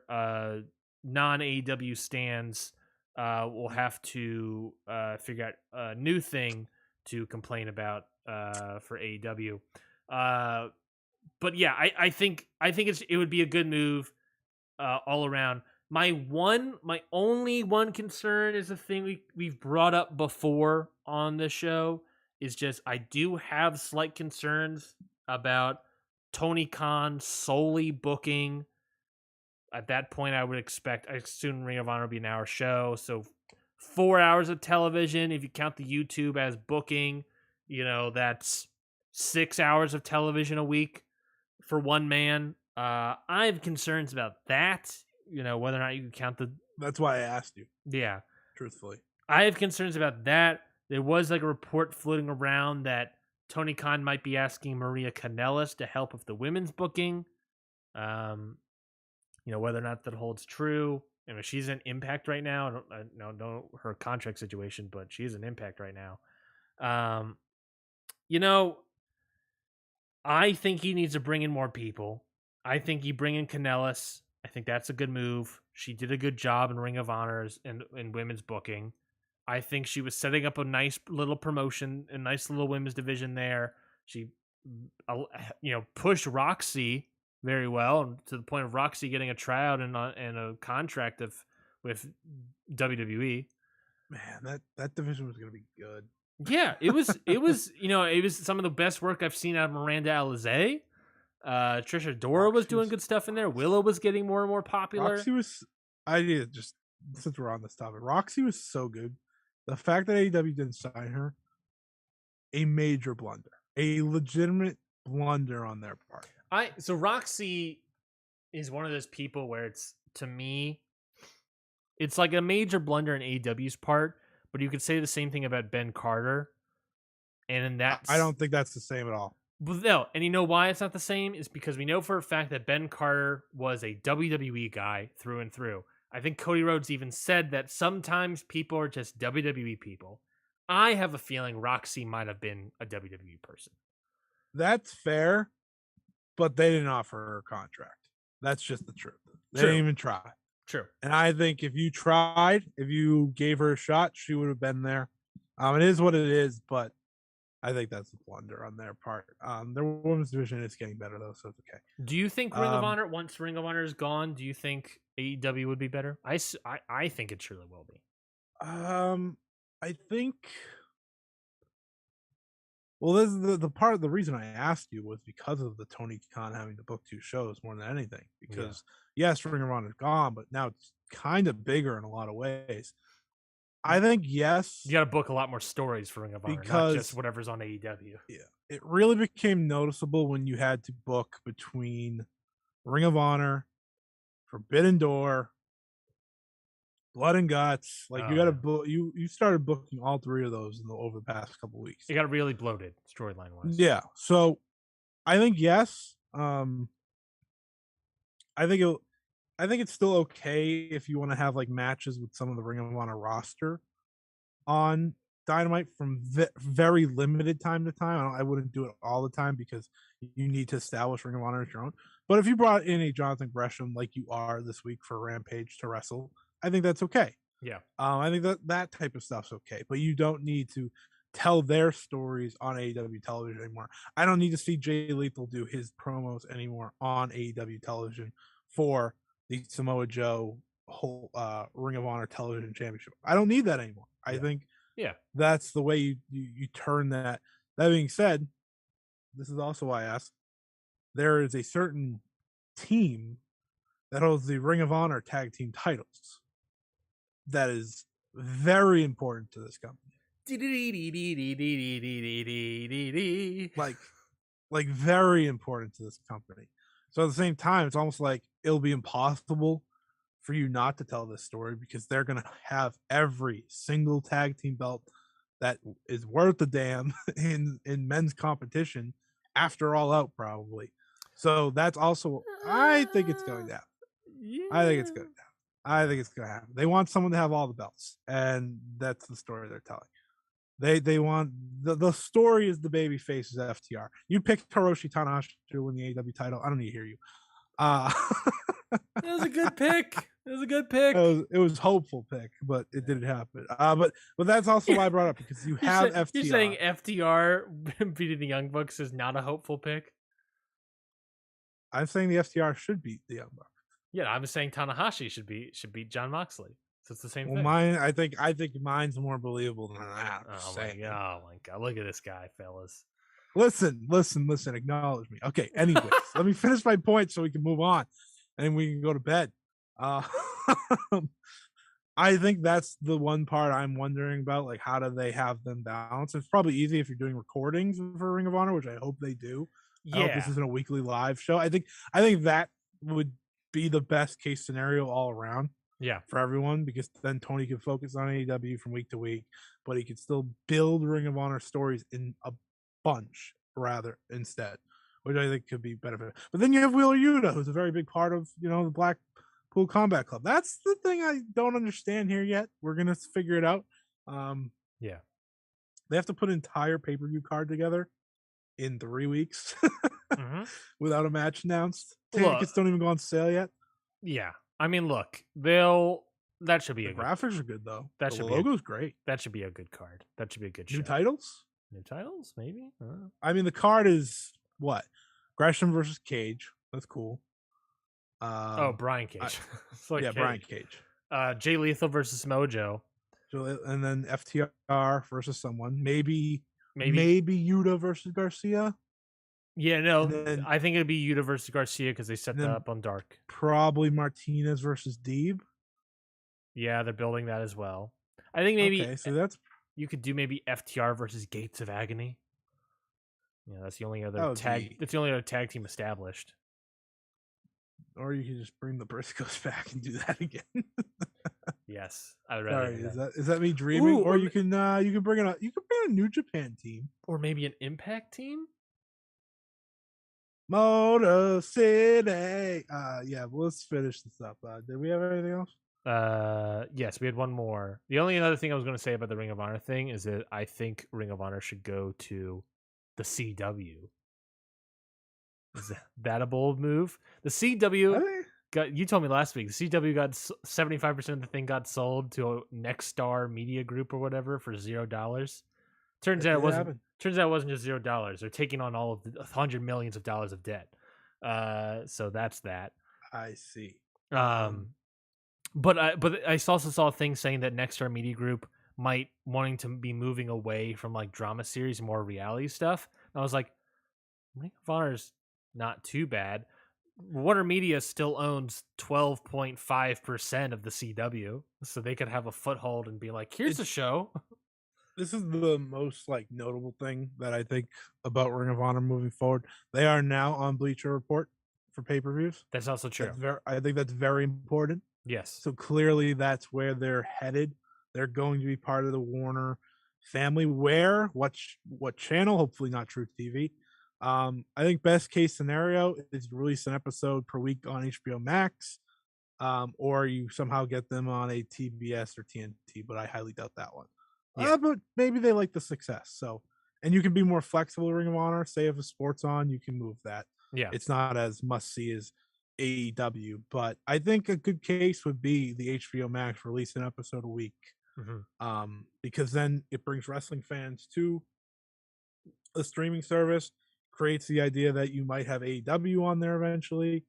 non-AEW stands will have to figure out a new thing to complain about for AEW. But yeah, I think it would be a good move all around. My only one concern is a thing we've brought up before on the show is just I do have slight concerns about Tony Khan solely booking. At that point, I assume Ring of Honor would be an hour show, so 4 hours of television. If you count the YouTube as booking, that's 6 hours of television a week for one man. I have concerns about that. Whether or not you can count the. That's why I asked you. Yeah, truthfully, I have concerns about that. There was like a report floating around that Tony Khan might be asking Maria Kanellis to help with the women's booking. Whether or not that holds true. She's in Impact right now. I don't know her contract situation, but she's in Impact right now. I think he needs to bring in more people. I think you bring in Kanellis. I think that's a good move. She did a good job in Ring of Honors and in women's booking. I think she was setting up a nice little promotion, a nice little women's division there. She, pushed Roxy very well, to the point of Roxy getting a tryout and a contract with WWE. Man, that division was going to be good. Yeah, it was it was some of the best work I've seen out of Miranda Alizé. Trisha Dora was doing good stuff in there. Willow was getting more and more popular. Roxy was, just since we're on this topic, Roxy was so good. The fact that AEW didn't sign her, a major blunder, a legitimate blunder on their part. So Roxy is one of those people where it's, to me, it's like a major blunder on AEW's part, but you could say the same thing about Ben Carter. And I don't think that's the same at all. No, and you know why it's not the same? Is because we know for a fact that Ben Carter was a WWE guy through and through. I think Cody Rhodes even said that sometimes people are just WWE people. I have a feeling Roxy might have been a WWE person. That's fair, but they didn't offer her a contract. That's just the truth. They didn't even try. True. And I think if you tried, if you gave her a shot, she would have been there. It is what it is, but I think that's a blunder on their part. Their women's division is getting better, though, so it's okay. Do you think Ring of Honor, once Ring of Honor is gone, do you think AEW would be better? I think it surely will be. I think... Well, this is the part of the reason I asked you was because of the Tony Khan having to book 2 shows more than anything. Because, yes, Ring of Honor is gone, but now it's kind of bigger in a lot of ways. I think, yes. You got to book a lot more stories for Ring of Honor, not just whatever's on AEW. Yeah. It really became noticeable when you had to book between Ring of Honor, Forbidden Door, Blood and Guts. Like, you got to book. You started booking all 3 of those over the past couple of weeks. It got really bloated storyline wise. Yeah. So I think yes. I think it's still okay if you want to have like matches with some of the Ring of Honor roster on Dynamite from very limited time to time. I wouldn't do it all the time because you need to establish Ring of Honor as your own. But if you brought in a Jonathan Gresham like you are this week for Rampage to wrestle, I think that's okay. Yeah. I think that type of stuff's okay. But you don't need to tell their stories on AEW television anymore. I don't need to see Jay Lethal do his promos anymore on AEW television for the Samoa Joe whole Ring of Honor television championship. I don't need that anymore. I think that's the way you turn that. That being said, this is also why I asked. There is a certain team that holds the Ring of Honor tag team titles that is very important to this company. Like very important to this company. So at the same time, it's almost like it'll be impossible for you not to tell this story because they're going to have every single tag team belt that is worth a damn in men's competition after All Out, probably. So that's also, I think it's going down. Yeah. I think it's going down. I think it's going to happen. They want someone to have all the belts, and that's the story they're telling. They want the story is the baby faces FTR. You picked Hiroshi Tanahashi to win the AEW title. I don't need to hear you. That was a good pick. It was a good pick. It was hopeful pick, but it didn't happen. But that's also why I brought it up, because you have FTR. You're saying FTR beating the Young Bucks is not a hopeful pick? I'm saying the FTR should beat the Young Bucks. Yeah, I'm saying Tanahashi should beat John Moxley. So it's the same thing. Mine, I think mine's more believable than that. Oh my god! Look at this guy, fellas. Listen. Acknowledge me. Okay. Anyways, let me finish my point so we can move on, and we can go to bed. I think that's the one part I'm wondering about. Like, how do they have them balance? It's probably easy if you're doing recordings for Ring of Honor, which I hope they do. I hope this isn't a weekly live show. I think that would be the best case scenario all around. Yeah, for everyone, because then Tony can focus on AEW from week to week, but he can still build Ring of Honor stories in a bunch instead, which I think could be better. But then you have Wheeler Yuta, who's a very big part of the Blackpool Combat Club. That's the thing I don't understand here yet. We're gonna figure it out. Yeah, they have to put an entire pay-per-view card together in 3 weeks without a match announced. Tickets don't even go on sale yet. Yeah. I mean, look, that should be the graphics are good though. The logo's great. That should be a good card. That should be a good New show. titles? New titles, maybe? I mean, the card is what? Gresham versus Cage. That's cool. Brian Cage. Cage. Brian Cage. Jay Lethal versus Mojo. And then FTR versus someone. Maybe Yuta versus Garcia. Yeah, no, I think it'd be Yuta versus Garcia because they set that up on Dark. Probably Martinez versus Deeb. Yeah, they're building that as well. I think maybe you could do maybe FTR versus Gates of Agony. Yeah, that's the only other tag. That's the only other tag team established. Or you can just bring the Briscoes back and do that again. Yes, I'd rather. Sorry, is that me dreaming? Or you can bring a New Japan team, or maybe an Impact team. Motor City. Yeah, let's finish this up. Did we have anything else? Yes, we had one more. The only other thing I was going to say about the Ring of Honor thing is that I think Ring of Honor should go to the CW. Is that a bold move? The CW you told me last week. The CW got 75% of the thing got sold to a Next Star Media Group or whatever for $0. Turns out it wasn't just $0. They're taking on all of the $100 million of dollars of debt. So that's that. I see. But I also saw things saying that Next Star Media Group might wanting to be moving away from like drama series and more reality stuff. And I was like, Ring of Honor's not too bad. Warner Media still owns 12.5% of the CW, so they could have a foothold and be like, here's a show. This is the most like notable thing that I think about Ring of Honor moving forward. They are now on Bleacher Report for pay-per-views. That's also true. I think that's very important. Yes. So clearly that's where they're headed. They're going to be part of the Warner family. Where? What channel? Hopefully not Truth TV. I think best case scenario is you release an episode per week on HBO Max, or you somehow get them on a TBS or TNT, but I highly doubt that one. Yeah. But maybe they like the success. So, and you can be more flexible. Ring of Honor, say if a sport's on, you can move that. Yeah, it's not as must see as AEW, but I think a good case would be the HBO Max release an episode a week, because then it brings wrestling fans to a streaming service. Creates the idea that you might have AEW on there eventually.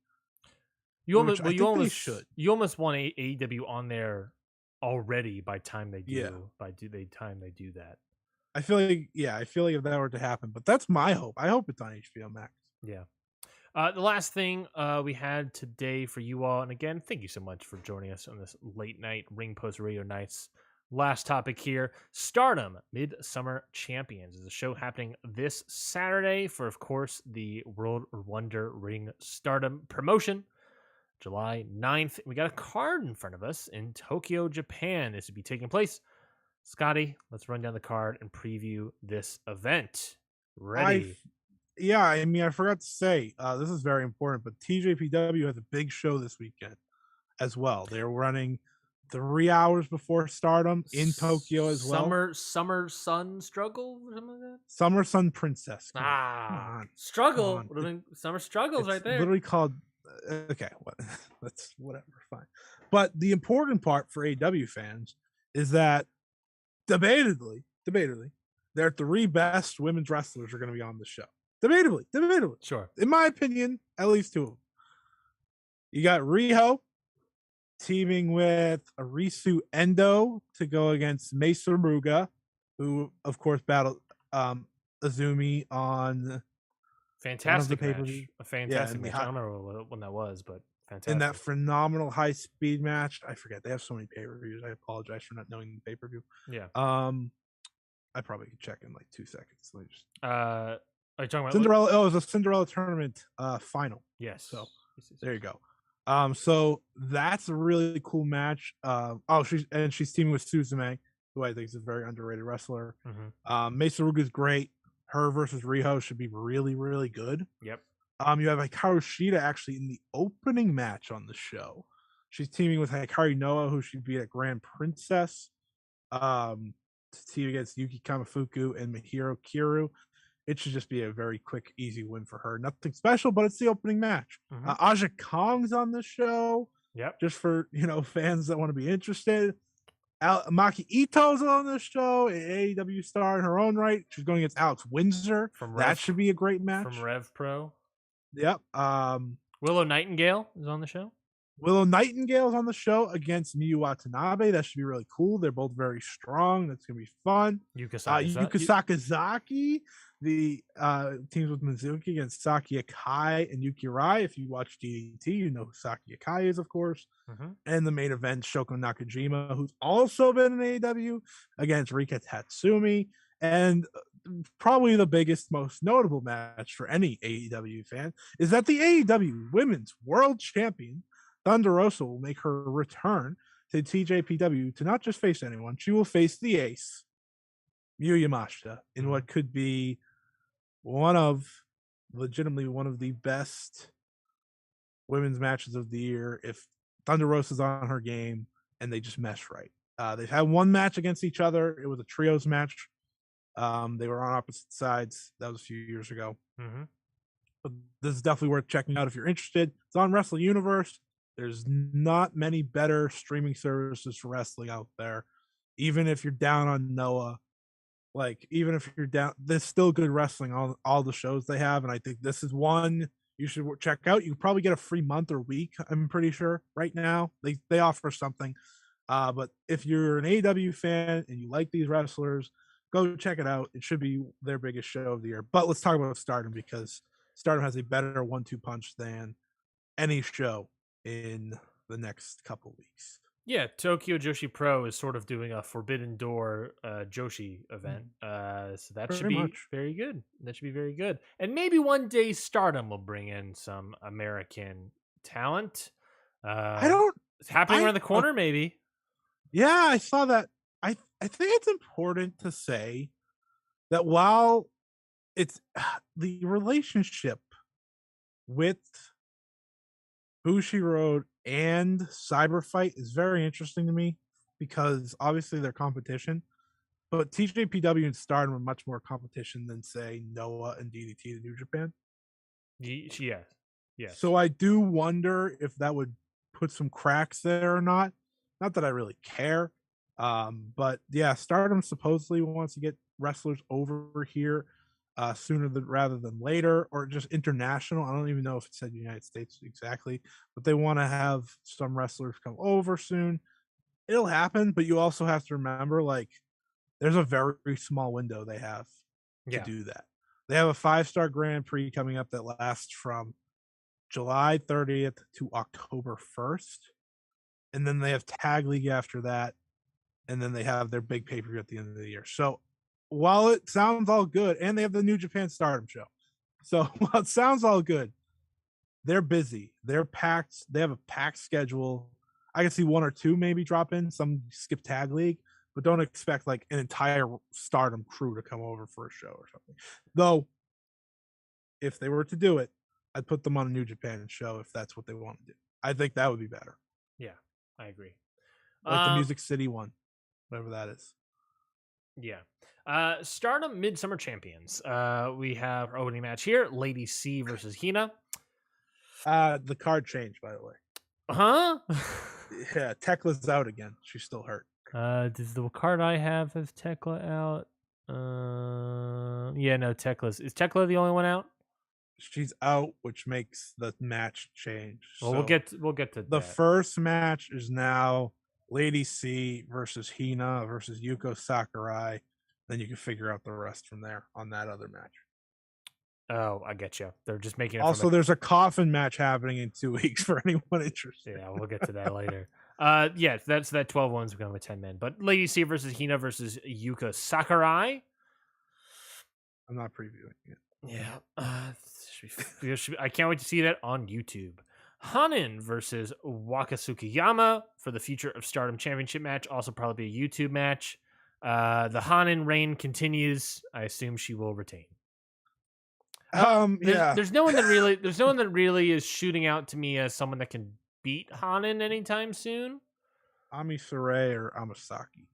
You almost want AEW on there already by time they do that. I feel like if that were to happen, but that's my hope. I hope it's on HBO Max. Yeah. The last thing we had today for you all, and again, thank you so much for joining us on this late night Ring Post Radio Nights. Last topic here, Stardom Midsummer Champions is a show happening this Saturday for, of course, the World Wonder Ring Stardom promotion, July 9th. We got a card in front of us in Tokyo, Japan. This will be taking place. Scotty, let's run down the card and preview this event. Ready? I forgot to say, this is very important, but TJPW has a big show this weekend as well. They're running 3 hours before Stardom in Tokyo as well. Summer Sun Struggle or something like that? Summer Sun Princess. Struggle. Summer Struggle's right there. Literally called. Okay, that's whatever. Fine. But the important part for AEW fans is that debatably, their 3 best women's wrestlers are going to be on the show. Debatably. Sure. In my opinion, at least 2 of them. You got Riho teaming with Arisu Endo to go against Mesa Ruga, who, of course, battled Azumi on Fantastic match. pay-per-view. A fantastic match. I don't remember when that was, but fantastic. In that phenomenal high-speed match. I forget. They have so many pay-per-views. I apologize for not knowing the pay-per-view. Yeah. I probably could check in like 2 seconds. Let me just... are you talking about Cinderella? Oh, it was a Cinderella tournament final. Yes. So there you go. So that's a really cool match. She's teaming with Suzume, who I think is a very underrated wrestler. Mm-hmm. Mesa Ruga is great. Her versus Riho should be really, really good. Yep. You have Hikaru Shida actually in the opening match on the show. She's teaming with Hikaru Noah, who she beat at Grand Princess. To team against Yuki Kamifuku and Mihiro Kiru. It should just be a very quick, easy win for her. Nothing special, but it's the opening match. Mm-hmm. Aja Kong's on the show. Yep. Just for fans that want to be interested. Maki Ito's on the show, an AEW star in her own right. She's going against Alex Windsor. That should be a great match. From Rev Pro. Yep. Willow Nightingale is on the show. Willow Nightingale's on the show against Miyu Watanabe. That should be really cool. They're both very strong. That's going to be fun. Yuka Sakazaki, the teams with Mizuki against Saki Akai and Yuki Rai. If you watch DDT, you know who Saki Akai is, of course. Mm-hmm. And the main event, Shoko Nakajima, who's also been in AEW, against Rika Tatsumi. And probably the biggest, most notable match for any AEW fan is that the AEW Women's World Champion, Thunder Rosa, will make her return to TJPW to not just face anyone. She will face the ace, Miyu Yamashita, in what could be legitimately one of the best women's matches of the year if Thunder Rosa's on her game and they just mesh right. They've had one match against each other. It was a trios match. They were on opposite sides. That was a few years ago. Mm-hmm. But this is definitely worth checking out if you're interested. It's on Wrestle Universe. There's not many better streaming services for wrestling out there. Even if you're down on Noah, even if you're down, there's still good wrestling on all the shows they have. And I think this is one you should check out. You can probably get a free month or week, I'm pretty sure, right now. They offer something. But if you're an AEW fan and you like these wrestlers, go check it out. It should be their biggest show of the year. But let's talk about Stardom, because Stardom has a better 1-2 punch than any show in the next couple weeks. Yeah, Tokyo Joshi Pro is sort of doing a Forbidden Door Joshi event. So that should be very good. That should be very good. And maybe one day Stardom will bring in some American talent. It's happening around the corner, maybe. Yeah, I saw that. I think it's important to say that while it's the relationship with Bushiroad and Cyberfight is very interesting to me, because obviously they're competition, but TJPW and Stardom are much more competition than, say, Noah and DDT to New Japan. Yes. So I do wonder if that would put some cracks there or not. Not that I really care. But yeah, Stardom supposedly wants to get wrestlers over here sooner rather than later, or just international. I don't even know if it said United States exactly, but they want to have some wrestlers come over soon. It'll happen, but you also have to remember, there's a very small window they have to do that. They have a 5-star Grand Prix coming up that lasts from July 30th to October 1st. And then they have Tag League after that. And then they have their big pay-per-view at the end of the year. So while it sounds all good, and they have the New Japan Stardom show. So while it sounds all good, they're busy. They're packed. They have a packed schedule. I can see 1 or 2 maybe drop in. Some skip Tag League, but don't expect an entire Stardom crew to come over for a show or something. Though, if they were to do it, I'd put them on a New Japan show if that's what they want to do. I think that would be better. Yeah, I agree. The Music City one, whatever that is. Yeah. Stardom Midsummer Champions. We have our opening match here. Lady C versus Hina. The card changed, by the way. Huh? Yeah, Tekla's out again. She's still hurt. Does the card I have Tekla out? Yeah, no, Is Tekla the only one out? She's out, which makes the match change. Well, so we'll get to the that. first match is now Lady C versus Hina versus Yuko Sakurai. Then you can figure out the rest from there on that other match. Oh, I get you. They're just making it. Also, there's a coffin match happening in 2 weeks for anyone interested. Yeah, we'll get to that later. Yeah, that's that 12 ones going with 10 men. But Lady C versus Hina versus Yuka Sakurai. I'm not previewing it. Yeah, I can't wait to see that on YouTube. Hanan versus Waka Tsukiyama for the Future of Stardom Championship match. Also probably be a YouTube match. The Hanan reign continues. I assume she will retain. There's no one that really is shooting out to me as someone that can beat Hanan anytime soon. Ami Sarai or Amasaki.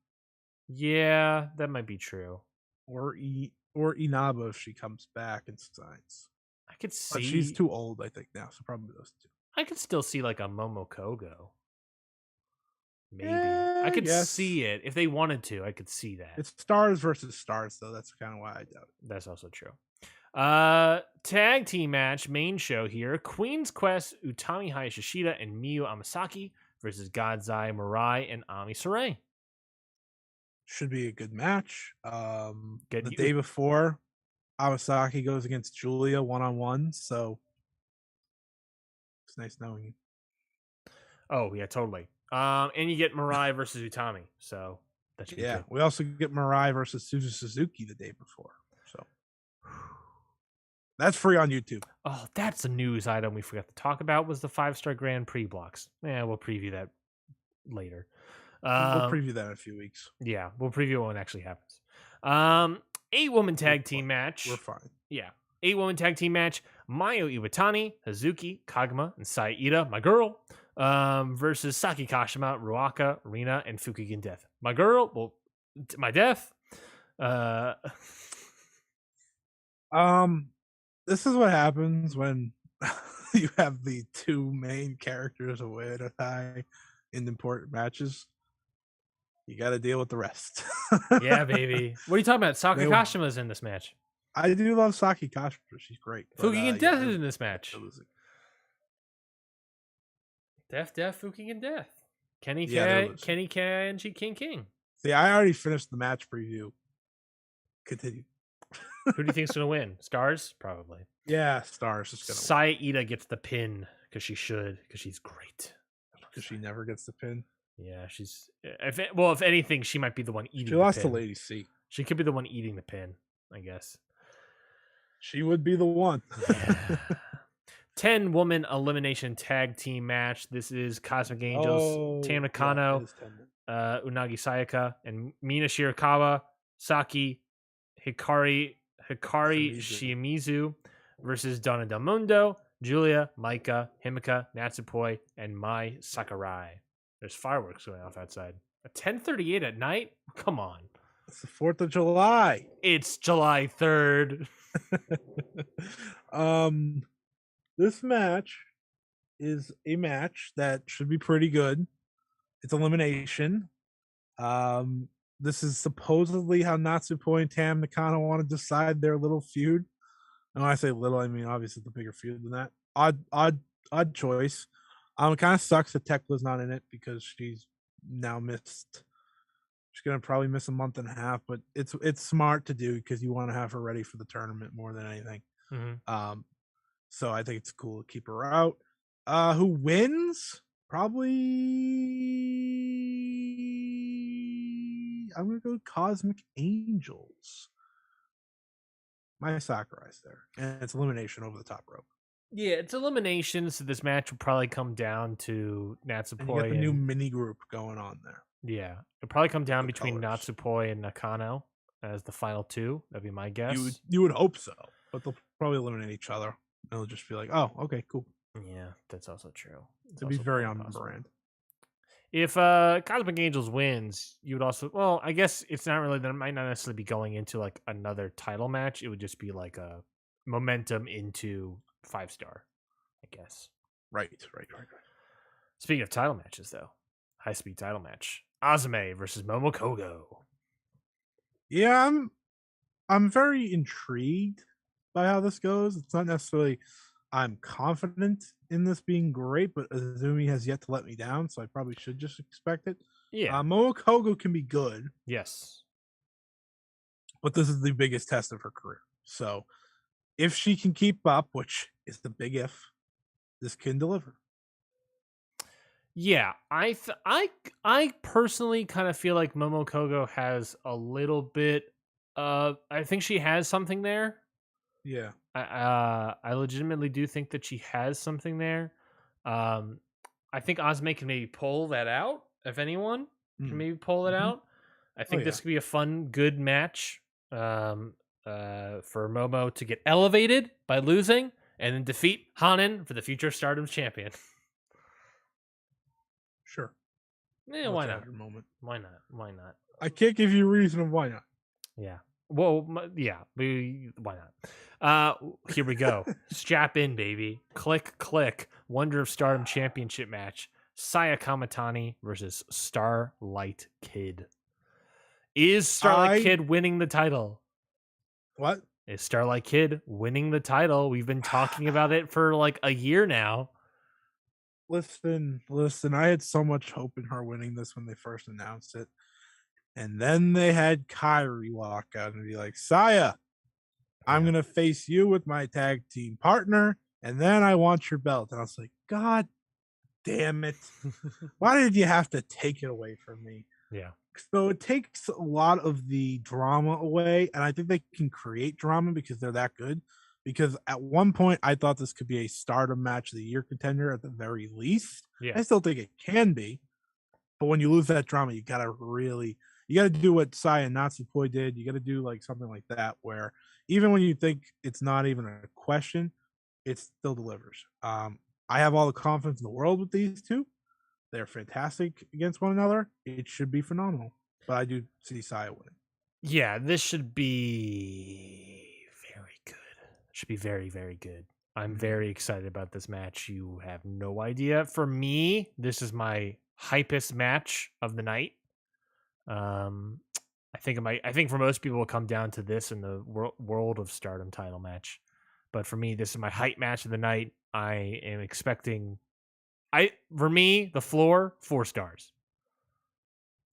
Yeah, that might be true. Or Inaba if she comes back and signs. I could see. But she's too old, I think, now. So probably those two. I could still see like a Momokogo. Maybe. I could see it. If they wanted to, I could see that. It's stars versus stars, though. That's kind of why I doubt it. That's also true. Tag team match, main show here. Queen's Quest, Utami Hayashishida and Miyu Amasaki versus Godzai Mirai and Ami Sarai. Should be a good match. The day before, Amasaki goes against Julia 1-on-1, so it's nice knowing you. Oh, yeah, totally. And you get Mirai versus Utami, so that should be good. We also get Mirai versus Suzu Suzuki the day before, so that's free on YouTube. Oh, that's a news item we forgot to talk about was the 5-star Grand Prix blocks. Yeah, we'll preview that later. We'll preview that in a few weeks. Yeah, we'll preview when it actually happens. 8-woman tag team match. We're fine. Yeah. 8-woman tag team match. Mayu Iwatani, Hazuki, Kagama, and Saida, my girl, versus Saki Kashima, Ruaka, Rina, and Fukigen Death. My girl, well, my death. This is what happens when you have the two main characters away at a tie in important matches. You got to deal with the rest. Yeah, baby. What are you talking about? Saki Kashima's in this match. I do love Saki Kashima. She's great. Fukigen Death is in this match. Death, Fukigen Death. Kenny K, and King. See, I already finished the match preview. Continue. Who do you think's gonna win? Stars, probably. Yeah, Stars is gonna. Saida gets the pin because she's great. Because she never gets the pin. Yeah, if anything, she might be the one eating. She lost the to pin. Lady C. She could be the one eating the pin, I guess. She would be the one. Yeah. 10-woman elimination tag team match. This is Cosmic Angels, Tam Nakano, Unagi Sayaka, and Mina Shirakawa, Saki, Hikari Shimizu versus Donna Del Mundo, Julia, Maika, Himika, Natsupoi, and Mai Sakurai. There's fireworks going off outside. At 10:38 at night? Come on. It's the 4th of July. It's July 3rd. This match is a match that should be pretty good. It's elimination. This is supposedly how Natsupoi and Tam Nakano want to decide their little feud. And when I say little, I mean obviously the bigger feud than that. Odd choice. It kind of sucks that Tekla's not in it because she's now missed. She's gonna probably miss a month and a half, but it's smart to do because you want to have her ready for the tournament more than anything. Mm-hmm. So I think it's cool to keep her out. Who wins? Probably I'm gonna go Cosmic Angels. My Sakurai's there, and it's elimination over the top rope. Yeah, it's elimination, so this match will probably come down to Natsupoi. And you got the new mini group going on there. Yeah, it'll probably come down between Natsupoi and Nakano as the final two. That'd be my guess. You would hope so, but they'll probably eliminate each other. It'll just be like, oh, okay, cool. Yeah, that's also true. It'd be very on brand. If Cosmic Angels wins, you would also, well, I guess it's not really, that it might not necessarily be going into like another title match. It would just be like a momentum into 5-star, I guess. Right. Speaking of title matches, though, high speed title match: Azumi versus Momo Kogo. Yeah, I'm very intrigued by how this goes. It's not necessarily I'm confident in this being great, but Azumi has yet to let me down, so I probably should just expect it. Yeah. Momo Kogo can be good, Yes. but this is the biggest test of her career. So if she can keep up, which is the big if, this can deliver. Yeah, I personally kind of feel like Momo Kogo has a little bit. I think she has something there. Yeah. I legitimately do think that she has something there. Um, I think Azumi can maybe pull that out. If anyone can maybe pull it Mm-hmm. out, I think this could be a fun, good match. For Momo to get elevated by losing and then defeat Hanan for the future Stardom's champion. Sure. Yeah, why not? Moment. Why not? Why not? I can't give you a reason of why not. Yeah. Well, yeah. Why not? Here we go. Strap in, baby. Click, click. Wonder of Stardom Championship match. Saya Kamatani versus Starlight Kid. Is Starlight Kid winning the title? What? Is Starlight Kid winning the title? We've been talking about it for like a year now. Listen. I had so much hope in her winning this when they first announced it. And then they had Kyrie walk out and be like, Saya, I'm going to face you with my tag team partner. And then I want your belt. And I was like, God damn it. Why did you have to take it away from me? Yeah. So it takes a lot of the drama away. And I think they can create drama because they're that good. Because at one point, I thought this could be a Stardom match of the year contender at the very least. Yeah. I still think it can be. But when you lose that drama, you got to do what Sai and Natsupoi did. You got to do like something like that where even when you think it's not even a question, it still delivers. I have all the confidence in the world with these two. They're fantastic against one another. It should be phenomenal. But I do see Saya winning. Yeah, this should be very good. Should be very, very good. I'm very excited about this match. You have no idea. For me, this is my hypest match of the night. I think for most people, it'll come down to this in the World of Stardom title match. But for me, this is my hype match of the night. I am expecting. For me, the floor 4 stars.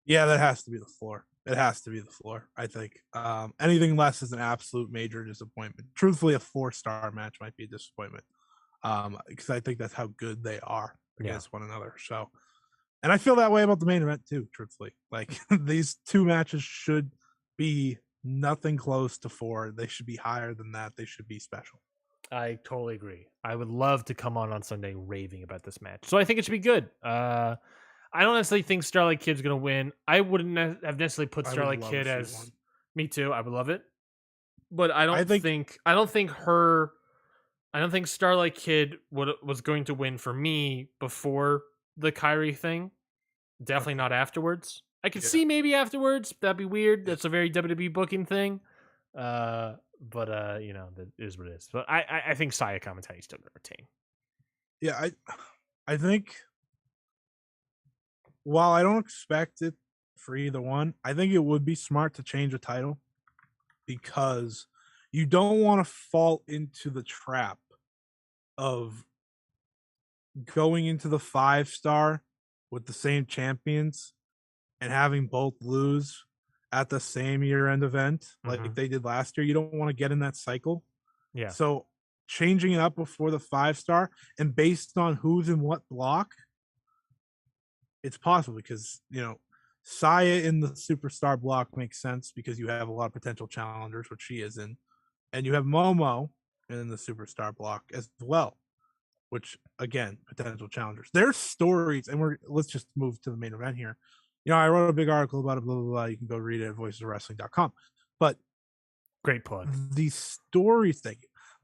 Yeah, that has to be the floor. It has to be the floor. I think anything less is an absolute major disappointment. Truthfully, a 4-star match might be a disappointment because I think that's how good they are against one another. So, and I feel that way about the main event too. Truthfully, like these two matches should be nothing close to 4. They should be higher than that. They should be special. I totally agree. I would love to come on Sunday raving about this match. So I think it should be good. I don't necessarily think Starlight Kid's going to win. I wouldn't have necessarily put Starlight Kid as one. Me too. I would love it. But I don't think Starlight Kid was going to win for me before the Kyrie thing. Definitely not afterwards. I could see maybe afterwards. That'd be weird. That's a very WWE booking thing. But that is what it is. But I think Saya Kamatani still going to retain. Yeah, I think while I don't expect it for either one, I think it would be smart to change the title because you don't want to fall into the trap of going into the 5-star with the same champions and having both lose at the same year-end event like they did last year. You don't want to get in that cycle. Yeah. So changing it up before the 5-star and based on who's in what block, it's possible because, Saya in the superstar block makes sense because you have a lot of potential challengers, which she is in. And you have Momo in the superstar block as well, which again, potential challengers. There's stories, and let's just move to the main event here. I wrote a big article about it, blah, blah, blah. You can go read it at voicesofwrestling.com. But great plug. The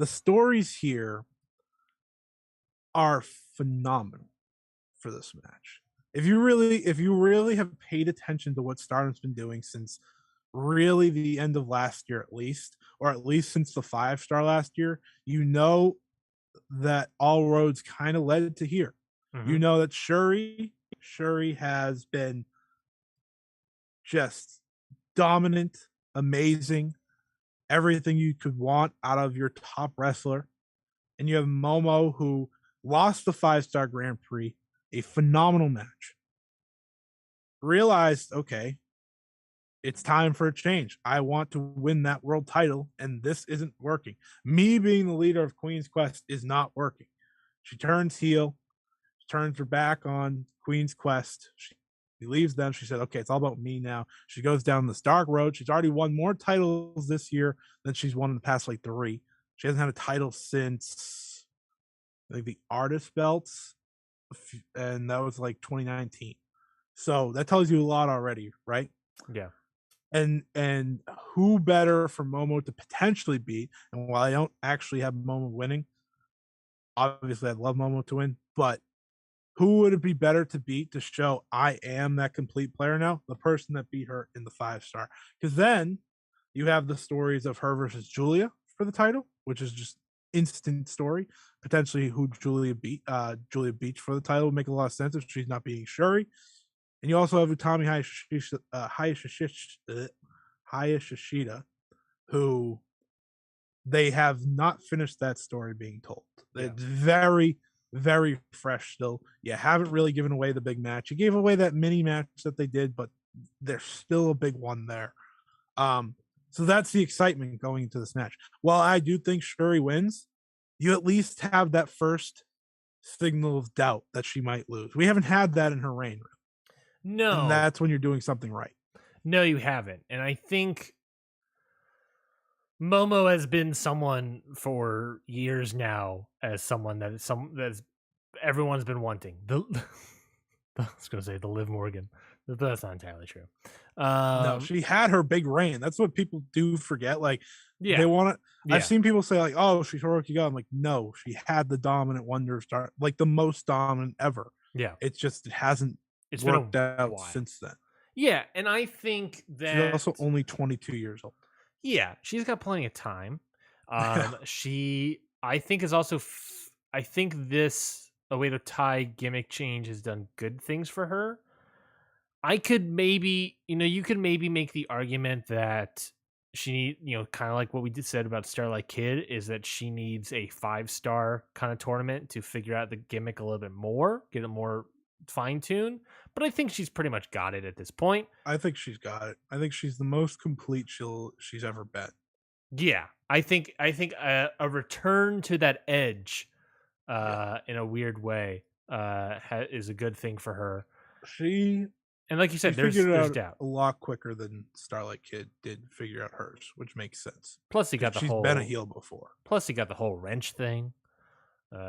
stories here are phenomenal for this match. If you really have paid attention to what Stardom's been doing since really the end of last year, at least since the 5-star last year, that all roads kind of led to here. You know that Shuri has been just dominant, amazing, everything you could want out of your top wrestler. And you have Momo, who lost the 5-star Grand Prix, a phenomenal match. Realized, okay, it's time for a change. I want to win that world title, and this isn't working. Me being the leader of Queen's Quest is not working. She turns heel, turns her back on Queen's Quest. She leaves them. She said, okay, it's all about me now. She goes down this dark road. She's already won more titles this year than she's won in the past 3. She hasn't had a title since the artist belts, and that was 2019. So that tells you a lot already, right? Yeah. And who better for Momo to potentially beat? And while I don't actually have Momo winning, obviously I'd love Momo to win, but who would it be better to beat to show I am that complete player now? The person that beat her in the 5-star. Because then you have the stories of her versus Julia for the title, which is just instant story. Potentially who Julia beats for the title would make a lot of sense if she's not beating Shuri. And you also have Utami Hayashishita, who they have not finished that story being told. Yeah. It's very, very fresh still. You haven't really given away the big match. You gave away that mini match that they did, but there's still a big one there. So that's the excitement going into this match. While I do think Shuri wins, you at least have that first signal of doubt that she might lose. We haven't had that in her reign. No. And that's when you're doing something right. No, you haven't. And I think Momo has been someone for years now as someone that's everyone's been wanting. I was going to say the Liv Morgan, but that's not entirely true. No, she had her big reign. That's what people do forget. They want to. Yeah. I've seen people say "Oh, she's Hiroki Go." I'm like, no, she had the dominant Wonder Star, the most dominant ever. Yeah, it's just it hasn't worked out since then. Yeah, and I think that she's also only 22 years old. Yeah, she's got plenty of time. She, I think, is also. I think this a way to tie gimmick change has done good things for her. I could maybe, you could maybe make the argument that she, kind of like what we said about Starlight Kid, is that she needs a 5-star kind of tournament to figure out the gimmick a little bit more, get it more fine-tuned. But I think she's pretty much got it at this point. I think she's got it. I think she's the most complete she's ever been. Yeah, I think a return to that edge, in a weird way, is a good thing for her. And like you said, there's doubt a lot quicker than Starlight Kid did figure out hers, which makes sense. Plus, she's been a heel before. Plus, you got the whole wrench thing.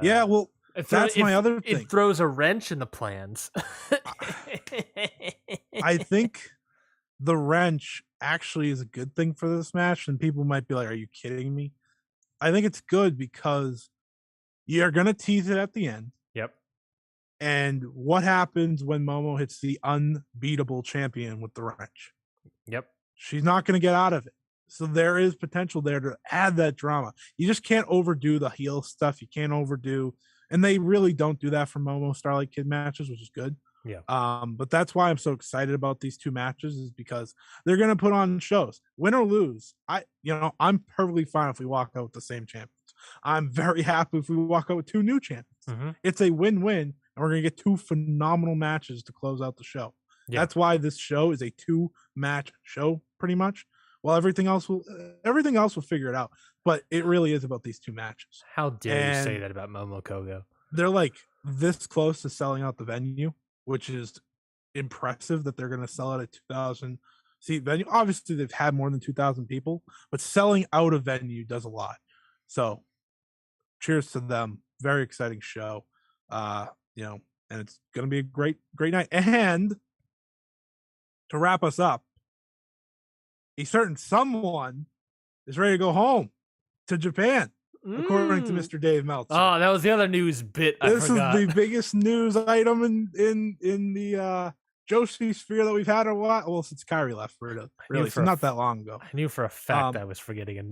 Yeah, well, that's my other thing. It throws a wrench in the plans. I think the wrench actually is a good thing for this match, and people might be like, "Are you kidding me?" I think it's good because you're gonna tease it at the end. Yep. And what happens when Momo hits the unbeatable champion with the wrench? Yep. She's not going to get out of it. So there is potential there to add that drama. You just can't overdo the heel stuff. You can't overdo, and they really don't do that for Momo Starlight Kid matches, which is good. Yeah. But that's why I'm so excited about these two matches, is because they're going to put on shows. Win or lose, I'm perfectly fine if we walk out with the same champions. I'm very happy if we walk out with two new champions. Mm-hmm. It's a win-win. And we're going to get two phenomenal matches to close out the show. Yeah. That's why this show is a 2-match show, pretty much. Well, everything else will figure it out. But it really is about these 2 matches. How dare you say that about Momo Kogo? They're this close to selling out the venue, which is impressive that they're going to sell it at 2,000 seat venue. Obviously, they've had more than 2,000 people, but selling out a venue does a lot. So, cheers to them. Very exciting show. And it's going to be a great, great night. And to wrap us up, a certain someone is ready to go home to Japan, according to Mr. Dave Meltzer. Oh, that was the other news bit. This is the biggest news item in the Joshi sphere that we've had a while. Well, since Kyrie left, really, so not that long ago. I knew for a fact I was forgetting a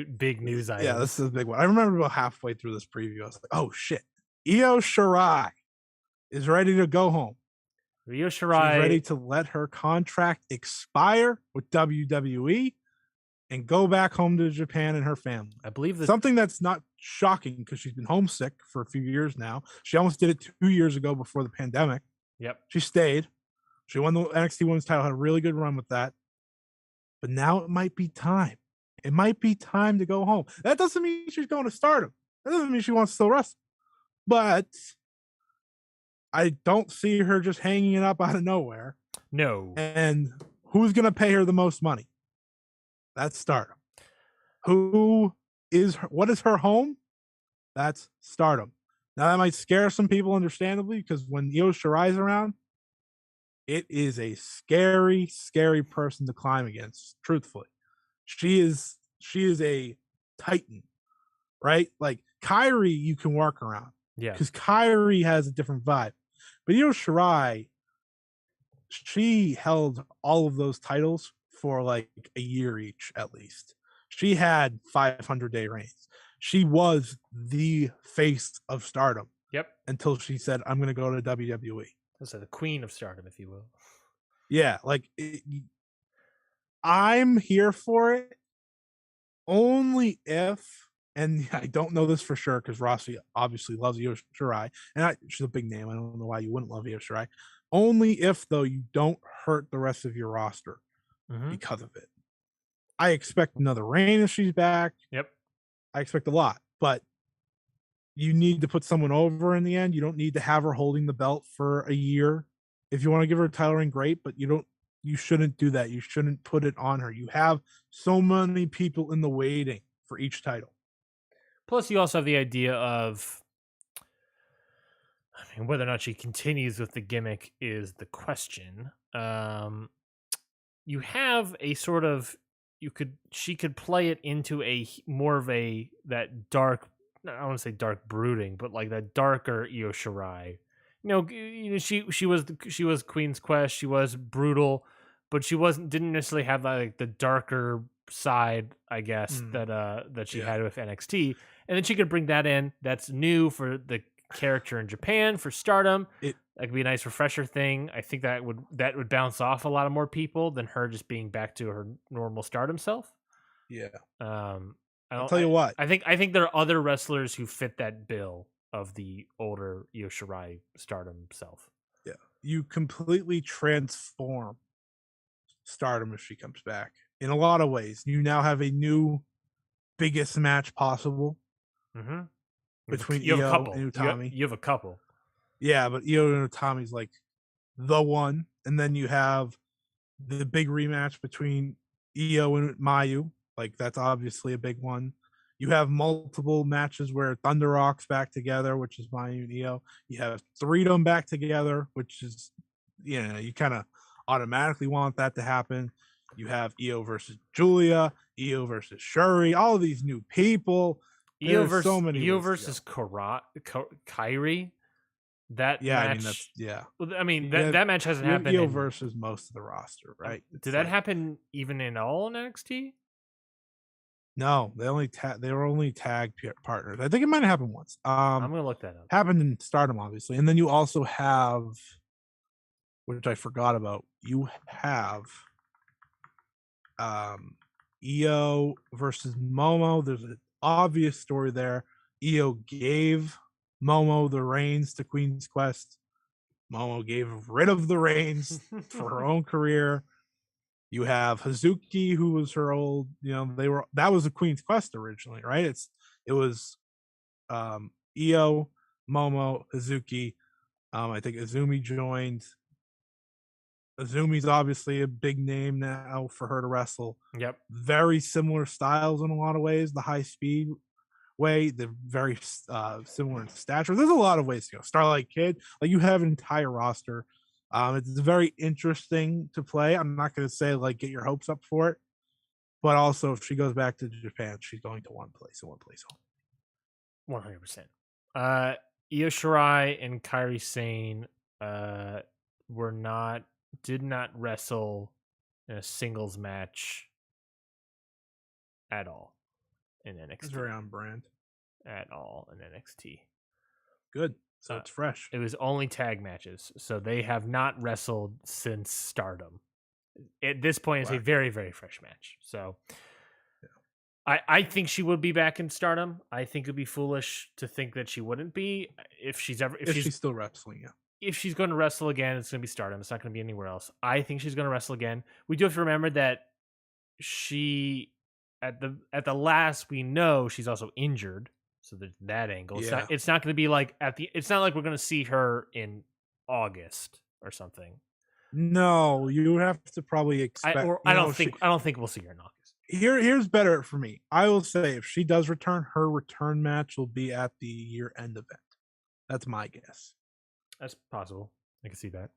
big news item. Yeah, this is a big one. I remember about halfway through this preview, I was like, "Oh shit, Io Shirai is ready to go home. Io She's ready Shirai. to let her contract expire with WWE and go back home to Japan and her family. I believe that Something that's not shocking because she's been homesick for a few years now. She almost did it 2 years ago before the pandemic. Yep. She stayed. She won the NXT Women's title, had a really good run with that. But now it might be time. It might be time to go home. That doesn't mean she's going to Stardom. That doesn't mean she wants to still wrestle. But I don't see her just hanging it up out of nowhere. No. And who's going to pay her the most money? That's Stardom. What is her home? That's Stardom. Now that might scare some people, understandably, because when Io Shirai's around, it is a scary, scary person to climb against. Truthfully, she is a titan, right? Like Kyrie, you can work around, Yeah. because Kyrie has a different vibe, but Io Shirai, she held all of those titles for like a year each at least. She had 500-day reigns. She was the face of Stardom. Yep. Until she said, "I'm going to go to WWE." So the queen of Stardom, if you will. Yeah, like I'm here for it only if, and I don't know this for sure because Rossi obviously loves Io Shirai, and she's a big name. I don't know why you wouldn't love Io Shirai. Only if, though, you don't hurt the rest of your roster because of it. I expect another reign if she's back. Yep. I expect a lot, but you need to put someone over in the end. You don't need to have her holding the belt for a year. If you want to give her a title reign, great, but you shouldn't do that. You shouldn't put it on her. You have so many people in the waiting for each title. Plus, you also have the idea of, I mean, whether or not she continues with the gimmick is the question. You have a sort of, she could play it into a more of that dark, I don't want to say dark brooding, but like that darker Io Shirai. She was Queen's Quest. She was brutal, but she didn't necessarily have like the darker side, I guess, that she had with NXT. And then she could bring that in. That's new for the character in Japan for Stardom. That could be a nice refresher thing. I think that would bounce off a lot of more people than her just being back to her normal Stardom self. Yeah. I'll tell you what. I think there are other wrestlers who fit that bill of the older Io Shirai Stardom self. Yeah. You completely transform Stardom if she comes back in a lot of ways. You now have a new biggest match possible between Io and Utami. You have a couple. Yeah, but Io and Utami's like the one. And then you have the big rematch between Io and Mayu. Like, that's obviously a big one. You have multiple matches where Thunder Rock's back together, which is Mayu and Io. You have Freedom back together, which is, you kind of automatically want that to happen. You have Io versus Julia, Io versus Shuri, all of these new people. Io versus Kyrie. That match. That match hasn't happened. Io versus most of the roster, right? Did that happen even in all in NXT? No, they were only tag partners. I think it might have happened once. I'm gonna look that up. Happened in Stardom, obviously, and then you also have, which I forgot about. You have Io versus Momo. There's an obvious story there. Io gave Momo the reins to Queen's Quest. Momo gave rid of the reins for her own career. You have Hazuki, who was her old, that was a Queen's Quest originally, right? It was Io, Momo, Hazuki. I think Azumi joined. Azumi's obviously a big name now for her to wrestle. Yep. Very similar styles in a lot of ways. The high speed way, they're very similar in stature. There's a lot of ways to go. Starlight Kid, like, you have an entire roster. It's very interesting to play. I'm not going to say like get your hopes up for it, but also if she goes back to Japan, she's going to one place only. 100%. Io Shirai and Kairi Sane did not wrestle in a singles match at all in NXT. It's very on brand. At all in NXT. Good. so it's fresh. It was only tag matches, so they have not wrestled since Stardom. At this point, it's a very, very fresh match. So I think she would be back in Stardom. I think it'd be foolish to think that she wouldn't be if she's still wrestling. Yeah. If she's going to wrestle again, it's going to be Stardom. It's not going to be anywhere else. I think she's going to wrestle again. We do have to remember that she at the last we know she's also injured, so there's that angle. It's not going to be like it's not like we're going to see her in August or something. No, you have to probably expect. I don't think we'll see her in August. Here's better for me. I will say if she does return, her return match will be at the year-end event. That's my guess. That's possible. I can see that.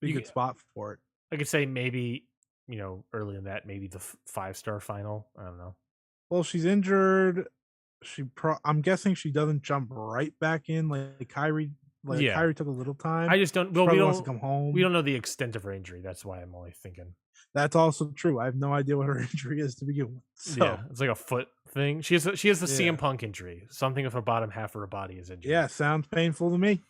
Be a good spot for it. I could say maybe, early in that, maybe the 5-star final. I don't know. Well, she's injured. I'm guessing she doesn't jump right back in like Kyrie. Kyrie took a little time. I just don't. Well, we wants to come home. We don't know the extent of her injury. That's why I'm only thinking. That's also true. I have no idea what her injury is to begin with. So. Yeah, it's like a foot thing. She has the CM Punk injury. Something with her bottom half of her body is injured. Yeah, sounds painful to me.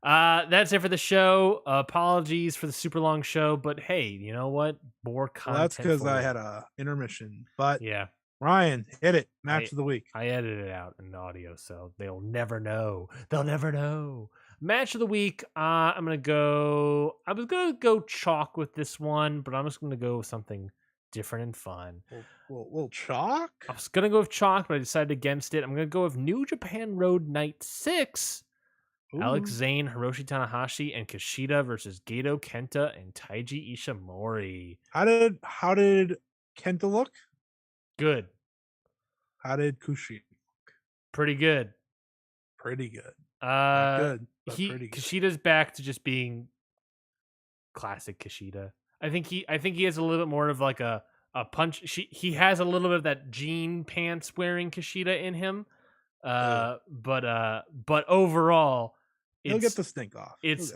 That's it for the show. Apologies for the super long show, but hey, you know what? More content. Well, that's because I had a intermission. But yeah, Ryan, hit it. Match of the week. I edited it out in audio, so they'll never know. They'll never know. Match of the week. I was gonna go chalk with this one, but I'm just gonna go with something different and fun. Little chalk. I was gonna go with chalk, but I decided against it. I'm gonna go with New Japan Road Night 6. Ooh. Alex Zane, Hiroshi Tanahashi, and Kushida versus Gedo Kenta and Taiji Ishimori. How did Kenta look? Good. How did Kushida look? Pretty good. Pretty good. Good. Kushida's back to just being classic Kushida. I think he has a little bit more of like a punch. He has a little bit of that jean pants wearing Kushida in him. But overall, he'll get the stink off. It's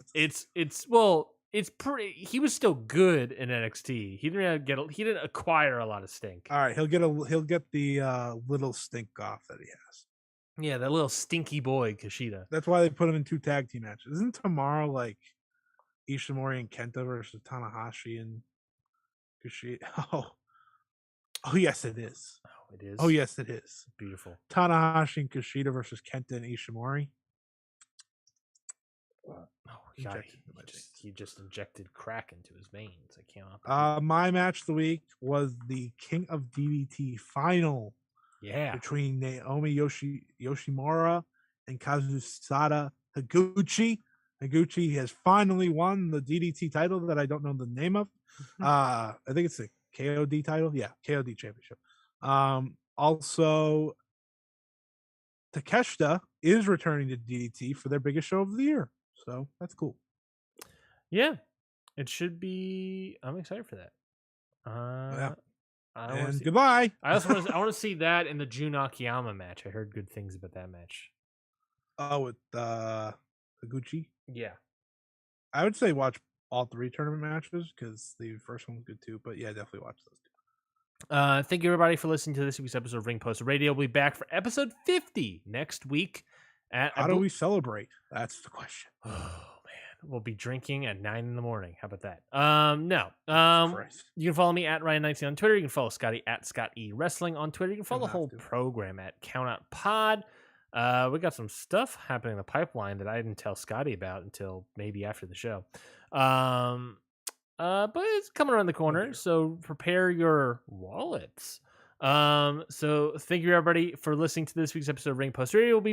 pretty. He was still good in NXT. He didn't acquire a lot of stink. All right, he'll get the little stink off that he has. Yeah, that little stinky boy Kushida. That's why they put him in 2 tag team matches. Isn't tomorrow like Ishimori and Kenta versus Tanahashi and Kushida? Oh yes, it is. Oh, it is. Oh yes, it is. Beautiful. Tanahashi and Kushida versus Kenta and Ishimori. He just injected crack into his veins. I cannot. My match of the week was the King of DDT final. Yeah. Between Naomi Yoshimura and Kazusada Higuchi. Higuchi has finally won the DDT title that I don't know the name of. I think it's the KOD title. Yeah, KOD championship. Also, Takeshita is returning to DDT for their biggest show of the year. So that's cool. Yeah, it should be. I'm excited for that. Yeah. Goodbye. I want to see that in the Jun Akiyama match. I heard good things about that match. Oh, with Higuchi? Yeah. I would say watch all 3 tournament matches because the first one was good too. But yeah, definitely watch those 2. Thank you everybody for listening to this week's episode of Ring Post Radio. We'll be back for episode 50 next week. How do we celebrate? That's the question. Oh man, we'll be drinking at 9 a.m. How about that? No. You can follow me at Ryan19 on Twitter. You can follow Scotty at Scott E Wrestling on Twitter. You can follow the whole program at Countout Pod. We got some stuff happening in the pipeline that I didn't tell Scotty about until maybe after the show. But it's coming around the corner, so prepare your wallets. So thank you everybody for listening to this week's episode of Ring Post Radio. We'll be back